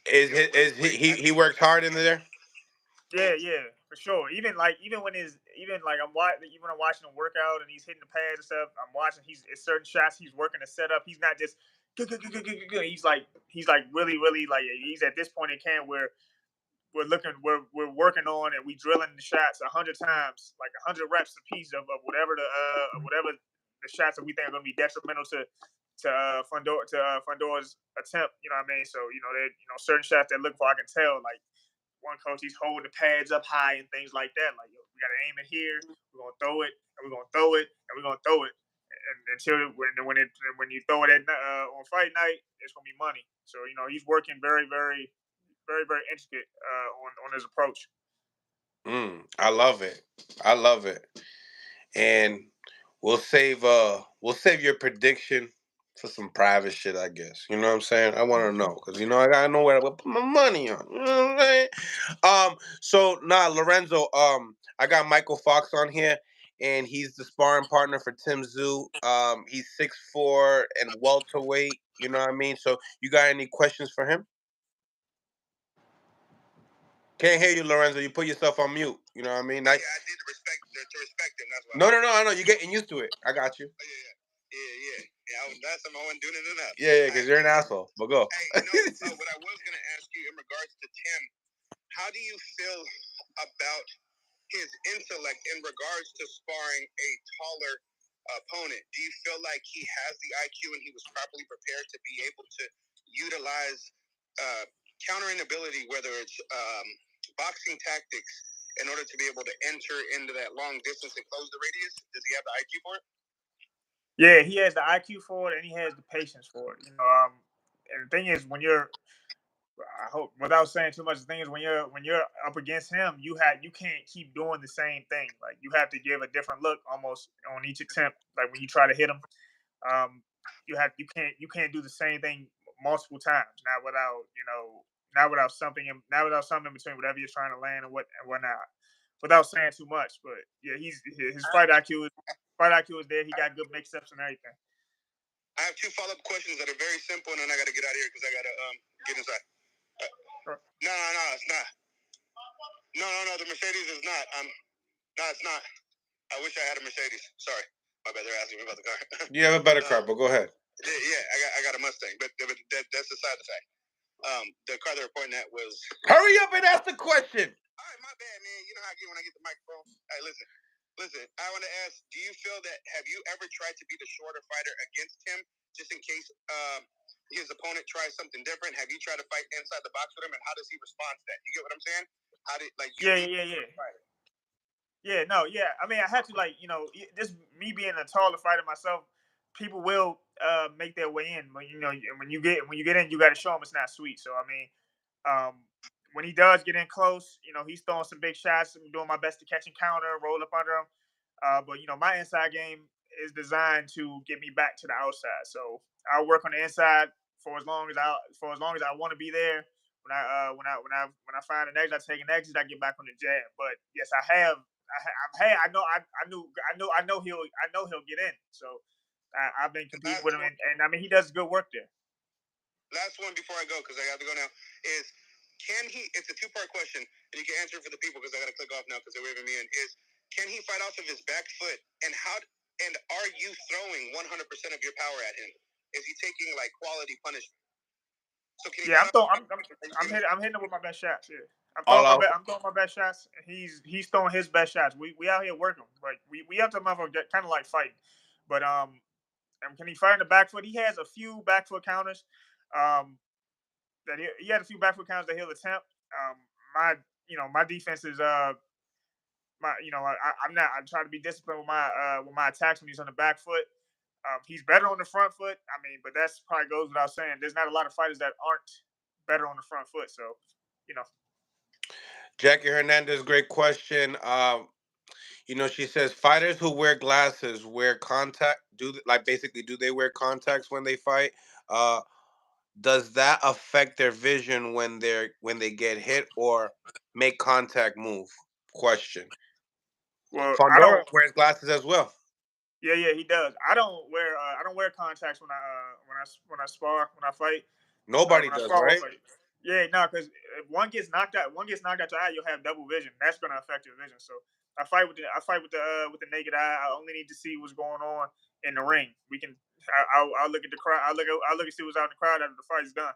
[SPEAKER 1] He works hard in there?
[SPEAKER 4] Yeah, for sure. Even when I'm watching him work out and he's hitting the pads and stuff, I'm watching it's certain shots he's working to set up. He's not just he's like really like he's at this point in camp where we're working on and we drilling the shots 100 times, like 100 reps a piece of whatever the shots that we think are going to be detrimental to Fundor's attempt. You know what I mean? So certain shots that look for, I can tell, like one coach, he's holding the pads up high and things like that. Like, we got to aim it here. We're gonna throw it, and we're gonna throw it, and we're gonna throw it, and until when you throw it on fight night, it's gonna be money. So he's working very, very, very, very intricate on his approach.
[SPEAKER 1] I love it, and we'll save your prediction for some private shit, I guess. You know what I'm saying? I want to know because I gotta know where to put my money on. You know what I'm saying? So Lorenzo, I got Michael Fox on here, and he's the sparring partner for Tim Zoo. He's 6'4" and welterweight. You know what I mean? So you got any questions for him? Can't hear you, Lorenzo. You put yourself on mute. You know what I mean?
[SPEAKER 2] I did to respect him. That's why.
[SPEAKER 1] No. I know. You're getting used to it. I got you.
[SPEAKER 2] Yeah. That's something I wasn't doing it enough.
[SPEAKER 1] Yeah, because you're an asshole. But go.
[SPEAKER 2] Hey, what I was going to ask you in regards to Tim, how do you feel about his intellect in regards to sparring a taller opponent? Do you feel like he has the IQ and he was properly prepared to be able to utilize countering ability, whether it's boxing tactics, in order to be able to enter into that long distance and close the radius? Does he have the IQ for it?
[SPEAKER 4] Yeah, he has the IQ for it, and he has the patience for it. And the thing is, when you're I hope, without saying too much, the thing is when you're up against him, you can't keep doing the same thing. Like you have to give a different look almost on each attempt. Like when you try to hit him, um, you can't do the same thing multiple times. Not without something in between whatever you're trying to land and whatnot. Without saying too much, but yeah, his fight IQ is there. He got good mix ups and everything.
[SPEAKER 5] I have 2 follow-up questions that are very simple, and then I got to get out of here because I got to get inside. No, it's not. No, the Mercedes is not. No, it's not. I wish I had a Mercedes. Sorry. My bad, they're asking me about the car.
[SPEAKER 1] You have a better car, but go ahead.
[SPEAKER 5] Yeah, I got a Mustang, but that's the side effect. The car they were pointing at was...
[SPEAKER 1] Hurry up and ask the question.
[SPEAKER 5] All right, my bad, man. You know how I get when I get the microphone. All right, listen. I want to ask, do you feel that, have you ever tried to be the shorter fighter against him, just in case his opponent tries something different? Have you tried to fight inside the box with him, and how does he respond to that? You get what I'm saying? How did, like,
[SPEAKER 4] Yeah. I mean, I had to, just me being a taller fighter myself, people will make their way in. But when you get in, you got to show them it's not sweet. So I mean, when he does get in close, he's throwing some big shots. I'm doing my best to catch and counter, roll up under him. But my inside game is designed to get me back to the outside. So I'll work on the inside for as long as I want to be there. When I find an exit, I take an exit. I get back on the jab. But yes, I know he'll get in. So I've been competing with him, and I mean he does good work there.
[SPEAKER 5] Last one before I go, because I have to go now, is can he? It's a 2-part question, and you can answer it for the people because I got to click off now because they're waving me in. Can he fight off of his back foot, and are you throwing 100% of your power at him? Is he taking like quality punishment?
[SPEAKER 4] So can he I'm hitting him with my best shots. Yeah. I'm throwing my best shots. He's throwing his best shots. We out here working. Like we have to motherfucker kind of like fighting. But can he fight in the back foot? He has a few back foot counters. That he had a few back foot counters that he'll attempt. My defense is I'm trying to be disciplined with my attacks when he's on the back foot. He's better on the front foot. I mean, but that's probably goes without saying. There's not a lot of fighters that aren't better on the front foot. So,
[SPEAKER 1] Jackie Hernandez, great question. She says fighters who wear glasses wear contact. Do they wear contacts when they fight? Does that affect their vision when they get hit or make contact move? Question.
[SPEAKER 4] Well,
[SPEAKER 1] Fondora wears glasses as well.
[SPEAKER 4] Yeah, he does. I don't wear contacts when I spar, when I fight.
[SPEAKER 1] Nobody does, right?
[SPEAKER 4] Yeah, no, because if one gets knocked out your eye, you'll have double vision. That's gonna affect your vision. So I fight with the naked eye. I only need to see what's going on in the ring. I'll look at the crowd. I'll look and see what's out in the crowd after the fight's
[SPEAKER 1] done.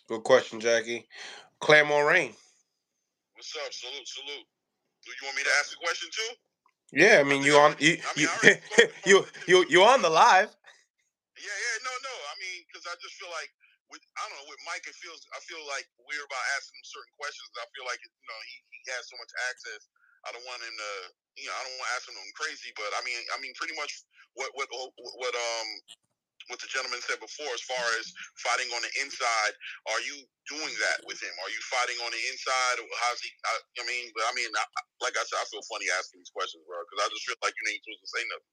[SPEAKER 1] Good question, Jackie. Claire Moraine.
[SPEAKER 5] What's up? Salute. Do you want me to ask a question too?
[SPEAKER 1] Yeah, I mean you on the live.
[SPEAKER 5] Yeah, no. I mean, because I just feel like with Mike, I feel like weird about asking him certain questions. I feel like he has so much access. I don't want him to, I don't want to ask him crazy, but I mean, pretty much what the gentleman said before, as far as fighting on the inside, are you doing that with him? Are you fighting on the inside? How's he? Like I said, I feel funny asking these questions, bro, because I just feel like you ain't supposed to say nothing.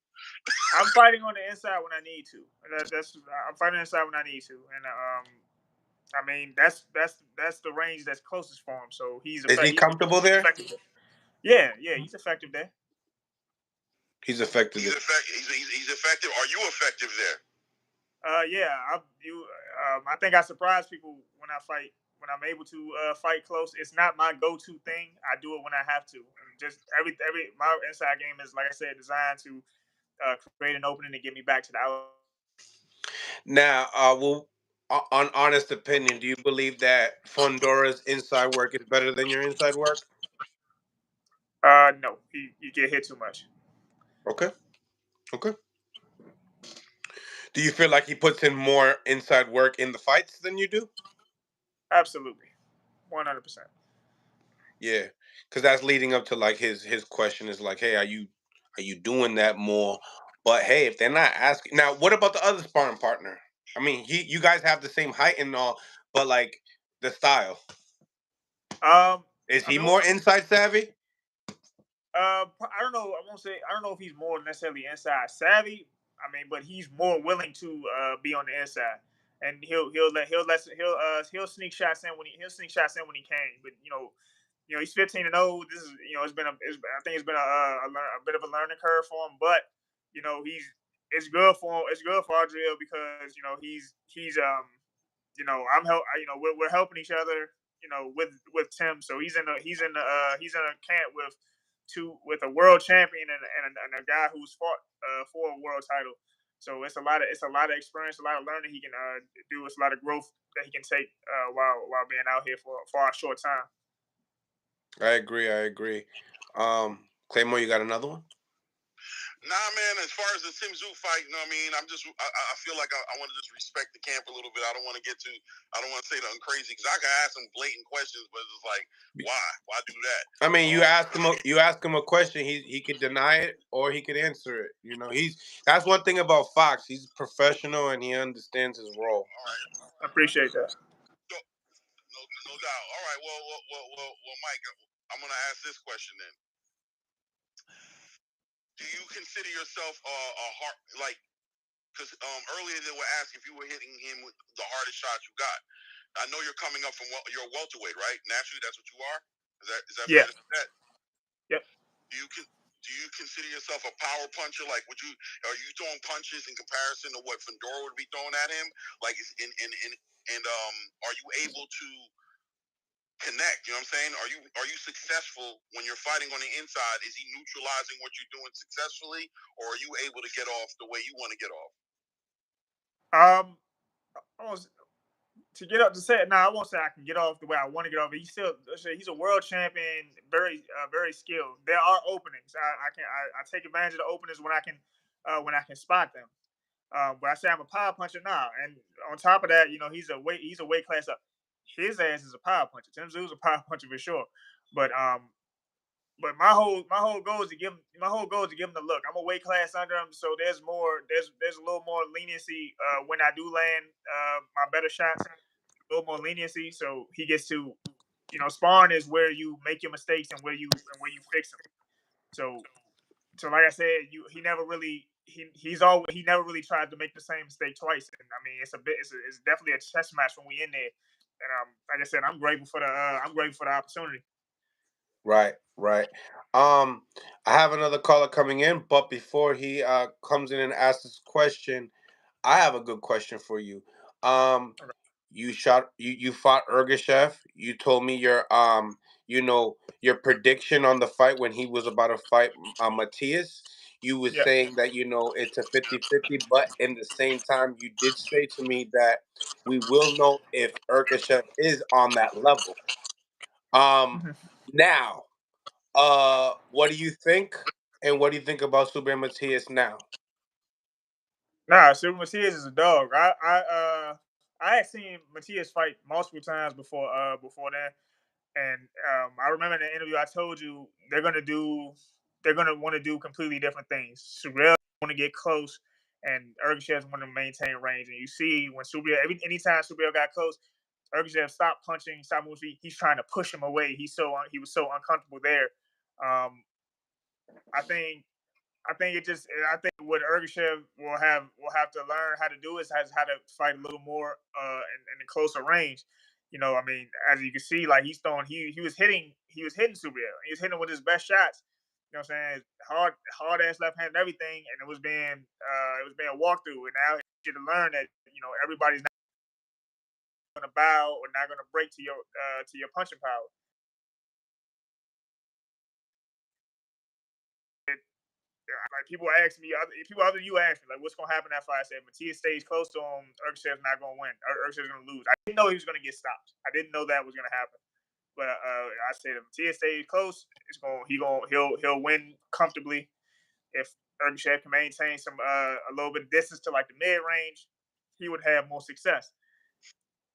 [SPEAKER 4] I'm fighting on the inside when I need to. I'm fighting inside when I need to, and I mean that's the range that's closest for him. So
[SPEAKER 1] is he comfortable there?
[SPEAKER 4] Yeah, he's effective there.
[SPEAKER 1] He's effective.
[SPEAKER 5] He's effective. Are you effective there?
[SPEAKER 4] I think I surprise people when I fight. When I'm able to fight close, it's not my go-to thing. I do it when I have to. And just my inside game is, like I said, designed to create an opening and get me back to the out.
[SPEAKER 1] Now, on honest opinion, do you believe that Fondora's inside work is better than your inside work?
[SPEAKER 4] No, you get hit too much.
[SPEAKER 1] Okay. Do you feel like he puts in more inside work in the fights than you do?
[SPEAKER 4] Absolutely, 100%.
[SPEAKER 1] Yeah, because that's leading up to like his question is like, hey, are you doing that more? But hey, if they're not asking now, what about the other sparring partner? I mean, you guys have the same height and all, but like the style. Is
[SPEAKER 4] I
[SPEAKER 1] he
[SPEAKER 4] mean,
[SPEAKER 1] more inside savvy?
[SPEAKER 4] I don't know. I don't know if he's more necessarily inside savvy. I mean, but he's more willing to be on the inside, and he'll sneak shots in when he can. But he's 15-0. This is I think it's been a bit of a learning curve for him, but it's good for him. It's good for Adriel because I'm help. We're helping each other. With Tim, so he's in a camp with a world champion and a guy who's fought for a world title. So it's a lot of experience, a lot of learning he can do. It's a lot of growth that he can take while being out here for a short time.
[SPEAKER 1] I agree. I agree. Claymore, you got another one?
[SPEAKER 5] Nah, man. As far as the Tim Tszyu fight, you know what I mean. I feel like I want to just respect the camp a little bit. I don't want to say nothing crazy because I can ask some blatant questions, but it's like, why do that?
[SPEAKER 1] I mean, you ask him a question, he could deny it or he could answer it. That's one thing about Fox. He's professional and he understands his role.
[SPEAKER 5] All right,
[SPEAKER 4] I appreciate that.
[SPEAKER 5] No doubt. All right. Well, Mike, I'm gonna ask this question then. Do you consider yourself a hard because earlier they were asking if you were hitting him with the hardest shots you got. I know you're coming up from you're a welterweight, right? Naturally, that's what you are. Is that
[SPEAKER 4] Yeah.
[SPEAKER 5] fair to say that?
[SPEAKER 4] Yep.
[SPEAKER 5] Do you consider yourself a power puncher? Like, are you throwing punches in comparison to what Fedor would be throwing at him? Like, are you able to connect? You know what I'm saying? Are you successful when you're fighting on the inside? Is he neutralizing what you're doing successfully, or are you able to get off the way you want to get off?
[SPEAKER 4] To say it now, I won't say I can get off the way I want to get off. But he's a world champion, very skilled. There are openings. I take advantage of the openings when I can spot them. But I say I'm a power puncher now, and on top of that, he's a weight class up. His ass is a power puncher. Tim Tszyu's a power puncher for sure. But my whole goal is to give him the look. I'm a weight class under him, so there's a little more leniency when I do land my better shots. A little more leniency, so he gets to, sparring is where you make your mistakes and where you fix them. So like I said, he never really he never really tried to make the same mistake twice. And I mean, it's definitely a chess match when we in there. And like I said, I'm grateful for the opportunity.
[SPEAKER 1] Right. I have another caller coming in, but before he comes in and asks this question, I have a good question for you.
[SPEAKER 4] Okay.
[SPEAKER 1] You fought Ergashev. You told me your prediction on the fight when he was about to fight Matias. You was
[SPEAKER 4] Yeah.
[SPEAKER 1] saying that it's a 50-50, but in the same time you did say to me that we will know if Ergashev is on that level. Now, what do you think? And what do you think about Super Matias now?
[SPEAKER 4] Nah, Super Matias is a dog. I had seen Matias fight multiple times before then, and I remember in the interview I told you they're gonna want to do completely different things. Surreal want to get close, and Ergashev want to maintain range. And you see when anytime Surreal got close, Ergashev stopped punching, stopped moving. He's trying to push him away. He was so uncomfortable there. Um, I think I think what Ergashev will have to learn how to do is how to fight a little more in a closer range. I mean, as you can see, like he was hitting Subriel. He was hitting with his best shots. You know what I'm saying? Hard ass left hand and everything, and it was being a walkthrough. And now you should learn that everybody's not going to bow or not going to break to your punching power. Like people ask me, people other than you ask me, like, what's gonna happen that fight? I said, Matias stays close to him. Ergashev's not gonna win. Ergashev's gonna lose. I didn't know he was gonna get stopped. I didn't know that was gonna happen. But I said, if Matias stays close, he'll win comfortably. If Ergashev can maintain a little bit of distance to like the mid range, he would have more success.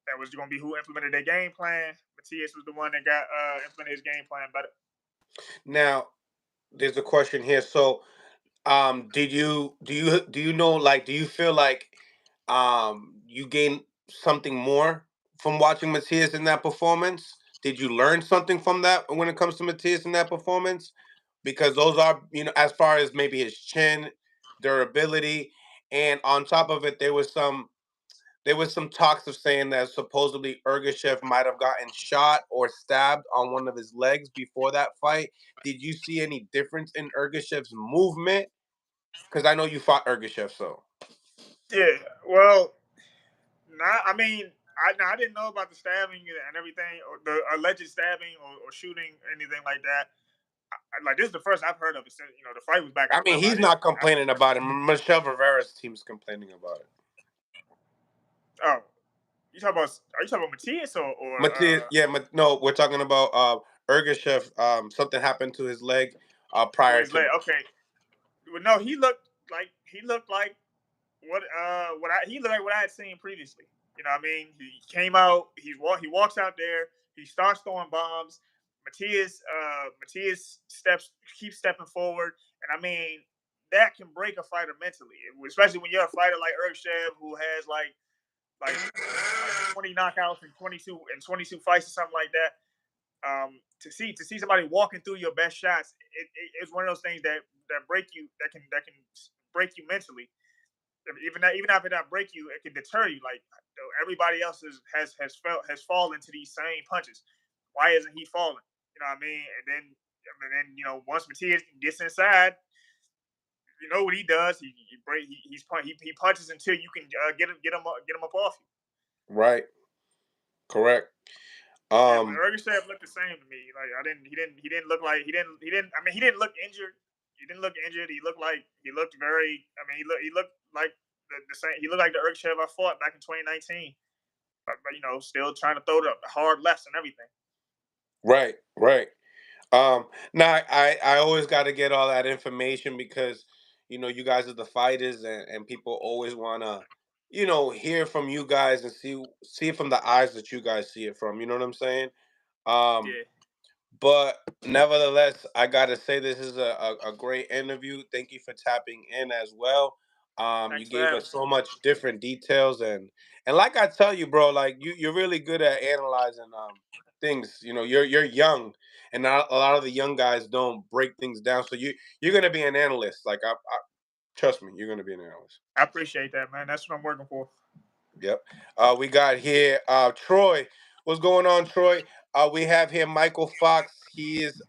[SPEAKER 4] That was gonna be who implemented their game plan. Matias was the one that got implemented his game plan better.
[SPEAKER 1] Now, there's a question here. So, do you know, like, do you feel like you gain something more from watching Matias in that performance? Did you learn something from that when it comes to Matias in that performance? Because those are, as far as maybe his chin, durability, and on top of it, there was some talks of saying that supposedly Ergashev might have gotten shot or stabbed on one of his legs before that fight. Did you see any difference in Ergashev's movement? Because I know you fought Ergashev, so.
[SPEAKER 4] Yeah, well, I mean, I didn't know about the stabbing and everything, or the alleged stabbing or shooting, anything like that. Like this is the first I've heard of it since the fight was back in
[SPEAKER 1] I mean,
[SPEAKER 4] November.
[SPEAKER 1] he's not complaining about it. Michelle Rivera's team's complaining about it.
[SPEAKER 4] Oh, are you talking about Matias or
[SPEAKER 1] Matias, yeah, no, we're talking about Ergashev. Something happened to his leg
[SPEAKER 4] to
[SPEAKER 1] prior
[SPEAKER 4] his leg?
[SPEAKER 1] to.
[SPEAKER 4] Okay, well, no, he looked like he looked like what I had seen previously. You know what I mean? He came out, he walks out there, he starts throwing bombs. Matias keeps stepping forward, and I mean that can break a fighter mentally, especially when you're a fighter like Ergashev who has like 20 knockouts and 22 fights or something like that. To see somebody walking through your best shots, it's one of those things that break you, that can break you mentally. Even after that break you, it can deter you. Like everybody else has fallen to these same punches. Why isn't he falling? You know what I mean? And then once Matias gets inside, you know what he does? He punches until you can get him up off you.
[SPEAKER 1] Right. Correct.
[SPEAKER 4] Yeah, but
[SPEAKER 1] Um.
[SPEAKER 4] Ergachev looked the same to me. Like I didn't, he didn't look like he didn't. I mean, he didn't look injured. He didn't look injured. He looked very. I mean, he looked like the same. He looked like the Ergachev I fought back in 2019. But still trying to throw the hard lefts and everything.
[SPEAKER 1] Right. Right. Now I always got to get all that information because you guys are the fighters and people always wanna hear from you guys and see it from the eyes that you guys see it from. You know what I'm saying? Um.
[SPEAKER 4] Yeah.
[SPEAKER 1] But nevertheless, I gotta say this is a great interview. Thank you for tapping in as well. You
[SPEAKER 4] Thanks for
[SPEAKER 1] gave
[SPEAKER 4] having
[SPEAKER 1] us
[SPEAKER 4] me.
[SPEAKER 1] so much different details and like I tell you, bro, like you're really good at analyzing things. You're young, and not a lot of the young guys don't break things down. So you're gonna be an analyst. Like I trust me, you're gonna be an analyst.
[SPEAKER 4] I appreciate that, man. That's what I'm working for.
[SPEAKER 1] Yep. We got here Troy. What's going on, Troy? We have here Michael Fox. He is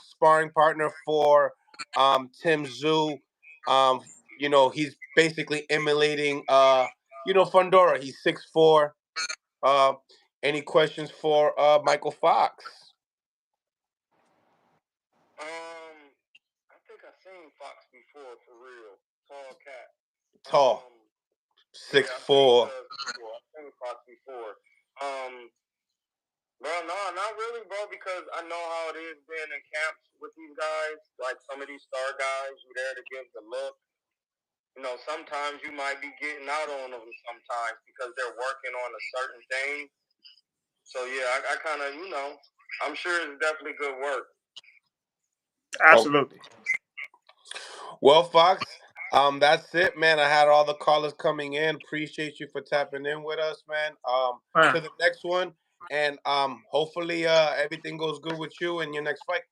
[SPEAKER 1] sparring partner for Tim Zhu. Um, he's basically emulating Fundora. He's 6'4". Uh, any questions for Michael Fox?
[SPEAKER 5] I think I've seen Fox before for real. Tall cat.
[SPEAKER 1] Tall.
[SPEAKER 5] Yeah,
[SPEAKER 1] Six
[SPEAKER 5] I've seen
[SPEAKER 1] four.
[SPEAKER 5] I've seen Fox before. Bro, no, not really, bro, because I know how it is being in camps with these guys. Like some of these star guys, you're there to give the look. Sometimes you might be getting out on them sometimes because they're working on a certain thing. So yeah, I kind of, I'm sure it's definitely good work.
[SPEAKER 4] Absolutely.
[SPEAKER 1] Well, Fox, that's it, man. I had all the callers coming in. Appreciate you for tapping in with us, man.
[SPEAKER 4] Man.
[SPEAKER 1] To the next one, and hopefully everything goes good with you in your next fight.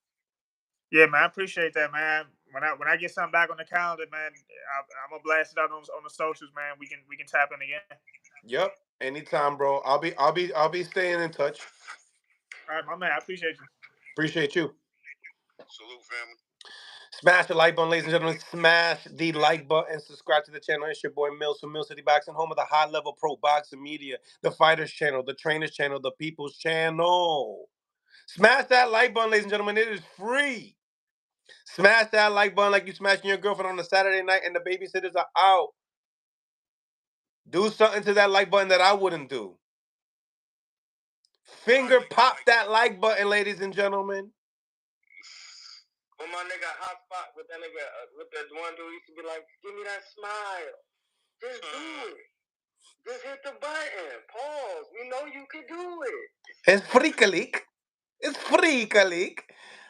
[SPEAKER 4] Yeah, man. I appreciate that, man. When I get something back on the calendar, man, I'm gonna blast it out on the socials, man. We can tap in again.
[SPEAKER 1] Yep, anytime, bro. I'll be staying in touch.
[SPEAKER 4] All right, my man. I appreciate you.
[SPEAKER 1] Appreciate you.
[SPEAKER 5] Salute, family.
[SPEAKER 1] Smash the like button, ladies and gentlemen. Smash the like button. Subscribe to the channel. It's your boy Mills from Mill City Boxing, home of the high level pro boxing media, the Fighters Channel, the Trainers Channel, the People's Channel. Smash that like button, ladies and gentlemen. It is free. Smash that like button like you smashing your girlfriend on a Saturday night and the babysitters are out. Do something to that like button that I wouldn't do. Finger pop that like button, ladies and gentlemen.
[SPEAKER 5] When my nigga Hot Spot with that nigga, with that one dude used to be like, give me that smile. Just do it. Just hit the button. Pause. We know you can do it.
[SPEAKER 1] It's freak-a-leak. It's freak-a-leak.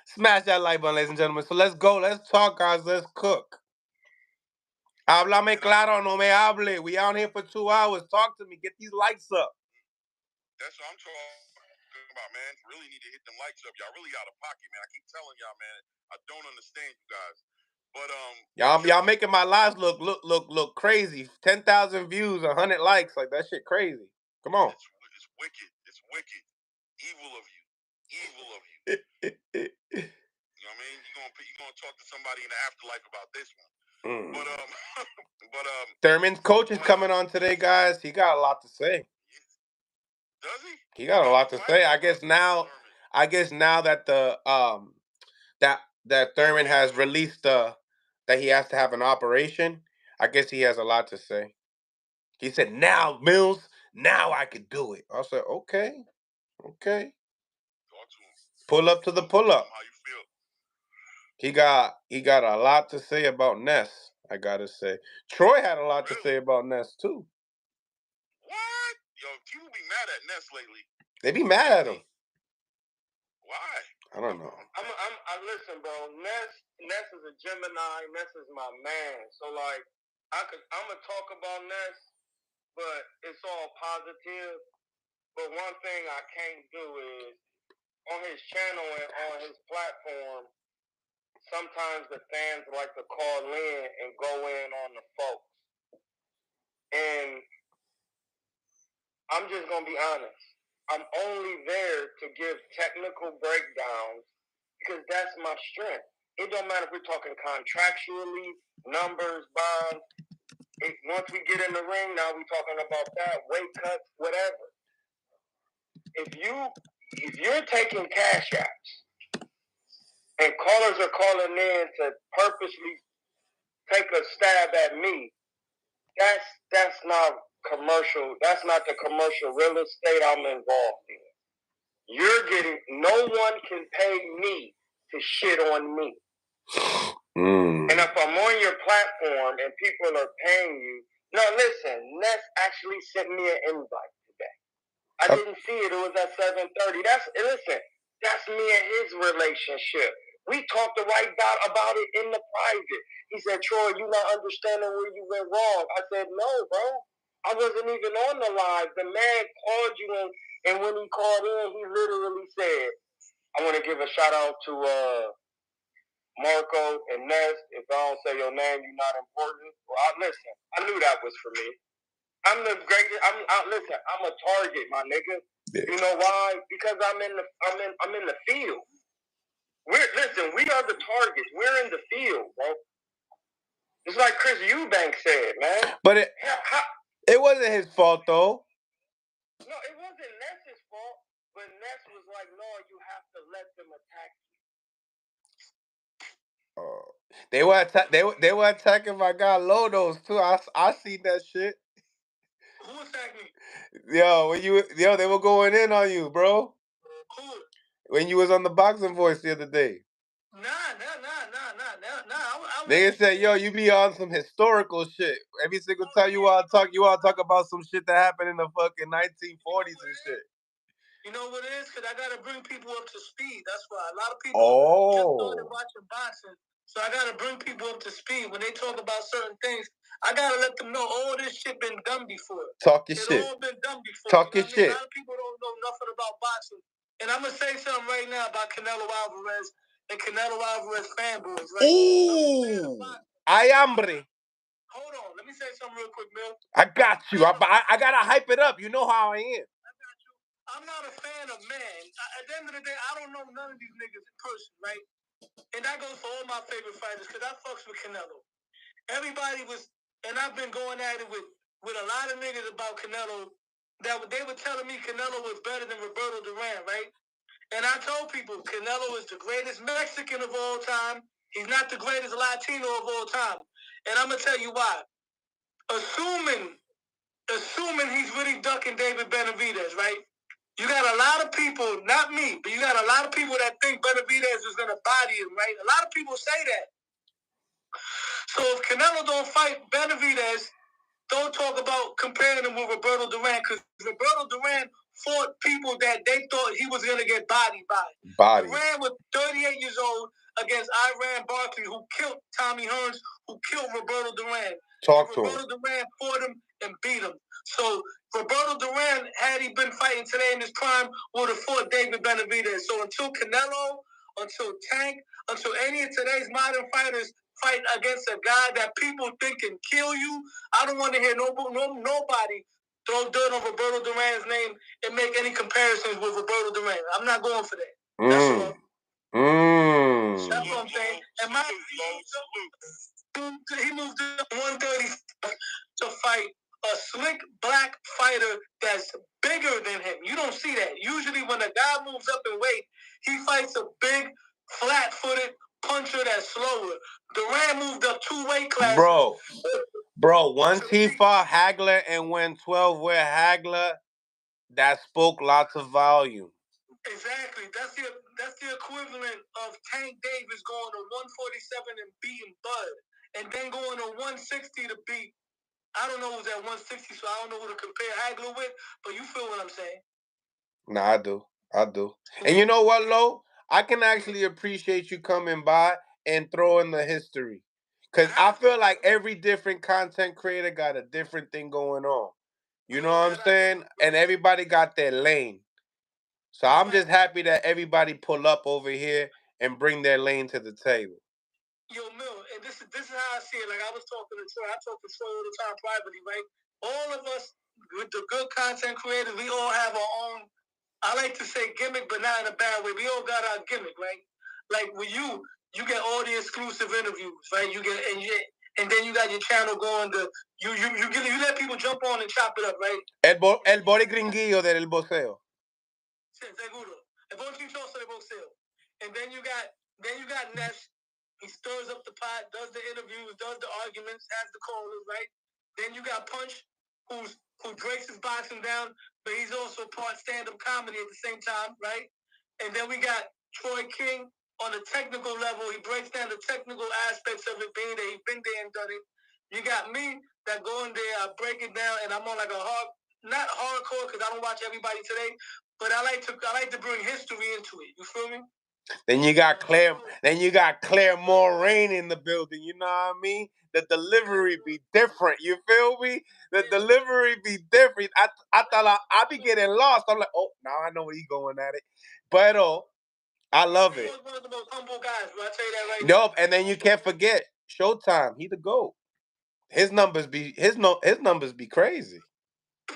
[SPEAKER 1] Smash that like button, ladies and gentlemen. So let's go. Let's talk, guys. Let's cook. Háblame claro, no me hable. We out here for 2 hours. Talk to me. Get these lights up.
[SPEAKER 5] That's what I'm talking about, man. Really need to hit them lights up. Y'all really out of pocket, man. I keep telling y'all, man. I don't understand you guys. But
[SPEAKER 1] y'all making my lives look crazy. 10,000 views, 100 likes, like that shit crazy. Come on.
[SPEAKER 5] It's wicked. It's wicked. Evil of you. Evil of you. You know what I mean? You're gonna talk to somebody in the afterlife about this one. But
[SPEAKER 1] Thurman's coach is coming on today, guys. He got a lot to say.
[SPEAKER 5] Does he?
[SPEAKER 1] He got a lot to say. I guess now that the that Thurman has released that he has to have an operation, I guess he has a lot to say. He said, "Now, Mills, now I could do it." I said, "Okay."
[SPEAKER 5] Talk to him.
[SPEAKER 1] Pull up to the pull up.
[SPEAKER 5] How you feel?
[SPEAKER 1] He got a lot to say about Ness, I gotta say. Troy had a lot to say about Ness too.
[SPEAKER 5] What? Yo, people be mad at Ness lately.
[SPEAKER 1] They be mad at him.
[SPEAKER 5] Why?
[SPEAKER 1] I don't know.
[SPEAKER 2] I listen, bro. Ness is a Gemini. Ness is my man. So like, I'm gonna talk about Ness, but it's all positive. But one thing I can't do is on his channel and on his platform. Sometimes the fans like to call in and go in on the folks, and I'm just gonna be honest. I'm only there to give technical breakdowns because that's my strength. It don't matter if we're talking contractually, numbers, bonds. Once we get in the ring, now we're talking about that, weight cuts, whatever. If you're taking cash apps and callers are calling in to purposely take a stab at me, that's not commercial. That's not the commercial real estate I'm involved in. No one can pay me to shit on me. And if I'm on your platform and people are paying you, no, listen, Ness actually sent me an invite today. I didn't see it. It was at 7:30. That's me and his relationship. We talked right about it in the private. He said, "Troy, you not understanding where you went wrong." I said, "No, bro. I wasn't even on the live. The man called you in, and when he called in, he literally said, I want to give a shout out to Marco and Ness. If I don't say your name, you're not important." Well, listen, I knew that was for me. I'm the greatest. Listen, I'm a target, my nigga. Yeah. You know why? Because I'm in the field. We are the targets. We're in the field, bro. It's like Chris Eubank said, man.
[SPEAKER 1] But it wasn't his fault, though.
[SPEAKER 2] No, it wasn't Ness's fault. But Ness was like, "No, you have to let them attack you."
[SPEAKER 1] They were attacking my guy Lodos too. I seen that shit.
[SPEAKER 2] Who attacked me?
[SPEAKER 1] Yo, they were going in on you, bro.
[SPEAKER 2] Who?
[SPEAKER 1] When you was on the Boxing Voice the other day.
[SPEAKER 2] Nah.
[SPEAKER 1] They said, "Yo, you be on some historical shit. Every single time you all talk about some shit that happened in the fucking 1940s and shit."
[SPEAKER 2] You know what it is? Because I got to bring people up to speed. That's why. A lot of people just started watching boxing. So I got to bring people up to speed. When they talk about certain things, I got to let them know all this shit been done before.
[SPEAKER 1] Talk your shit.
[SPEAKER 2] It all been done before.
[SPEAKER 1] Talk your shit.
[SPEAKER 2] A lot of people don't know nothing about boxing. And I'm going to say something right now about Canelo Alvarez and Canelo Alvarez fanboys. Right?
[SPEAKER 1] Ooh. Ay hambre.
[SPEAKER 2] Hold on. Let me say something real quick, Mill.
[SPEAKER 1] I got you. I got to hype it up. You know how I am.
[SPEAKER 2] I'm not a fan of man. At the end of the day, I don't know none of these niggas in person, right? And that goes for all my favorite fighters because I fucks with Canelo. Everybody was, and I've been going at it with a lot of niggas about Canelo that they were telling me Canelo was better than Roberto Duran, right? And I told people Canelo is the greatest Mexican of all time. He's not the greatest Latino of all time. And I'm going to tell you why. Assuming he's really ducking David Benavidez, right? You got a lot of people, not me, but you got a lot of people that think Benavidez is going to body him, right? A lot of people say that. So if Canelo don't fight Benavidez, don't talk about comparing him with Roberto Duran, because Roberto Duran fought people that they thought he was going to get bodied by. Duran was 38 years old, against Iran Barkley, who killed Tommy Hearns, who killed Roberto Duran.
[SPEAKER 1] Talk to him.
[SPEAKER 2] Roberto Duran fought him and beat him. So Roberto Duran, had he been fighting today in his prime, would have fought David Benavidez. So until Canelo, until Tank, until any of today's modern fighters fight against a guy that people think can kill you, I don't want to hear nobody throw dirt on Roberto Duran's name and make any comparisons with Roberto Duran. I'm not going for that. That's all. That's what I'm saying. And he moved up 130 to fight a slick black fighter that's bigger than him. You don't see that. Usually when a guy moves up in weight, he fights a big, flat-footed puncher that's slower. Duran moved up 2 weight classes.
[SPEAKER 1] Bro, once he fought Hagler and went 12 with Hagler, that spoke lots of volume.
[SPEAKER 2] Exactly. That's the equivalent of Tank Davis going to 147 and beating Bud, and then going to 160 to beat. I don't know who's at 160, so I don't know who to compare Hagler with. But you feel what I'm saying?
[SPEAKER 1] Nah, I do. And you know what, Lo? I can actually appreciate you coming by and throwing the history, because I feel like every different content creator got a different thing going on. You know what I'm saying? And everybody got their lane. So I'm just happy that everybody pull up over here and bring their lane to the table.
[SPEAKER 2] Yo, Mill, and this is how I see it. Like I was talking to Troy. I talk to Troy all the time privately, right? All of us, with the good content creators, we all have our own, I like to say gimmick, but not in a bad way. We all got our gimmick, right? Like with you get all the exclusive interviews, right? You get and then you got your channel going to you let people jump on and chop it up, right?
[SPEAKER 1] El body gringuillo del boxeo.
[SPEAKER 2] Seguro. El body gringuillo del boxeo. And then you got Ness. He stirs up the pot, does the interviews, does the arguments, has the callers, right? Then you got Punch, who breaks his boxing down, but he's also part stand-up comedy at the same time, right? And then we got Troy King on a technical level. He breaks down the technical aspects of it, being that he's been there and done it. You got me that go in there, I break it down, and I'm on like a not hardcore because I don't watch everybody today, but I like to bring history into it. You feel me?
[SPEAKER 1] Then you got Claire Moraine in the building. You know what I mean? The delivery be different. You feel me? The delivery be different. I thought I be getting lost. I'm like, oh, now I know where he going at it. But I love it.
[SPEAKER 2] He's one of the most humble guys, bro. I tell you that right
[SPEAKER 1] now. Nope. And then you can't forget Showtime. He the GOAT. His numbers be crazy.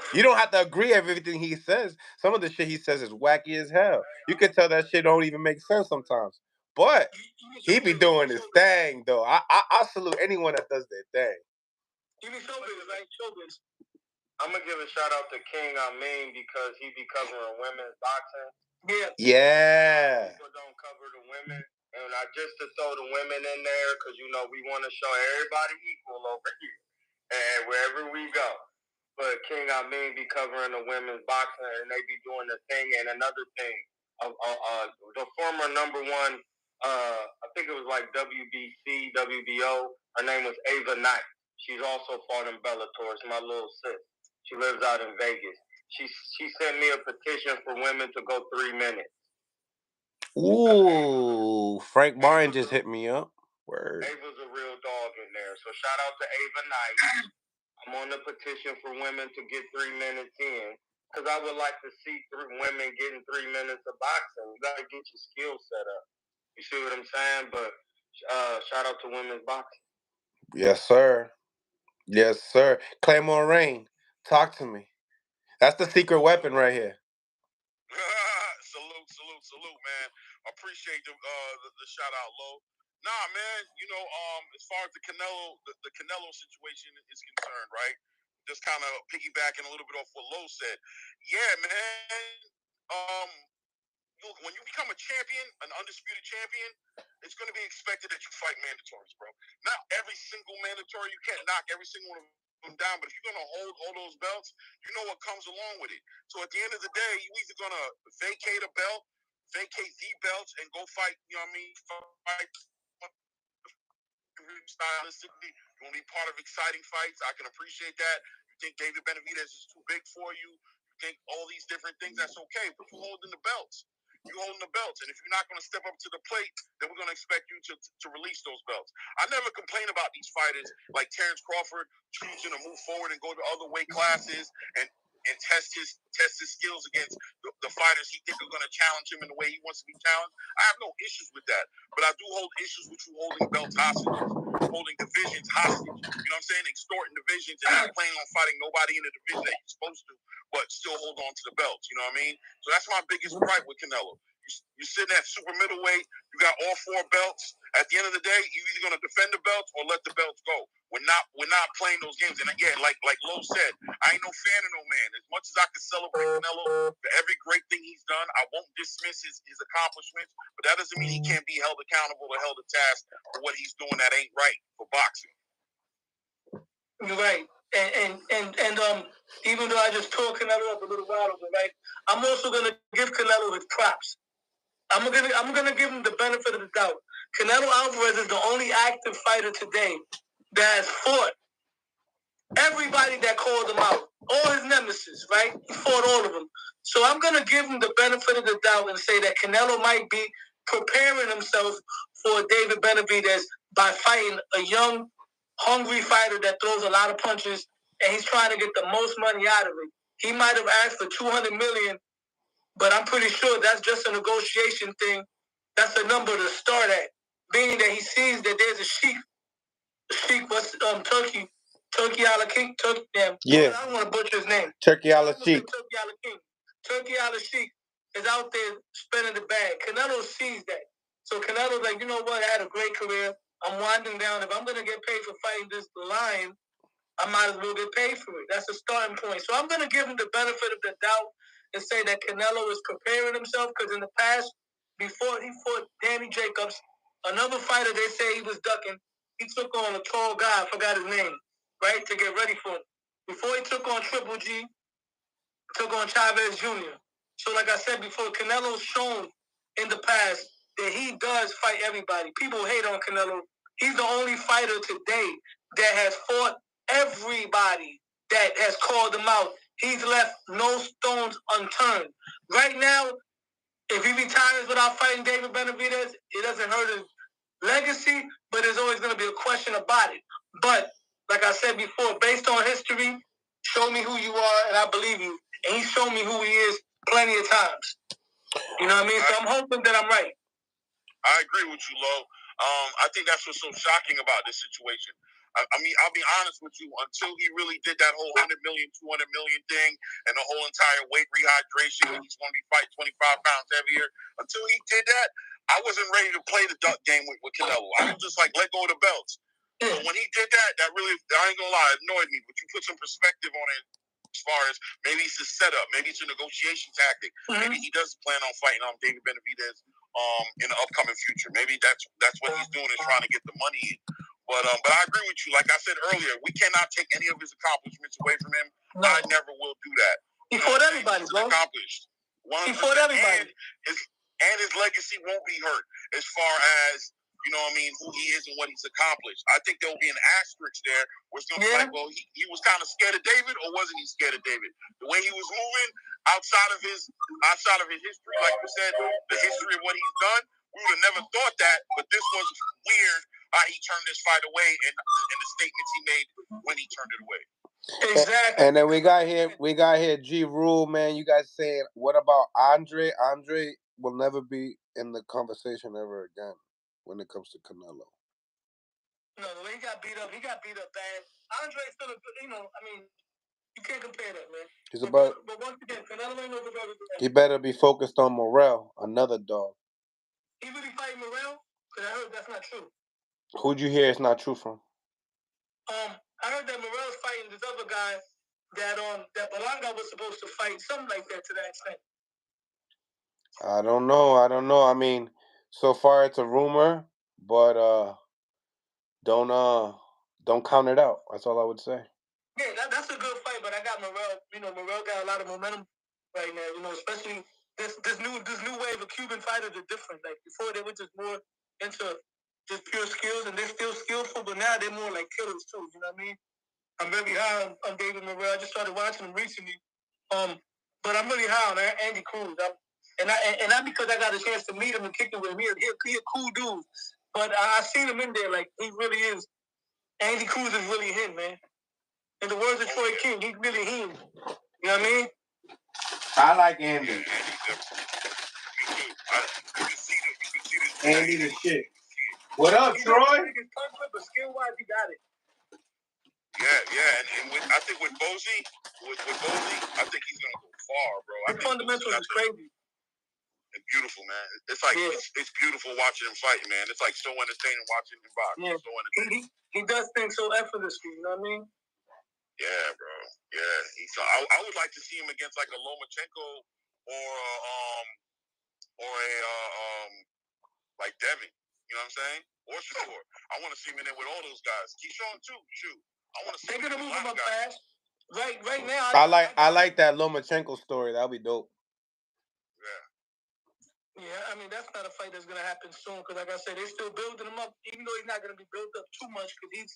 [SPEAKER 1] You don't have to agree with everything he says. Some of the shit he says is wacky as hell. You can tell that shit don't even make sense sometimes. But he be doing his thing, though. I salute anyone that does their thing.
[SPEAKER 2] You be showbiz, right? Showbiz.
[SPEAKER 3] I'm gonna give a shout out to King Amin because he be covering women's boxing.
[SPEAKER 1] Yeah.
[SPEAKER 3] People don't cover the women, and I just to throw the women in there because we want to show everybody equal over here, and wherever we go. But King Amin be covering the women's boxing, and they be doing the thing. And another thing, the former number one, I think it was like WBC, WBO. Her name was Ava Knight. She's also fought in Bellator. It's my little sis. She lives out in Vegas. She sent me a petition for women to go 3 minutes.
[SPEAKER 1] Ooh, Frank Martin just hit me up. Word.
[SPEAKER 3] Ava's a real dog in there. So shout out to Ava Knight. I'm on the petition for women to get 3 minutes in because I would like to see women getting 3 minutes of boxing. You got to get your skills set up. You see what I'm saying? But shout out to women's boxing.
[SPEAKER 1] Yes, sir. Yes, sir. Clay Moraine, talk to me. That's the secret weapon right here.
[SPEAKER 5] Salute, man. Appreciate the shout out, Lo. Nah, man. As far as the Canelo situation is concerned, right? Just kind of piggybacking a little bit off what Lo said. Yeah, man. Look, when you become a champion, an undisputed champion, it's going to be expected that you fight mandatories, bro. Not every single mandatory. You can't knock every single one of them down, but if you're going to hold all those belts, you know what comes along with it. So at the end of the day, you either going to vacate a belt, vacate the belts, and go fight, fight stylistically. You want to be part of exciting fights. I can appreciate that. You think David Benavidez is too big for you. You think all these different things, that's okay. But you're holding the belts. you holding the belts. And if you're not going to step up to the plate, then we're going to expect you to release those belts. I never complain about these fighters like Terrence Crawford choosing to move forward and go to other weight classes and test his skills against the fighters he think are going to challenge him in the way he wants to be challenged. I have no issues with that. But I do hold issues with you holding belts hostage, holding divisions hostage. You know what I'm saying? Extorting divisions and not planning on fighting nobody in the division that you're supposed to, but still hold on to the belts. You know what I mean? So that's my biggest gripe with Canelo. You're sitting at super middleweight. You got all 4 belts. At the end of the day, you're either going to defend the belts or let the belts go. We're not playing those games. And again, like Lo said, I ain't no fan of no man. As much as I can celebrate Canelo for every great thing he's done, I won't dismiss his accomplishments. But that doesn't mean he can't be held accountable or held to task for what he's doing that ain't right for boxing.
[SPEAKER 2] You're right. And even though I just tore Canelo up a little while ago, right? I'm also gonna give Canelo his props. I'm gonna give him the benefit of the doubt. Canelo Alvarez is the only active fighter today that has fought everybody that called him out, all his nemesis, right? He fought all of them. So I'm gonna give him the benefit of the doubt and say that Canelo might be preparing himself for David Benavidez by fighting a young, hungry fighter that throws a lot of punches, and he's trying to get the most money out of it. He might have asked for $200 million, but I'm pretty sure that's just a negotiation thing. That's a number to start at, being that he sees that there's a sheik, Turkey Ala King,
[SPEAKER 1] Yeah.
[SPEAKER 2] I don't want to butcher his name.
[SPEAKER 1] Turkey Ala Sheik.
[SPEAKER 2] Turkey Ala King. Turkey Ala Sheik is out there spending the bag. Canelo sees that. So Canelo's like, you know what? I had a great career. I'm winding down. If I'm going to get paid for fighting this lion, I might as well get paid for it. That's a starting point. So I'm going to give him the benefit of the doubt and say that Canelo is preparing himself, because in the past, before he fought Danny Jacobs, another fighter they say he was ducking, he took on a tall guy, I forgot his name, right, to get ready for him. Before he took on Triple G, took on Chavez Jr. So like I said before, Canelo's shown in the past that he does fight everybody. People hate on Canelo. He's the only fighter today that has fought everybody that has called him out. He's left no stones unturned. Right now, if he retires without fighting David Benavidez, it doesn't hurt his legacy, but there's always going to be a question about it. But like I said before, based on history, show me who you are, and I believe you. And he's shown me who he is plenty of times. You know what I mean? So I'm hoping that I'm right.
[SPEAKER 5] I agree with you, Lo. I think that's what's so shocking about this situation. I mean, I'll be honest with you. Until he really did that whole 100 million, 200 million thing, and the whole entire weight rehydration, and he's going to be fighting 25 pounds heavier. Until he did that, I wasn't ready to play the duck game with Canelo. I was just like, let go of the belts. So when he did that, that really, I ain't gonna lie, it annoyed me. But you put some perspective on it, as far as maybe it's a setup, maybe it's a negotiation tactic. Maybe he does plan on fighting David Benavidez in the upcoming future. Maybe that's what he's doing, is trying to get the money in. But I agree with you. Like I said earlier, we cannot take any of his accomplishments away from him. No. I never will do that.
[SPEAKER 2] He fought everybody, bro.
[SPEAKER 5] Accomplished.
[SPEAKER 2] He fought everybody.
[SPEAKER 5] And his legacy won't be hurt as far as, you know what I mean, who he is and what he's accomplished. I think there'll be an asterisk there where it's going to be like, well, he was kind of scared of David, or wasn't he scared of David? The way he was moving outside of his history, like you said, the history of what he's done, we would have never thought that, but this was weird how he turned this fight away and the statements he made when he turned it away.
[SPEAKER 2] Exactly.
[SPEAKER 1] And then we got here G Rule, man. You guys saying, what about Andre? Andre will never be in the conversation ever again when it comes to Canelo.
[SPEAKER 2] No, the way he got beat up bad. Andre's still a good, you know, I mean, you can't compare that, man. But once again, Canelo ain't over there.
[SPEAKER 1] He better be focused on Morrell, another dog.
[SPEAKER 2] He really fighting Morrell? Because I heard that's not true.
[SPEAKER 1] Who'd you hear it's not true from?
[SPEAKER 2] I heard that Morrell's fighting this other guy that Belanga was supposed to fight, something like that, to that extent.
[SPEAKER 1] I don't know. I mean, so far it's a rumor, but don't count it out. That's all I would say.
[SPEAKER 2] Yeah, that's a good fight, but I got Morrell. You know, Morrell got a lot of momentum right now. You know, especially this new wave of Cuban fighters are different. Like before, they were just more into just pure skills, and they're still skillful, but now they're more like killers too. You know what I mean? I'm very high on David Morrell. I just started watching him recently. But I'm really high on Andy Cruz. And not because I got a chance to meet him and kick it with him. He a cool dude. But I seen him in there. Like, he really is. Andy Cruz is really him, man. In the words of Troy King, he's really him. You know what I mean?
[SPEAKER 1] I like Andy.
[SPEAKER 5] Yeah,
[SPEAKER 1] Andy the shit. What up, Troy?
[SPEAKER 2] But skill-wise, he got it.
[SPEAKER 5] Yeah, and I think with Bozy, I think he's gonna go far, bro.
[SPEAKER 2] The fundamentals is crazy.
[SPEAKER 5] It's beautiful, man. It's like it's beautiful watching him fight, man. It's like so entertaining watching him box.
[SPEAKER 2] Yeah.
[SPEAKER 5] So entertaining.
[SPEAKER 2] He does things so effortlessly. You know what I mean?
[SPEAKER 5] Yeah, bro. Yeah. I would like to see him against like a Lomachenko or a like Devin. You know what I'm saying? Or Shakur. I want to see him in there with all those guys. Keyshawn too. Shoot. I want to see.
[SPEAKER 2] They're gonna move him up fast. Right now.
[SPEAKER 1] I like that Lomachenko story. That'll be dope.
[SPEAKER 2] Yeah, I mean, that's not a fight that's going to happen soon because, like I said, they're still building him up, even though he's not going to be built up too much because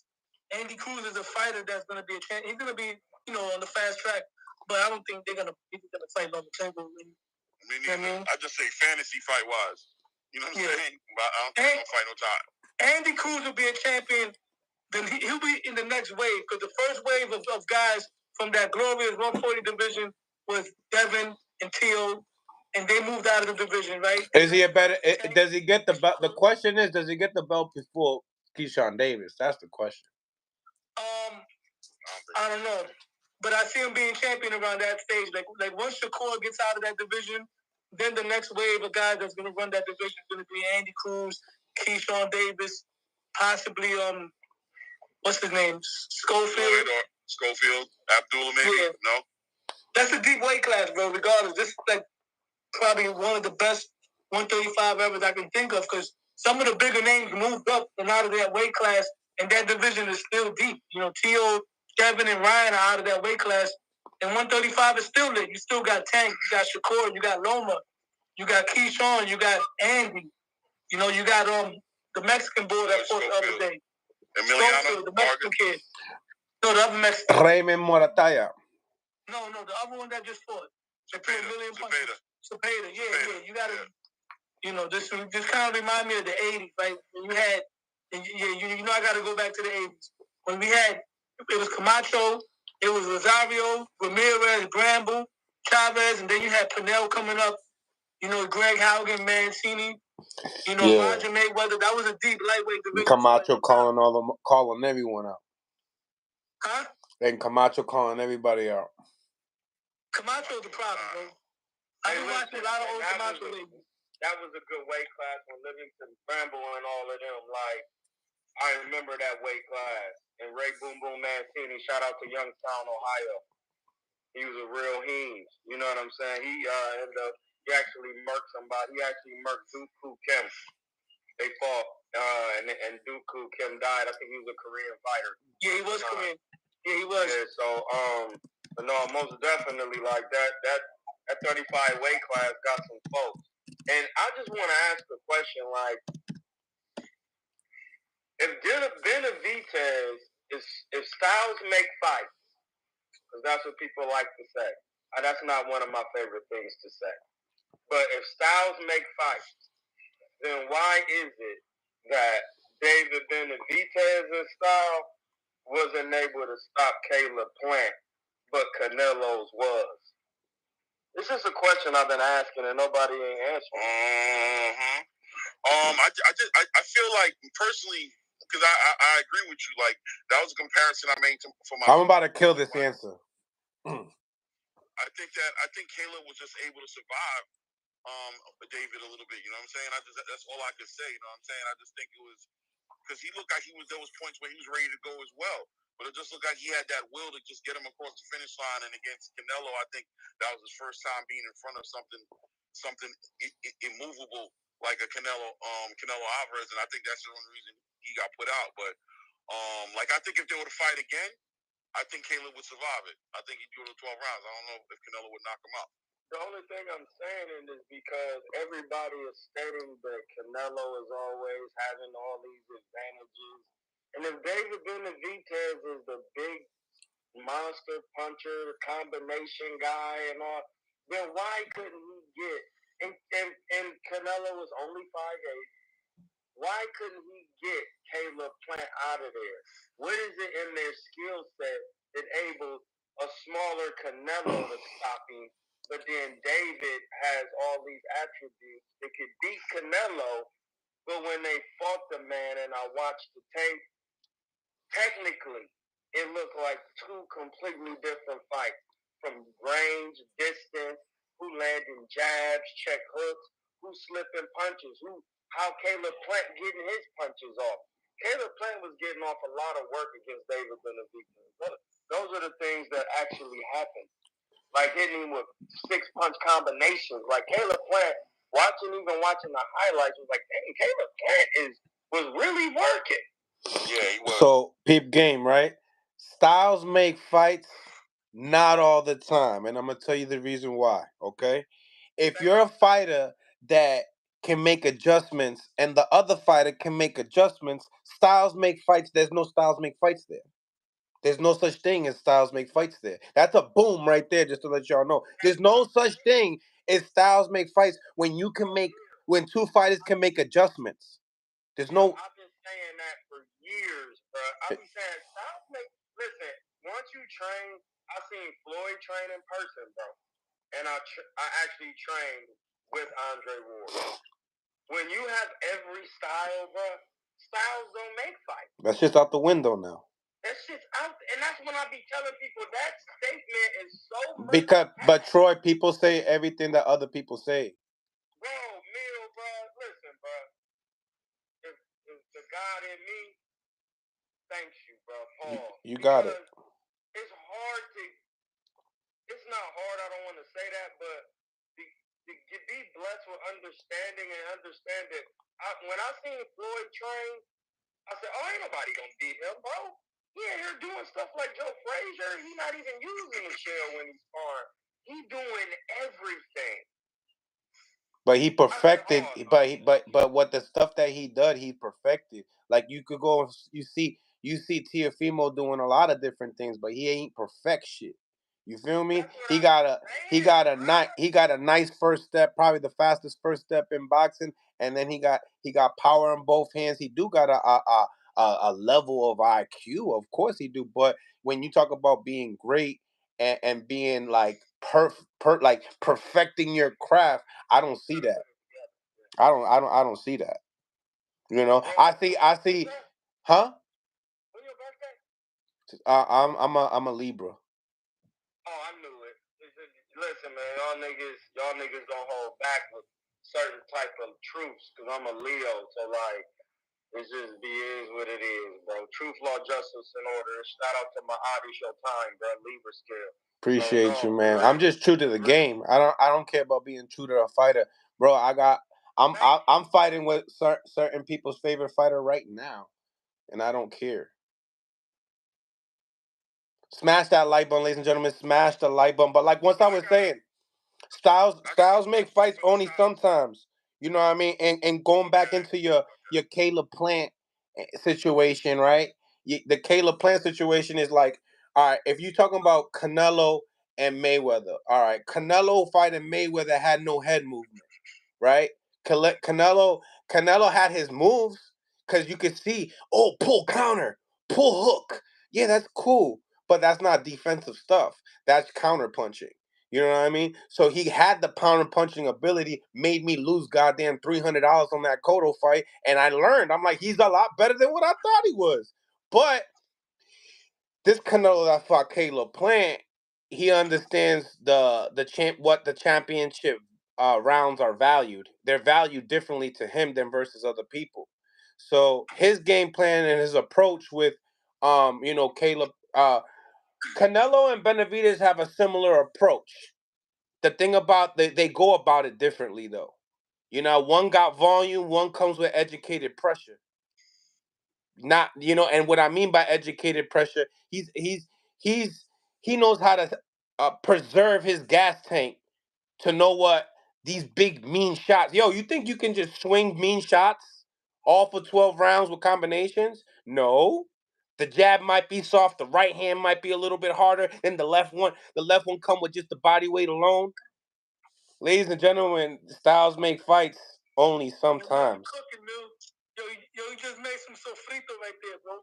[SPEAKER 2] Andy Cruz is a fighter that's going to be he's going to be, on the fast track, but I don't think he's going to fight Lomachenko.
[SPEAKER 5] Me neither. I just say fantasy fight-wise. You know what I'm saying? But I don't think he's going to fight no time.
[SPEAKER 2] Andy Cruz will be a champion. Then he'll be in the next wave because the first wave of guys from that glorious 140 division was Devin and Teal. And they moved out of the division, right?
[SPEAKER 1] Is he a better? Does he get the belt? The question is, does he get the belt before Keyshawn Davis? That's the question.
[SPEAKER 2] I don't know, but I see him being champion around that stage. Like once Shakur gets out of that division, then the next wave of guys that's going to run that division is going to be Andy Cruz, Keyshawn Davis, possibly what's his name?
[SPEAKER 5] Schofield, Abdullah, maybe. Yeah. No,
[SPEAKER 2] that's a deep weight class, bro. Regardless, this is like probably one of the best 135 ever I can think of because some of the bigger names moved up and out of that weight class, and that division is still deep. T.O., Devin, and Ryan are out of that weight class, and 135 is still lit. You still got Tank, you got Shakur, you got Loma, you got Keyshawn, you got Andy. You got the Mexican boy that fought the other day.
[SPEAKER 5] Emiliano,
[SPEAKER 2] the Mexican kid. No, the other Mexican.
[SPEAKER 1] Raymond Morataya.
[SPEAKER 2] No, the other one that just fought. Cepeda, yeah. You gotta, this kind of remind me of the 80s, right? When you had, I gotta go back to the 80s. When we had, it was Camacho, it was Rosario, Ramirez, Bramble, Chavez, and then you had Pinell coming up, Greg Haugen, Mancini, Roger Mayweather. That was a deep lightweight division.
[SPEAKER 1] Camacho calling everyone out.
[SPEAKER 2] Huh?
[SPEAKER 1] And Camacho calling everybody out.
[SPEAKER 2] Camacho's the problem, bro. I've been watching a lot of old Camacho lately.
[SPEAKER 6] That was a good weight class when Livingston, Bramble, and all of them. Like, I remember that weight class. And Ray Boom Boom Mancini, shout out to Youngstown, Ohio. He was a real Heems. You know what I'm saying? He actually murked somebody. He actually murked Dooku Kim. They fought, and Dooku Kim died. I think he was a Korean fighter.
[SPEAKER 2] Yeah, he was Korean. Yeah, he was.
[SPEAKER 6] Yeah, so, but no, most definitely, like, that 35 weight class got some folks. And I just want to ask a question, like, if Benavidez, if Styles make fights, because that's what people like to say. That's not one of my favorite things to say. But if Styles make fights, then why is it that David Benavidez's style wasn't able to stop Caleb Plant, but Canelo's was? This is a question I've been asking and nobody ain't answering.
[SPEAKER 5] I feel like personally, because I agree with you. Like, that was a comparison I made for my.
[SPEAKER 1] I'm about to kill this answer.
[SPEAKER 5] I think Caleb was just able to survive David a little bit. You know what I'm saying? That's all I could say. You know what I'm saying? I just think it was because he looked like there was points where he was ready to go as well. But it just looked like he had that will to just get him across the finish line. And against Canelo, I think that was his first time being in front of something immovable like a Canelo Alvarez. And I think that's the only reason he got put out. But I think if they were to fight again, I think Caleb would survive it. I think he'd go to 12 rounds. I don't know if Canelo would knock him out.
[SPEAKER 6] The only thing I'm saying is because everybody is stating that Canelo is always having all these advantages. And if David Benavidez is the big monster puncher, combination guy and all, then why couldn't he get and Canelo was only 5'8". Why couldn't he get Caleb Plant out of there? What is it in their skill set that enables a smaller Canelo to stop him? But then David has all these attributes that could beat Canelo. But when they fought the man and I watched the tape, technically, it looked like two completely different fights. From range, distance, who landing jabs, check hooks, who slipping punches, how Caleb Plant getting his punches off. Caleb Plant was getting off a lot of work against David Benavidez. Those are the things that actually happened. Like hitting him with 6-punch combinations. Like Caleb Plant, watching the highlights, was like, dang, Caleb Plant was really working.
[SPEAKER 5] Yeah, he was.
[SPEAKER 1] So, peep game, right? Styles make fights not all the time. And I'm going to tell you the reason why, okay? If you're a fighter that can make adjustments and the other fighter can make adjustments, Styles make fights. There's no Styles make fights there. There's no such thing as Styles make fights there. That's a boom right there, just to let y'all know. There's no such thing as Styles make fights when two fighters can make adjustments. There's no.
[SPEAKER 6] I've been saying that for years, bro. I've been saying Styles make. Listen, once you train, I seen Floyd train in person, bro, and I actually trained with Andre Ward. When you have every style, bro, Styles don't make fights.
[SPEAKER 1] That's just out the window now.
[SPEAKER 6] That shit's out, and that's when I be telling people that statement is so.
[SPEAKER 1] But Troy, people say everything that other people say.
[SPEAKER 6] Bro, Mill, bro, listen, bro. If the God in me, thanks you, bro, Paul.
[SPEAKER 1] You got it.
[SPEAKER 6] It's hard to. It's not hard. I don't want to say that, but to be blessed with understanding and understand that. When I seen Floyd train, I said, "Oh, ain't nobody gonna beat him, bro. He ain't here doing stuff like Joe Frazier. He not even using the shell when he's sparring. He doing everything."
[SPEAKER 1] But he perfected. But what the stuff that he did, he perfected. Like you could go, you see Tiafimo doing a lot of different things, but he ain't perfect shit. You feel me? He got a nice first step, probably the fastest first step in boxing, and then he got power in both hands. He do got a level of IQ, of course he do. But when you talk about being great and being like like perfecting your craft, I don't see that. I don't see that. You know, I see, huh?
[SPEAKER 6] When your birthday?
[SPEAKER 1] I'm a Libra.
[SPEAKER 6] Oh, I knew it. Listen, man, y'all niggas don't hold back with certain type of truths, cause I'm a Leo, so like, it's just is what it is, bro. Truth, law, justice, and order. Shout out to my Adi Showtime, bro. Libra scale.
[SPEAKER 1] Appreciate you, man. I'm just true to the game. I don't care about being true to a fighter, bro. I'm fighting with certain people's favorite fighter right now, and I don't care. Smash that like button, ladies and gentlemen. Smash the like button. But like once I was saying, Styles make fights only sometimes. You know what I mean? And going back into your Caleb Plant situation, right? The Caleb Plant situation is like, all right, if you're talking about Canelo and Mayweather, all right, Canelo fighting Mayweather had no head movement, right? Canelo had his moves because you could see, oh, pull counter, pull hook. Yeah, that's cool, but that's not defensive stuff. That's counter punching. You know what I mean? So he had the pound and punching ability, made me lose goddamn $300 on that Cotto fight, and I learned. I'm like, he's a lot better than what I thought he was. But this Canelo that fought Caleb Plant, he understands what the championship rounds are valued. They're valued differently to him than versus other people. So his game plan and his approach with Caleb Canelo and Benavidez have a similar approach. The thing about they go about it differently though. You know, one got volume, one comes with educated pressure. Not and what I mean by educated pressure, he's he knows how to preserve his gas tank to know what these big mean shots. Yo, you think you can just swing mean shots all for 12 rounds with combinations? No. The jab might be soft, the right hand might be a little bit harder than the left one. The left one come with just the body weight alone. Ladies and gentlemen, styles make fights only sometimes.
[SPEAKER 2] Yo, you just made some sofrito right there, bro.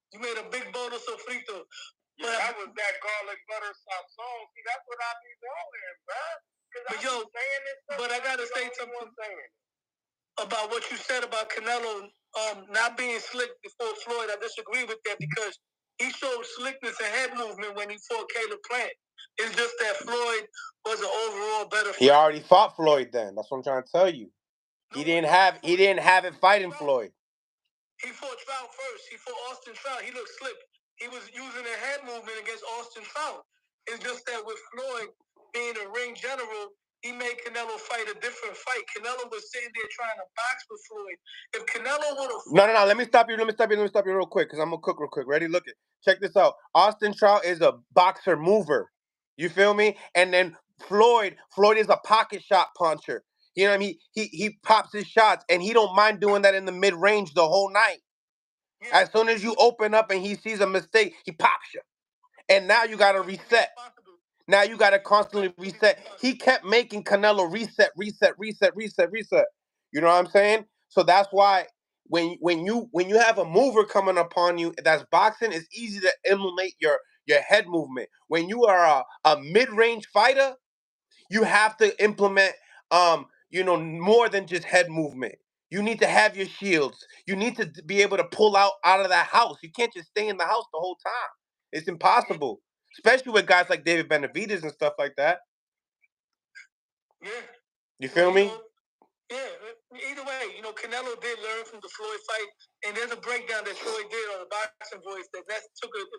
[SPEAKER 2] You made a big bowl of sofrito. Yeah, that was that garlic butter sazon. See, that's what I be doing, bro. But yo, but I gotta say something about what you said about Canelo not being slick before Floyd. I disagree with that because he showed slickness and head movement when he fought Caleb Plant. It's just that Floyd was an overall better fighter.
[SPEAKER 1] He already fought Floyd then. That's what I'm trying to tell you. He didn't have it fighting Floyd.
[SPEAKER 2] He fought Trout first. He fought Austin Trout. He looked slick. He was using a head movement against Austin Trout. It's just that with Floyd being a ring general, he made Canelo fight a different fight. Canelo was sitting there trying to box with Floyd. If Canelo would have...
[SPEAKER 1] No. Let me stop you real quick because I'm going to cook real quick. Ready? Look it. Check this out. Austin Trout is a boxer mover. You feel me? And then Floyd is a pocket shot puncher. You know what I mean? He pops his shots, and he don't mind doing that in the mid-range the whole night. Yeah. As soon as you open up and he sees a mistake, he pops you. And now you got to reset. Now you got to constantly reset. He kept making Canelo reset. You know what I'm saying? So that's why when you have a mover coming upon you that's boxing, it's easy to emulate your head movement. When you are a mid-range fighter, you have to implement more than just head movement. You need to have your shields. You need to be able to pull out of that house. You can't just stay in the house the whole time. It's impossible. Especially with guys like David Benavidez and stuff like that.
[SPEAKER 2] Yeah.
[SPEAKER 1] You feel me?
[SPEAKER 2] Yeah. Either way, Canelo did learn from the Floyd fight, and there's a breakdown that Floyd did on the Boxing Voice that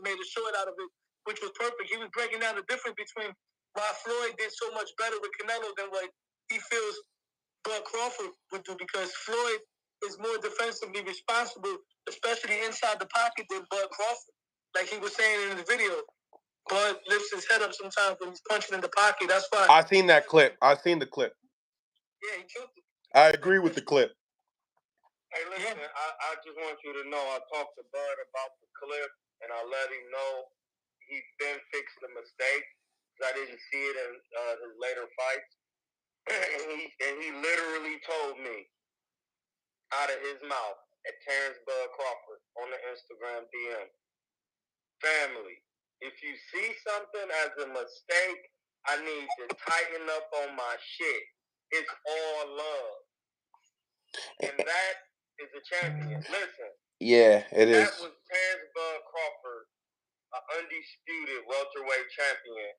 [SPEAKER 2] made a short out of it, which was perfect. He was breaking down the difference between why Floyd did so much better with Canelo than what he feels Bud Crawford would do, because Floyd is more defensively responsible, especially inside the pocket, than Bud Crawford. Like he was saying in the video, Bud lifts his head up sometimes when he's punching in the pocket. That's why.
[SPEAKER 1] I seen that clip. I seen the clip.
[SPEAKER 2] Yeah, he killed it.
[SPEAKER 1] I agree with the clip.
[SPEAKER 6] Hey, listen, I just want you to know I talked to Bud about the clip, and I let him know he been fixed the mistake. I didn't see it in his later fights. and he literally told me out of his mouth at Terrence Bud Crawford on the Instagram DM, family, if you see something as a mistake, I need to tighten up on my shit. It's all love. And that is a champion. Listen.
[SPEAKER 1] Yeah, it is.
[SPEAKER 6] That was Terrence Bud Crawford, an undisputed welterweight champion.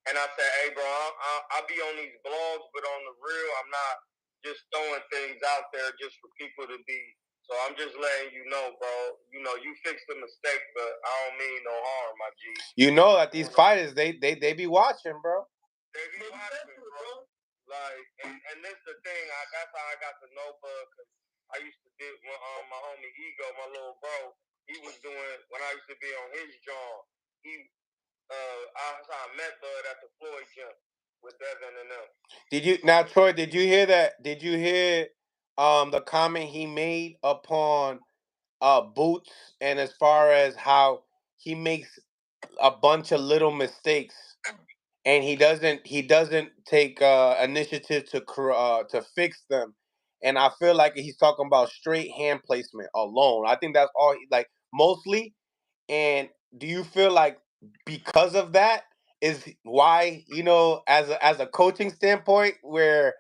[SPEAKER 6] And I said, hey, bro, I'll be on these blogs, but on the real, I'm not just throwing things out there just for people to be. So I'm just letting you know, bro. You fixed the mistake, but I don't mean no harm, my G.
[SPEAKER 1] You know that these fighters, they be watching, bro.
[SPEAKER 6] They be watching, bro. Like, and this the thing. That's how I got to know Bud, because I used to do my homie Ego, my little bro. He was doing when I used to be on his job. I met Bud at the Floyd gym with Devin and them.
[SPEAKER 1] Troy, did you hear that? Did you hear the comment he made upon Boots, and as far as how he makes a bunch of little mistakes and he doesn't take initiative to fix them, and I feel like he's talking about straight hand placement alone. I think that's all mostly. And do you feel like because of that is why, as a coaching standpoint, where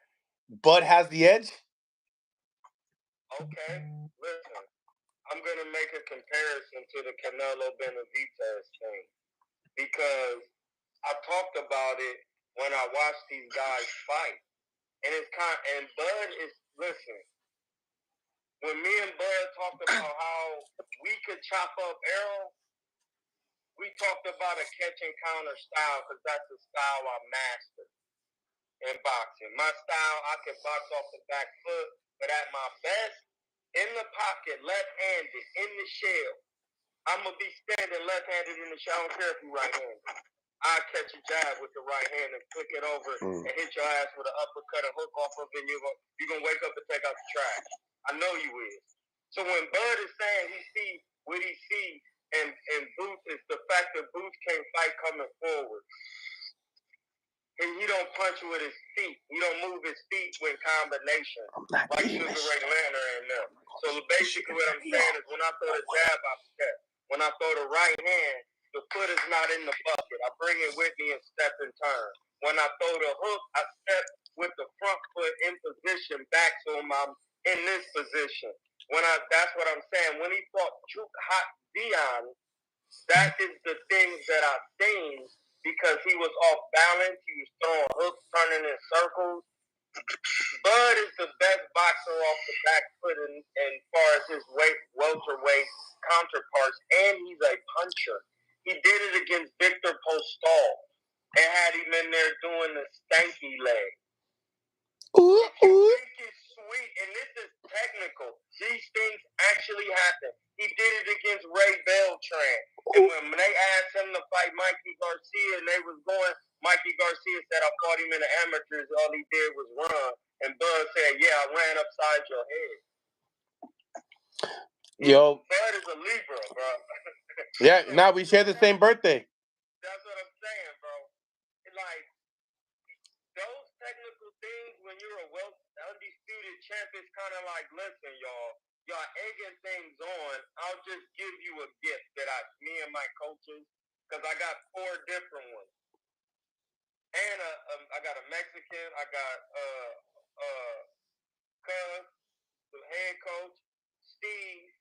[SPEAKER 1] Bud has the edge?
[SPEAKER 6] Okay, listen, I'm gonna make a comparison to the Canelo Benavidez thing, because I talked about it when I watched these guys fight, and and Bud is, listen, when me and Bud talked about how we could chop up Errol, we talked about a catch and counter style, because that's the style I mastered in boxing. My style, I can box off the back foot, but at my best, in the pocket, left-handed, in the shell, I'm going to be standing left-handed in the shell. I don't care if you're right-handed. I catch a jab with the right hand and flick it over and hit your ass with an uppercut and hook off of it, and you're going to wake up and take out the trash. I know you is. So when Bud is saying he see what he see, and Boots, is the fact that Boots can't fight coming forward. and he don't punch with his feet. He don't move his feet with combination. Like Sugar Ray Leonard and them. So basically what I'm saying is when I throw the jab, I step. When I throw the right hand, the foot is not in the bucket. I bring it with me and step and turn. When I throw the hook, I step with the front foot in position back so I'm in this position. That's what I'm saying. When he fought Hot Dion, that is the things that I've seen because he was off balance. He was throwing hooks, turning in circles. Bud is the best boxer off the back foot as far as his welterweight counterparts, and he's a puncher. He did it against Victor Postal and had him in there doing the stanky leg. If you think it's sweet, and this is technical, these things actually happen. He did it against Ray Beltran. And when they asked him to fight Mikey Garcia and they was going, Mikey Garcia said, I fought him in the amateurs. All he did was run. And Bud said, yeah, I ran upside your head.
[SPEAKER 1] Yo.
[SPEAKER 6] Bud is a Libra, bro.
[SPEAKER 1] Yeah, now we share the same birthday.
[SPEAKER 6] That's what I'm saying, bro. Like, those technical things, when you're a undisputed champ, it's kind of like, listen, y'all egging things on. I'll just give you a gift that me and my coaches, because I got 4 different ones. And I got a Mexican, I got Cuz, the head coach, Steve.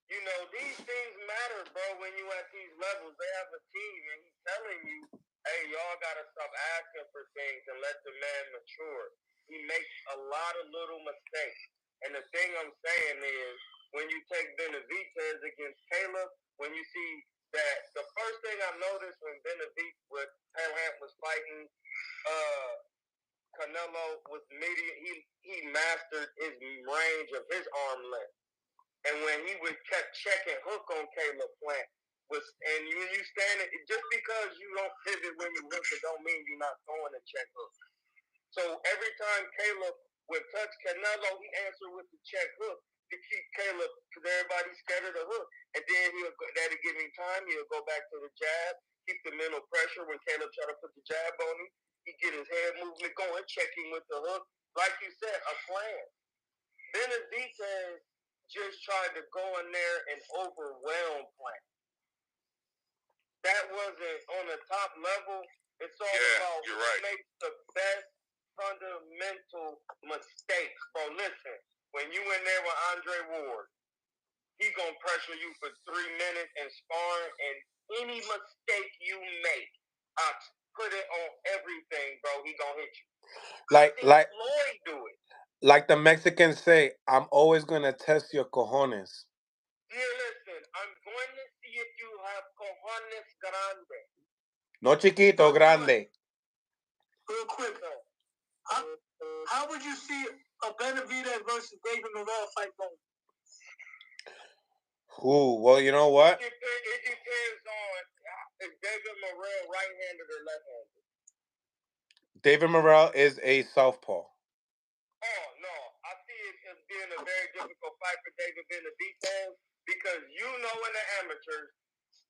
[SPEAKER 6] You know, these things matter, bro, when you at these levels. They have a team, and he's telling you, hey, y'all got to stop asking for things and let the man mature. He makes a lot of little mistakes. And the thing I'm saying is, when you take Benavidez against Caleb, when you see that the first thing I noticed when Benavidez with Pelham was fighting Canelo was he mastered his range of his arm length. And when he kept checking hook on Caleb Plant, and when you stand it, just because you don't pivot when you hook, it don't mean you're not throwing a check hook. So every time Caleb would touch Canelo, he answered with the check hook to keep Caleb, because everybody's scared of the hook. And then that'll give him time. He'll go back to the jab, keep the mental pressure. When Caleb try to put the jab on him, he get his head movement going, checking with the hook. Like you said, a plan. Benavidez just tried to go in there and overwhelm Plant. That wasn't on the top level. It's all about who makes the best fundamental mistakes. Bro, listen, when you in there with Andre Ward, he gonna pressure you for 3 minutes and sparring, and any mistake you make, I put it on everything, bro. He gonna hit you.
[SPEAKER 1] Like
[SPEAKER 6] Floyd do it.
[SPEAKER 1] Like the Mexicans say, I'm always gonna test your cojones.
[SPEAKER 6] Yeah, listen, I'm going to see if you have cojones grande.
[SPEAKER 1] No chiquito, grande.
[SPEAKER 2] Real quick, how would you see a Benavidez versus David Morrell fight going?
[SPEAKER 1] Well, you know what?
[SPEAKER 6] It depends on if David Morrell right-handed or left-handed.
[SPEAKER 1] David Morrell is a southpaw.
[SPEAKER 6] Oh, no. I see it as being a very difficult fight for David Benavidez because you know in the amateurs,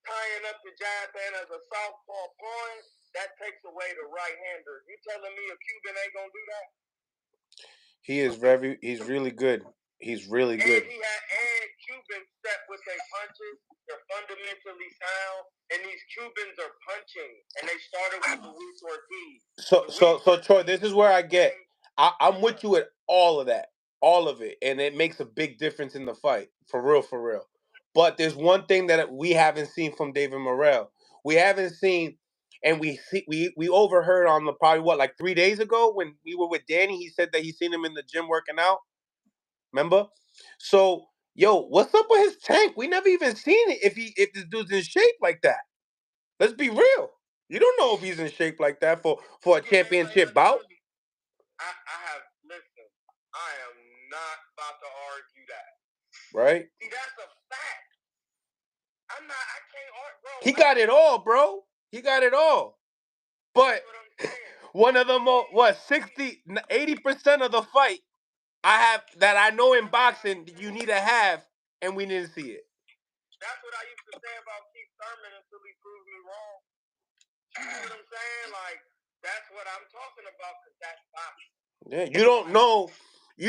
[SPEAKER 6] tying up the jab hand as a southpaw point, that takes away the right-hander. You telling me a Cuban ain't going to do that?
[SPEAKER 1] He's really good. He's really good.
[SPEAKER 6] And Cubans step with their punches. They're fundamentally sound. And these Cubans are punching. And they started with Luis Ortiz.
[SPEAKER 1] So Troy, this is where I'm with you at all of that. All of it. And it makes a big difference in the fight. For real. But there's one thing that we haven't seen from David Morrell. We haven't seen, and we overheard on the probably like 3 days ago when we were with Danny. He said that he seen him in the gym working out. Remember? So, yo, what's up with his tank? We never even seen it if this dude's in shape like that. Let's be real. You don't know if he's in shape like that for a championship bout.
[SPEAKER 6] Listen, I am not about to argue that.
[SPEAKER 1] Right?
[SPEAKER 6] See, that's a fact. I can't argue, bro.
[SPEAKER 1] He got it all, bro. He got it all. But one of the 80% of the fight I know in boxing you need to have, and we didn't see it.
[SPEAKER 6] That's what I used to say about Keith Thurman until he proved me wrong. You know what I'm saying? Like, That's what I'm talking about, because that's boxing.
[SPEAKER 1] Yeah, you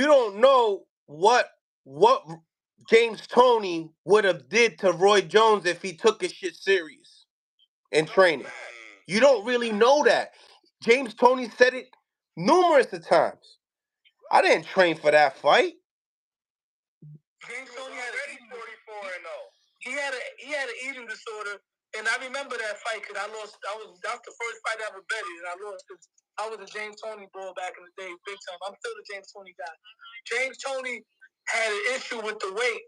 [SPEAKER 1] don't know what James Toney would have did to Roy Jones if he took his shit serious in training. You don't really know that. James Toney said it numerous of times. I didn't train for that fight.
[SPEAKER 2] James Toney had an eating 44-0. He had an eating disorder, and I remember that fight because I lost. That's the first fight I ever betted, and I lost because I was a James Toney bull back in the day, big time. I'm still the James Toney guy. James Toney had an issue with the weight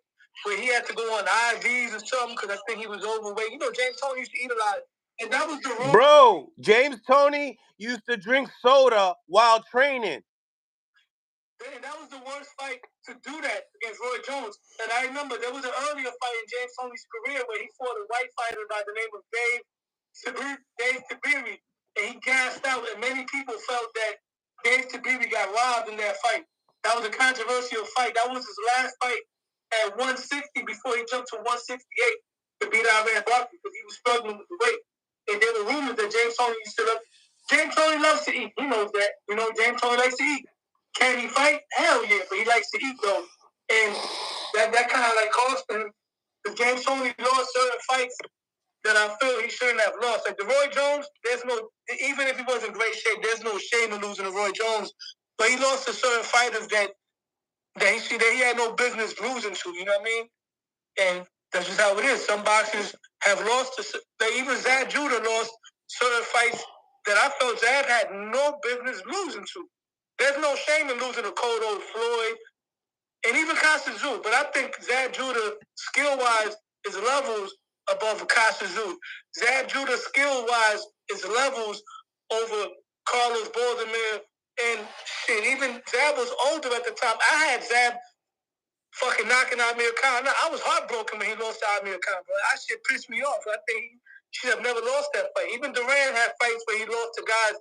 [SPEAKER 2] where he had to go on IVs or something because I think he was overweight. You know, James Toney used to eat a lot, and that was the wrong.
[SPEAKER 1] Bro, James Toney used to drink soda while training.
[SPEAKER 2] And that was the worst fight to do that against Roy Jones. And I remember there was an earlier fight in James Toney's career where he fought a white fighter by the name of Dave Tabiri, and he gassed out. And many people felt that Dave Tabiri got robbed in that fight. That was a controversial fight. That was his last fight at 160 before he jumped to 168 to beat Iran Barkley because he was struggling with the weight. And there were rumors that James Toney used to love. James Toney loves to eat. He knows that. You know, James Toney likes to eat. Can he fight? Hell yeah, but he likes to eat though. And that kind of like cost him. Because James Toney lost certain fights that I feel he shouldn't have lost. Like the Roy Jones, even if he was in great shape, there's no shame in losing to Roy Jones. But he lost to certain fighters that he had no business losing to, you know what I mean? And that's just how it is. Some boxers have lost to, even Zab Judah lost certain fights that I felt Zab had no business losing to. There's no shame in losing to Cotto, Floyd, and even Costa Tszyu. But I think Zab Judah, skill-wise, is levels above Costa Tszyu. Zab Judah, skill-wise, is levels over Carlos Baldomir. And shit, even Zab was older at the time. I had Zab fucking knocking out Amir Khan. I was heartbroken when he lost to Amir Khan, but that shit pissed me off. I think he should have never lost that fight. Even Duran had fights where he lost to guys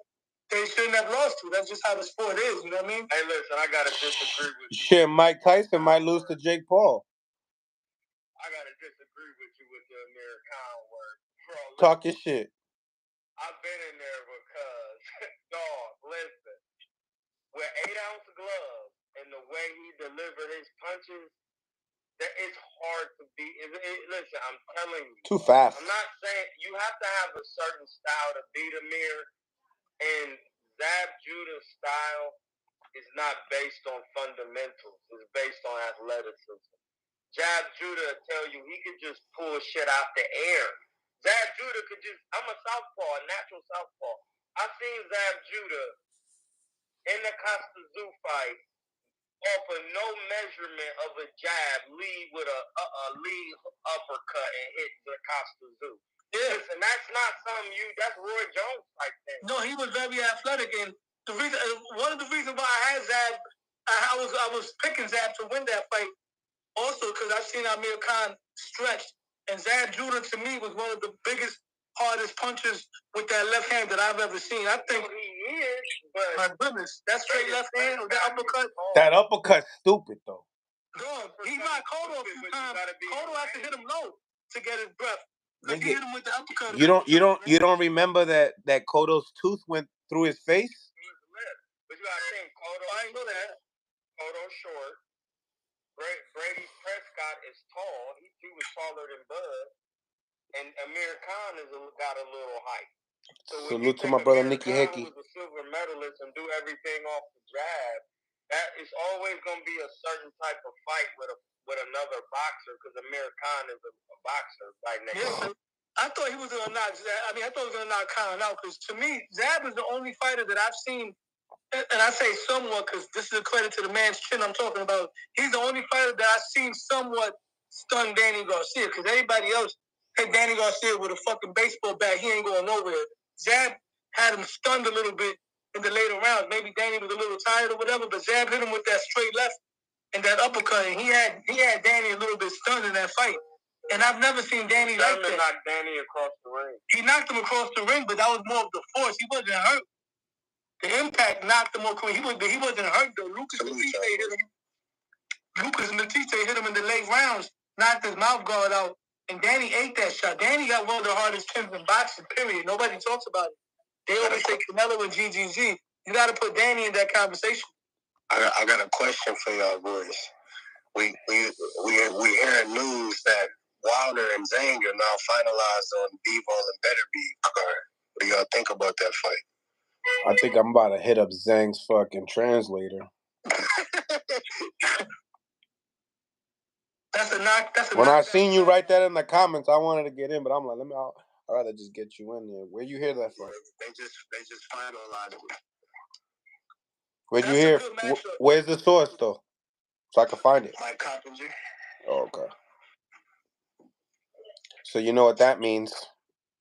[SPEAKER 2] they shouldn't have lost to. That's just how the sport is, you know what I mean?
[SPEAKER 6] Hey, listen, I gotta disagree with you.
[SPEAKER 1] Shit, Mike Tyson might lose to Jake Paul.
[SPEAKER 6] I gotta disagree with you with the Amir Khan word. Bro,
[SPEAKER 1] talk your shit.
[SPEAKER 6] I've been in there because, dog, listen, with 8-ounce gloves and the way he delivered his punches, it's hard to beat. Listen, I'm telling you.
[SPEAKER 1] Too fast.
[SPEAKER 6] I'm not saying you have to have a certain style to beat Amir, and Zab Judah's style is not based on fundamentals. It's based on athleticism. Zab Judah tell you he could just pull shit out the air. Zab Judah could just, I'm a southpaw, a natural southpaw. I've seen Zab Judah in the Costa Tszyu fight off of no measurement of a jab lead with a lead uppercut and hit the Costa Tszyu. Yeah. Listen, that's not that's Roy Jones like that.
[SPEAKER 2] No, he was very athletic, and the reason, one of the reasons why I had Zab, I was picking Zab to win that fight, also because I've seen Amir Khan stretch, and Zab Judah to me was one of the biggest, hardest punches with that left hand that I've ever seen. I think
[SPEAKER 6] he is, but
[SPEAKER 2] my goodness, that straight left hand or that uppercut.
[SPEAKER 1] That uppercut's stupid though.
[SPEAKER 2] Dog, he knocked Cotto a few times. Cotto had to hit him low to get his breath. He hit him with the uppercut.
[SPEAKER 1] You don't remember that Cotto's tooth went through his face?
[SPEAKER 6] But you gotta think, Cotto, I ain't know that. Cotto's short. Brady Prescott is tall. He was taller than Bud. And Amir Khan got a little height. So
[SPEAKER 1] salute to my brother Nicky
[SPEAKER 6] Khan,
[SPEAKER 1] Hickey.
[SPEAKER 6] who's a silver medalist and do everything off the jab, that is always gonna be a certain type of fight with another boxer because Amir Khan is a boxer right now.
[SPEAKER 2] Yeah, I thought he was gonna knock. I thought he was gonna knock Khan out because to me, Zab is the only fighter that I've seen. And I say somewhat because this is a credit to the man's chin I'm talking about. He's the only fighter that I've seen somewhat stun Danny Garcia because everybody else hit Danny Garcia with a fucking baseball bat. He ain't going nowhere. Zab had him stunned a little bit in the later rounds. Maybe Danny was a little tired or whatever, but Zab hit him with that straight left and that uppercut. And he had Danny a little bit stunned in that fight. And I've never seen Danny like that.
[SPEAKER 6] Knocked Danny across the ring.
[SPEAKER 2] He knocked him across the ring, but that was more of the force. He wasn't hurt. The impact knocked him more quick. He wasn't hurt though. Lucas Matisse hit him in the late rounds, knocked his mouth guard out, and Danny ate that shot. Danny got one of the hardest chins in boxing, period. Nobody talks about it. They always say Canelo and GGG. You got to put Danny in that conversation. I got a question for y'all boys. We hearing news that Wilder and Zhang are now finalized on Bivol and Benavidez card. What do y'all think about that fight?
[SPEAKER 1] I think I'm about to hit up Zhang's fucking translator.
[SPEAKER 2] That's a knock.
[SPEAKER 1] When I seen you write that in the comments, I wanted to get in, but I'm like, I'd rather just get you in there. Where you hear that from?
[SPEAKER 2] They just finalized it.
[SPEAKER 1] Where'd you hear? Where's the source though? So I can find it.
[SPEAKER 2] Mike Coppinger.
[SPEAKER 1] Oh, okay. So you know what that means?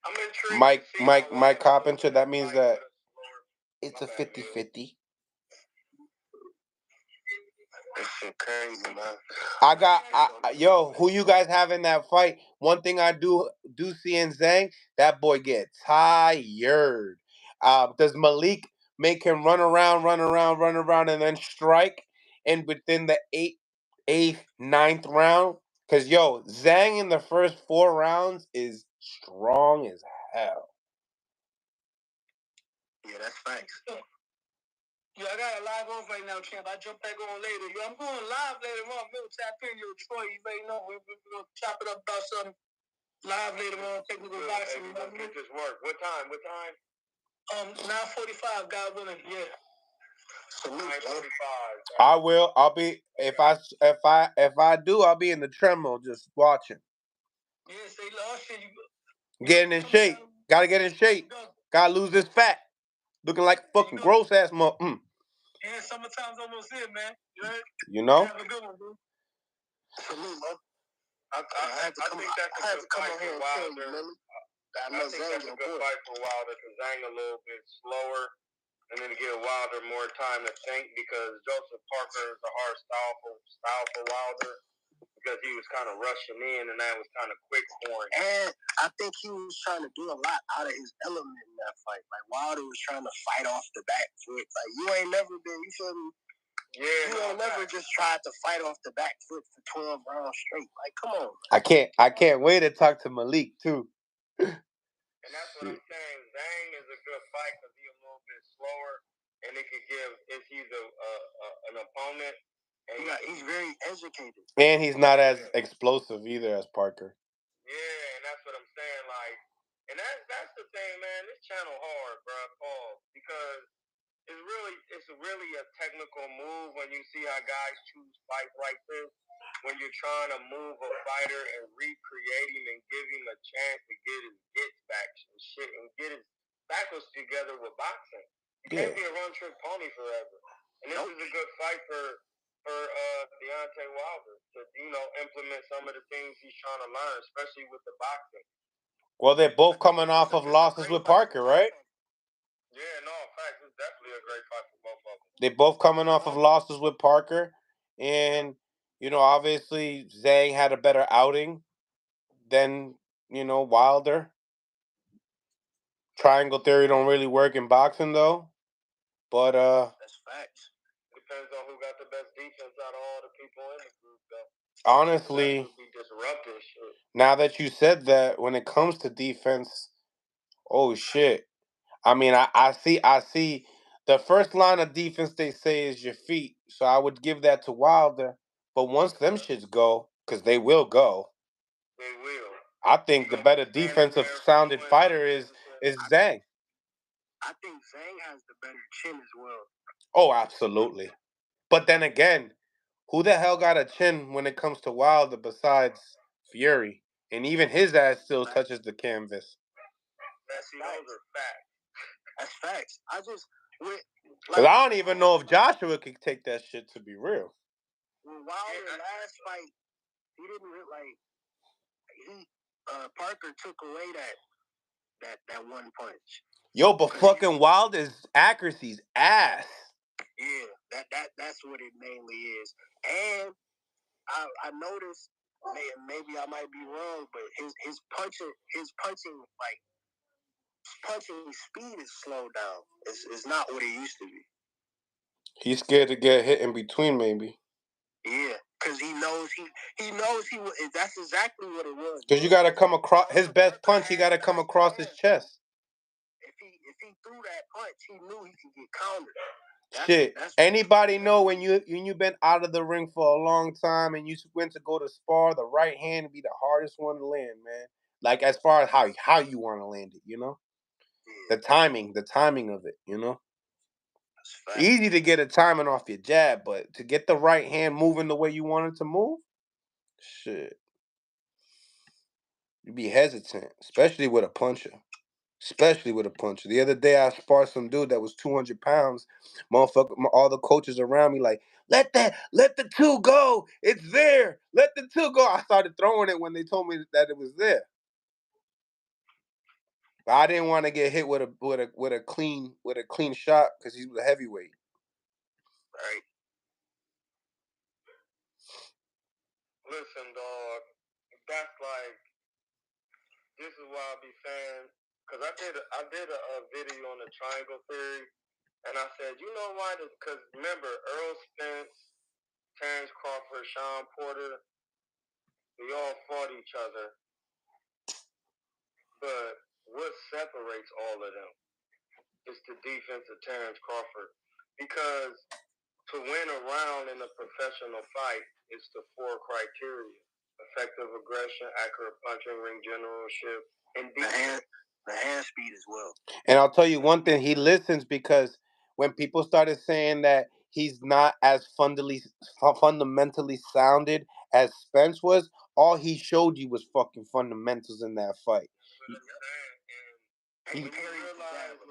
[SPEAKER 2] I'm intrigued.
[SPEAKER 1] Mike Coppinger. That means that it's a 50-50.
[SPEAKER 2] This shit crazy, man.
[SPEAKER 1] Yo, who you guys have in that fight? One thing I do see in Zhang, that boy get tired. Does Malik make him run around, and then strike? And within the 8th, 9th round? Because, yo, Zhang in the first 4 rounds is strong as hell.
[SPEAKER 2] Yeah, that's facts. Yo, I got a live on right now, champ. I jump back on later. Yo, I'm going live later on. We'll tap in, yo, Troy. You already know. We're going to chop it up about something live later on. Technical boxing.
[SPEAKER 6] Hey, we're get this work. What time?
[SPEAKER 2] 9:45, God willing. Yeah. So
[SPEAKER 6] 9:45.
[SPEAKER 1] I will. I'll be if I do, I'll be in the treadmill just watching.
[SPEAKER 2] Yeah, say last shit.
[SPEAKER 1] Getting in shape. Gotta get in shape. Gotta lose this fat. Looking like fucking gross ass mother.
[SPEAKER 2] Yeah, summertime's almost here, man.
[SPEAKER 1] You know?
[SPEAKER 2] Have a good one, bro. For me, man. I had to come on here and tell you, man.
[SPEAKER 6] I think that's a good fight for Wilder because Zhang a little bit slower, and then give Wilder more time to think because Joseph Parker is a hard style for Wilder because he was kind of rushing in and that was kind of quick for him.
[SPEAKER 2] And I think he was trying to do a lot out of his element in that fight. Like Wilder was trying to fight off the back foot. Like you ain't never been, you feel me?
[SPEAKER 6] Yeah,
[SPEAKER 2] you ain't never just tried to fight off the back foot for 12 rounds straight. Like, come on.
[SPEAKER 1] Man. I can't wait to talk to Malik too.
[SPEAKER 6] And that's what I'm saying. Zhang is a good fight because he's a little bit slower, and it could give if he's an opponent. And
[SPEAKER 2] he's very educated.
[SPEAKER 1] And he's not as explosive either as Parker.
[SPEAKER 6] Yeah, and that's what I'm saying. Like, and that's the thing, man. This channel hard, bro. Paul, because it's really a technical move when you see how guys choose fights like this. When you're trying to move a fighter and recreate him and give him a chance to get his gets back and shit and get his backwards together with boxing. You can't be a run-trick pony forever. And this is a good fight for Deontay Wilder to, implement some of the things he's trying to learn, especially with the boxing.
[SPEAKER 1] Well, they're both coming off of losses with Parker, right?
[SPEAKER 6] Yeah, no, in fact, it's definitely a great fight for both of them.
[SPEAKER 1] They're both coming off of losses with Parker, and obviously Zhang had a better outing than Wilder. Triangle theory don't really work in boxing though, but
[SPEAKER 2] that's facts.
[SPEAKER 6] Depends on who got the best defense out of all the people in the group, though.
[SPEAKER 1] Honestly, now that you said that, when it comes to defense, oh shit. I mean, I see the first line of defense they say is your feet, so I would give that to Wilder. But once them shits go, because they will go,
[SPEAKER 6] they will.
[SPEAKER 1] I think the better defensive sounded fighter is Zhang.
[SPEAKER 2] I think Zhang has the better chin as well.
[SPEAKER 1] Oh, absolutely. But then again, who the hell got a chin when it comes to Wilder besides Fury? And even his ass still touches the canvas.
[SPEAKER 6] Those are facts.
[SPEAKER 2] That's facts.
[SPEAKER 1] Because I don't even know if Joshua could take that shit, to be real.
[SPEAKER 2] When Wilder last fight, he didn't Parker took away that one punch.
[SPEAKER 1] Yo, but fucking Wilder's accuracy's ass.
[SPEAKER 2] Yeah, that's what it mainly is. And I noticed, maybe I might be wrong, but his punching speed is slowed down. It's not what it used to be.
[SPEAKER 1] He's scared to get hit in between, maybe.
[SPEAKER 2] Yeah, because he knows that's exactly what it was.
[SPEAKER 1] Because you got to come across his best punch. He got to come across his chest.
[SPEAKER 2] If he threw punch, he knew he could get countered.
[SPEAKER 1] Shit. Anybody know when you've been out of the ring for a long time and you went to go to spar, the right hand would be the hardest one to land, man. Like as far as how you want to land it, you know? The timing of it, you know? Easy to get a timing off your jab, but to get the right hand moving the way you want it to move, shit. You'd be hesitant, especially with a puncher. The other day, I sparred some dude that was 200 pounds. Motherfucker, all the coaches around me like, let the two go. It's there. Let the two go. I started throwing it when they told me that it was there. But I didn't want to get hit with a clean shot because he's a heavyweight.
[SPEAKER 2] Right.
[SPEAKER 6] Listen, dog. That's like, this is why I be saying, because I did a video on the triangle theory, and I said, you know why? Because remember, Earl Spence, Terrence Crawford, Sean Porter, they all fought each other. But what separates all of them is the defense of Terrence Crawford. Because to win a round in a professional fight is the 4 criteria: effective aggression, accurate punching, ring generalship, and defense.
[SPEAKER 2] The hand speed as well.
[SPEAKER 1] And I'll tell you one thing, he listens because when people started saying that he's not as fundamentally sounded as Spence was, all he showed you was fucking fundamentals in that fight.
[SPEAKER 2] He realized,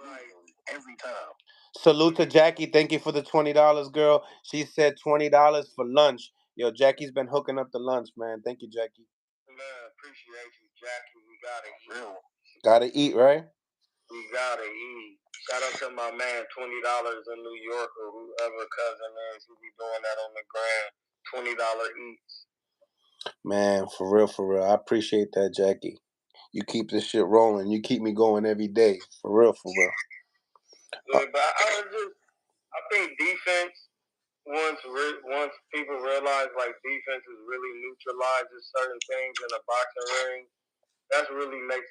[SPEAKER 2] like, every time.
[SPEAKER 1] Salute to Jackie. Thank you for the $20, girl. She said $20 for lunch. Yo, Jackie's been hooking up the lunch, man. Thank you, Jackie.
[SPEAKER 6] Man, appreciate you, Jackie. We gotta eat.
[SPEAKER 1] Gotta eat, right?
[SPEAKER 6] We gotta eat. Shout out to my man, $20 in New York or whoever cousin is who be doing that on the grand. $20 eats.
[SPEAKER 1] Man, for real. I appreciate that, Jackie. You keep this shit rolling. You keep me going every day. For real.
[SPEAKER 6] Yeah, but I think defense, once people realize like defense is really neutralizes certain things in a boxing ring, that really makes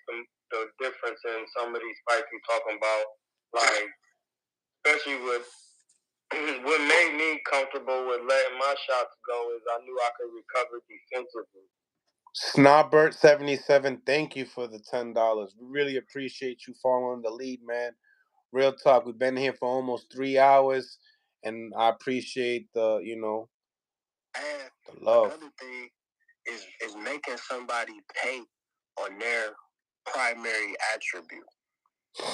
[SPEAKER 6] the difference in some of these fights we're talking about. Like, especially with what made me comfortable with letting my shots go is I knew I could recover defensively.
[SPEAKER 1] Snobbert77, thank you for the $10. We really appreciate you following the lead, man. Real talk. We've been here for almost 3 hours, and I appreciate the love.
[SPEAKER 2] Another thing is making somebody pay on their primary attribute.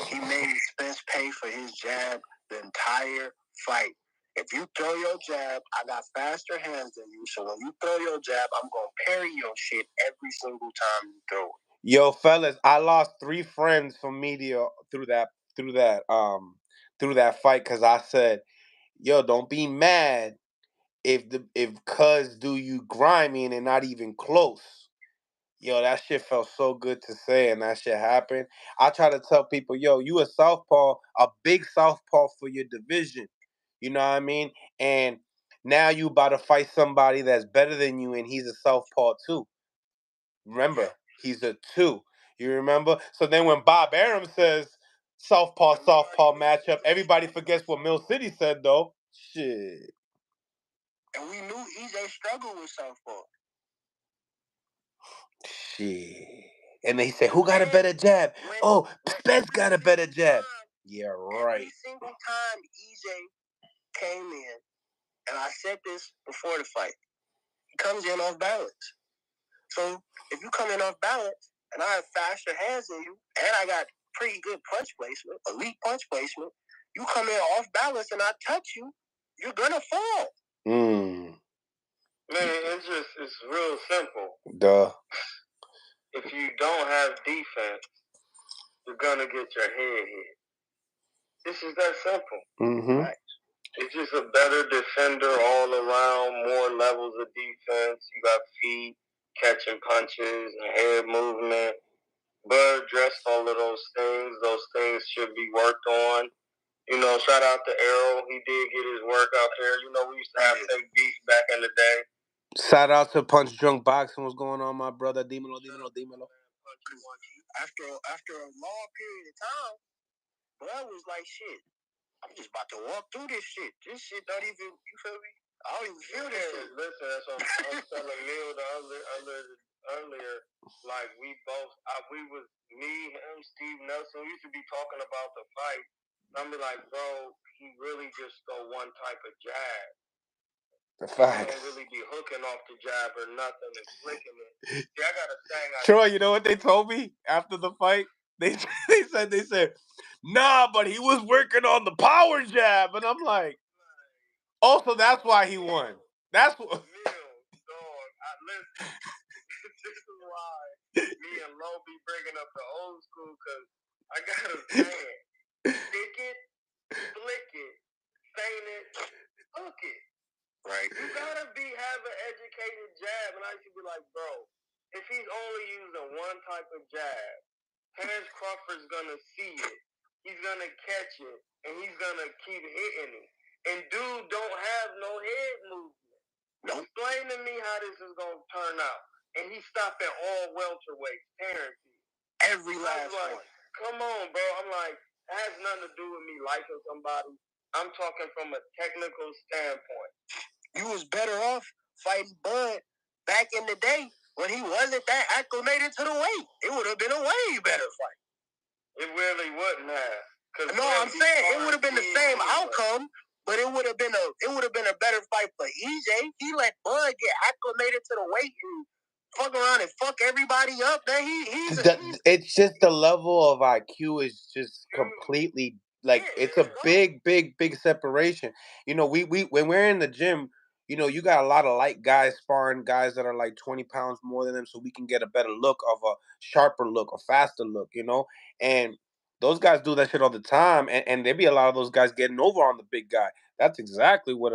[SPEAKER 2] He made Spence pay for his jab the entire fight. If you throw your jab, I got faster hands than you. So when you throw your jab, I'm gonna parry your shit every single time you throw it.
[SPEAKER 1] Yo, fellas, I lost 3 friends from media through that fight because I said, yo, don't be mad if cuz do you grimy and they're not even close. Yo, that shit felt so good to say, and that shit happened. I try to tell people, yo, you a southpaw, a big southpaw for your division. You know what I mean? And now you about to fight somebody that's better than you, and he's a southpaw too. Remember, he's a 2. You remember? So then when Bob Arum says southpaw matchup, everybody forgets what Mill City said, though. Shit.
[SPEAKER 2] And we knew EJ struggled with southpaw.
[SPEAKER 1] Shit. And they said, who got a better jab? Spence got a better jab. Yeah, right.
[SPEAKER 2] Every single time EJ came in, and I said this before the fight, he comes in off balance. So if you come in off balance, and I have faster hands than you, and I got pretty good punch placement, elite punch placement, you come in off balance and I touch you, you're gonna fall.
[SPEAKER 6] Man, it's real simple.
[SPEAKER 1] Duh.
[SPEAKER 6] If you don't have defense, you're gonna get your head hit. This is that simple.
[SPEAKER 1] Mm-hmm.
[SPEAKER 6] Right? It's just a better defender all around, more levels of defense. You got feet, catching punches, and head movement. But addressed all of those things. Those things should be worked on. You know, shout out to Errol. He did get his work out there. You know, we used to have fake beef back in the day.
[SPEAKER 1] Shout out to Punch Drunk Boxing. What's going on, my brother? Dímelo.
[SPEAKER 2] After a long period of time, Bud was like, shit, I'm just about to walk through this shit. This shit don't even, you feel me? I don't even feel this shit.
[SPEAKER 6] Listen, that's what I was telling Neil earlier. Like, we was, me, him, Steve Nelson, we used to be talking about the fight. I'm be like, bro, he really just throw one type of jab.
[SPEAKER 1] The fact.
[SPEAKER 6] He don't really be hooking off the jab or nothing and flicking it. See, I got a saying.
[SPEAKER 1] Troy, you know what they told me after the fight? They said, nah, but he was working on the power jab, and I'm like, also that's why he won. That's what.
[SPEAKER 6] Listen, this is why me and Lo be bringing up the old school, because I got a saying: stick it, flick it, feint it, hook it.
[SPEAKER 2] Right.
[SPEAKER 6] You gotta have an educated jab, and I used to be like, bro, if he's only using one type of jab, Terence Crawford's gonna see it, he's gonna catch it, and he's gonna keep hitting it. And dude don't have no head movement. Nope. Explain to me how this is gonna turn out. And he stopped at all welterweights, Terence.
[SPEAKER 2] Every last one.
[SPEAKER 6] Come on, bro. I'm like, it has nothing to do with me liking somebody. I'm talking from a technical standpoint.
[SPEAKER 2] You was better off fighting Bud back in the day when he wasn't that acclimated to the weight. It would have been a way better fight.
[SPEAKER 6] It really wouldn't have.
[SPEAKER 2] No, I'm saying it would have been the same outcome, but it would have been a better fight for EJ. He let Bud get acclimated to the weight and fuck around and fuck everybody up. Then
[SPEAKER 1] it's just the level of IQ is just completely it's a big separation. You know, we when we're in the gym, you know, you got a lot of light guys sparring guys that are like 20 pounds more than them, so we can get a better look, of a sharper look, a faster look, you know. And those guys do that shit all the time, and there be a lot of those guys getting over on the big guy. That's exactly what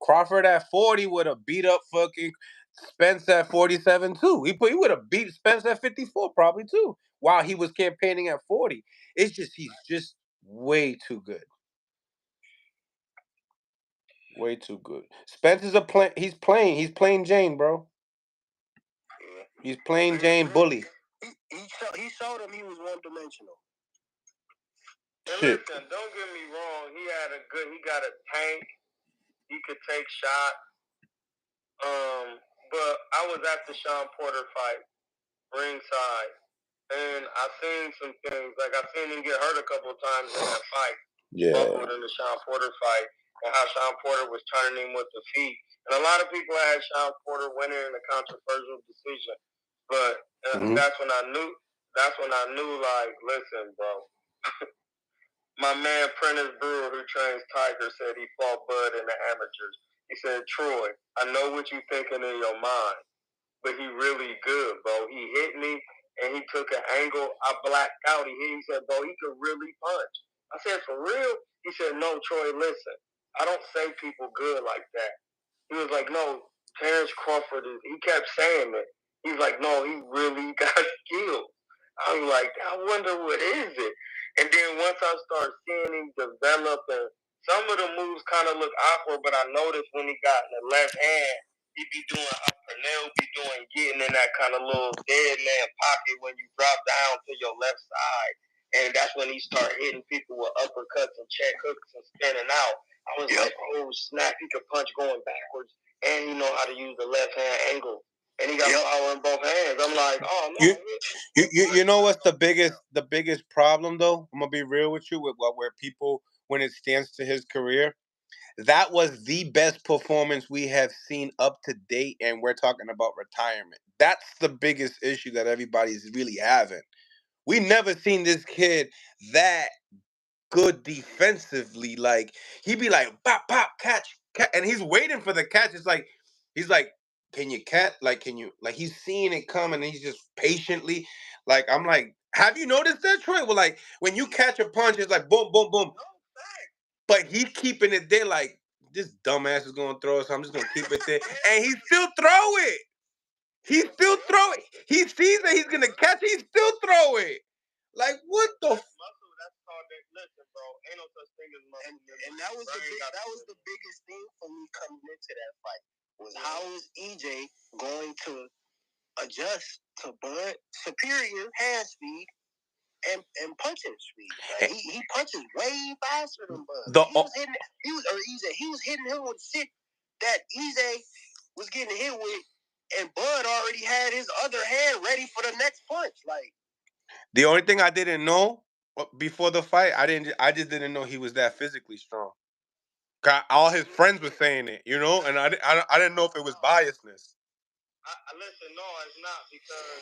[SPEAKER 1] Crawford at 40 would have beat up fucking Spence at 47 too. He would have beat Spence at 54 probably too, while he was campaigning at 40. It's just he's just way too good. Way too good. Spence is he's playing Jane, bro. He's playing Jane bully.
[SPEAKER 2] He showed him he was one-dimensional.
[SPEAKER 6] And listen, don't get me wrong. He got a tank. He could take shots. But I was at the Sean Porter fight, ringside, and I seen some things. Like, I seen him get hurt a couple of times in that fight.
[SPEAKER 1] Yeah.
[SPEAKER 6] Buckled in the Sean Porter fight, and how Sean Porter was turning him with the feet. And a lot of people had Sean Porter winning in a controversial decision. But that's when I knew. Like, listen, bro. My man Prentice Brewer, who trains Tiger, said he fought Bud in the amateurs. He said, Troy, I know what you're thinking in your mind, but he really good, bro. He hit me, and he took an angle. I blacked out. He said, bro, he could really punch. I said, for real? He said, no, Troy, listen. I don't say people good like that. He was like, no, Terence Crawford is, he kept saying it. He's like, no, he really got skills. I'm like, I wonder what is it? And then once I start seeing him develop, and some of the moves kind of look awkward, but I noticed when he got in the left hand, he be doing how Canelo be doing, getting in that kind of little dead man pocket when you drop down to your left side. And that's when he started hitting people with uppercuts and check hooks and spinning out. I was like, oh, snap, he could punch going backwards, and he know how to use the left hand angle. And he got power in both hands. I'm like, oh, no.
[SPEAKER 1] You know what's the biggest problem, though? I'm going to be real with you, where people, when it stands to his career, that was the best performance we have seen up to date, and we're talking about retirement. That's the biggest issue that everybody's really having. We never seen this kid that good defensively. Like, he'd be like, pop, pop, catch, and he's waiting for the catch. It's like, he's like, can you catch? Like, can you, like, he's seeing it coming, and he's just patiently, like, I'm like, have you noticed that, Troy? Well, like, when you catch a punch, it's like, boom, boom, boom. But he's keeping it there, like, this dumbass is going to throw it, so I'm just going to keep it there. And he still throw it. He still throw it. He sees that he's going to catch it, he still throw it. Like, what the
[SPEAKER 6] Listen, bro, ain't no such thing as muscle.
[SPEAKER 2] And that was the biggest thing for me coming into that fight, was how is EJ going to adjust to Bud's superior hand speed and punching speed. Like, he punches way faster than Bud. He was hitting him with shit that Easy was getting hit with, and Bud already had his other hand ready for the next punch. Like,
[SPEAKER 1] the only thing I didn't know before the fight, I just didn't know he was that physically strong. All his friends were saying it, you know, and I didn't know if it was biasness.
[SPEAKER 6] Listen, no, it's not, because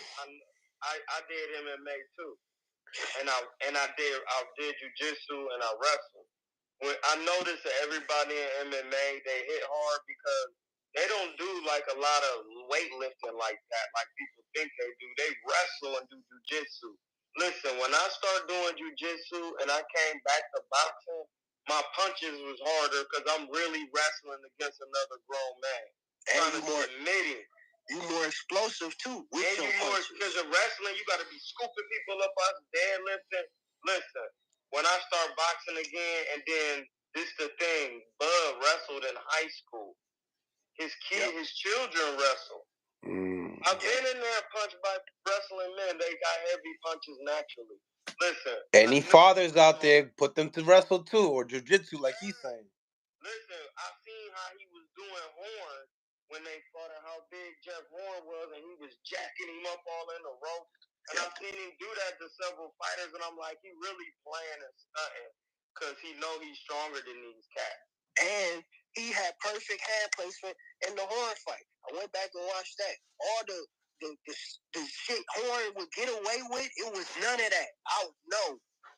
[SPEAKER 6] I did MMA too, and I did jujitsu and I wrestled. When I noticed that everybody in MMA, they hit hard because they don't do like a lot of weightlifting like that, like people think they do. They wrestle and do jujitsu. Listen, when I started doing jujitsu and I came back to boxing, my punches was harder because I'm really wrestling against another grown man.
[SPEAKER 2] And you more explosive too.
[SPEAKER 6] And you more, because in wrestling, you got to be scooping people up, deadlifting. Listen, when I start boxing again, and then this the thing, Bud wrestled in high school. His children wrestle. I've been in there punched by wrestling men. They got heavy punches naturally. Listen.
[SPEAKER 1] Any fathers out there, put them to wrestle too, or jiu-jitsu, like he's saying.
[SPEAKER 6] Listen, I seen how he was doing Horn when they fought, and how big Jeff Horn was, and he was jacking him up all in the rope. And I've seen him do that to several fighters, and I'm like, he really playing and stunting because he know he's stronger than these cats.
[SPEAKER 2] And he had perfect hand placement in the Horn fight. I went back and watched that. All the shit Horn would get away with, it was none of that.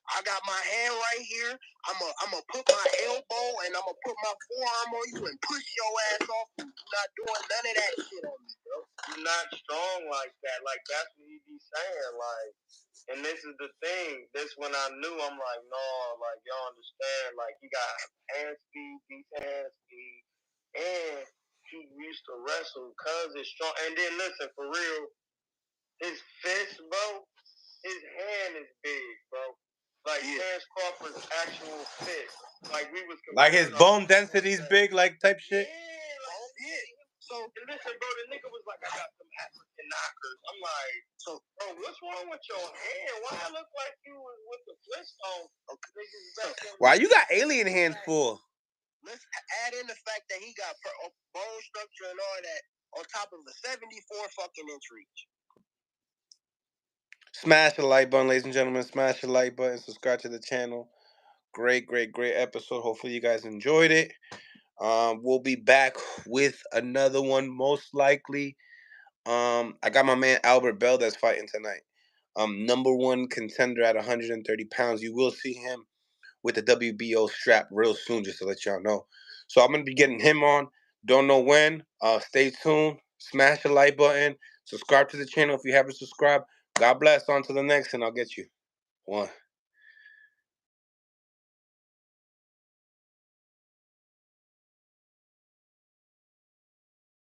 [SPEAKER 2] I got my hand right here. I'm gonna put my elbow and I'm gonna put my forearm on you and push your ass off. You're not doing none of that shit on me, bro.
[SPEAKER 6] You're not strong like that. Like, that's what he be saying. Like, and this is the thing. This when I knew, I'm like, no, like, y'all understand. Like, he got hand speed, decent hand speed, and he used to wrestle because it's strong. And then listen, for real, his fist, bro, his hand is big, bro. Like Terrence Crawford's actual fist. Like, we was
[SPEAKER 1] like his bone density's big, like type shit.
[SPEAKER 6] Yeah. So listen, bro, the nigga was like, I got some African knockers. I'm like, so, bro, what's wrong with your hand? Why I look like you was with the Flintstones?
[SPEAKER 1] Why you got alien hands for?
[SPEAKER 2] Let's add in the fact that he got bone structure and all that on top of the 74 fucking inch reach.
[SPEAKER 1] Smash the like button, ladies and gentlemen. Smash the like button. Subscribe to the channel. Great episode. Hopefully you guys enjoyed it. We'll be back with another one, most likely. I got my man Albert Bell that's fighting tonight. Number one contender at 130 pounds. You will see him with the WBO strap real soon, just to let y'all know. So I'm gonna be getting him on. Don't know when. Stay tuned. Smash the like button. Subscribe to the channel if you haven't subscribed. God bless. On to the next, and I'll get you. One.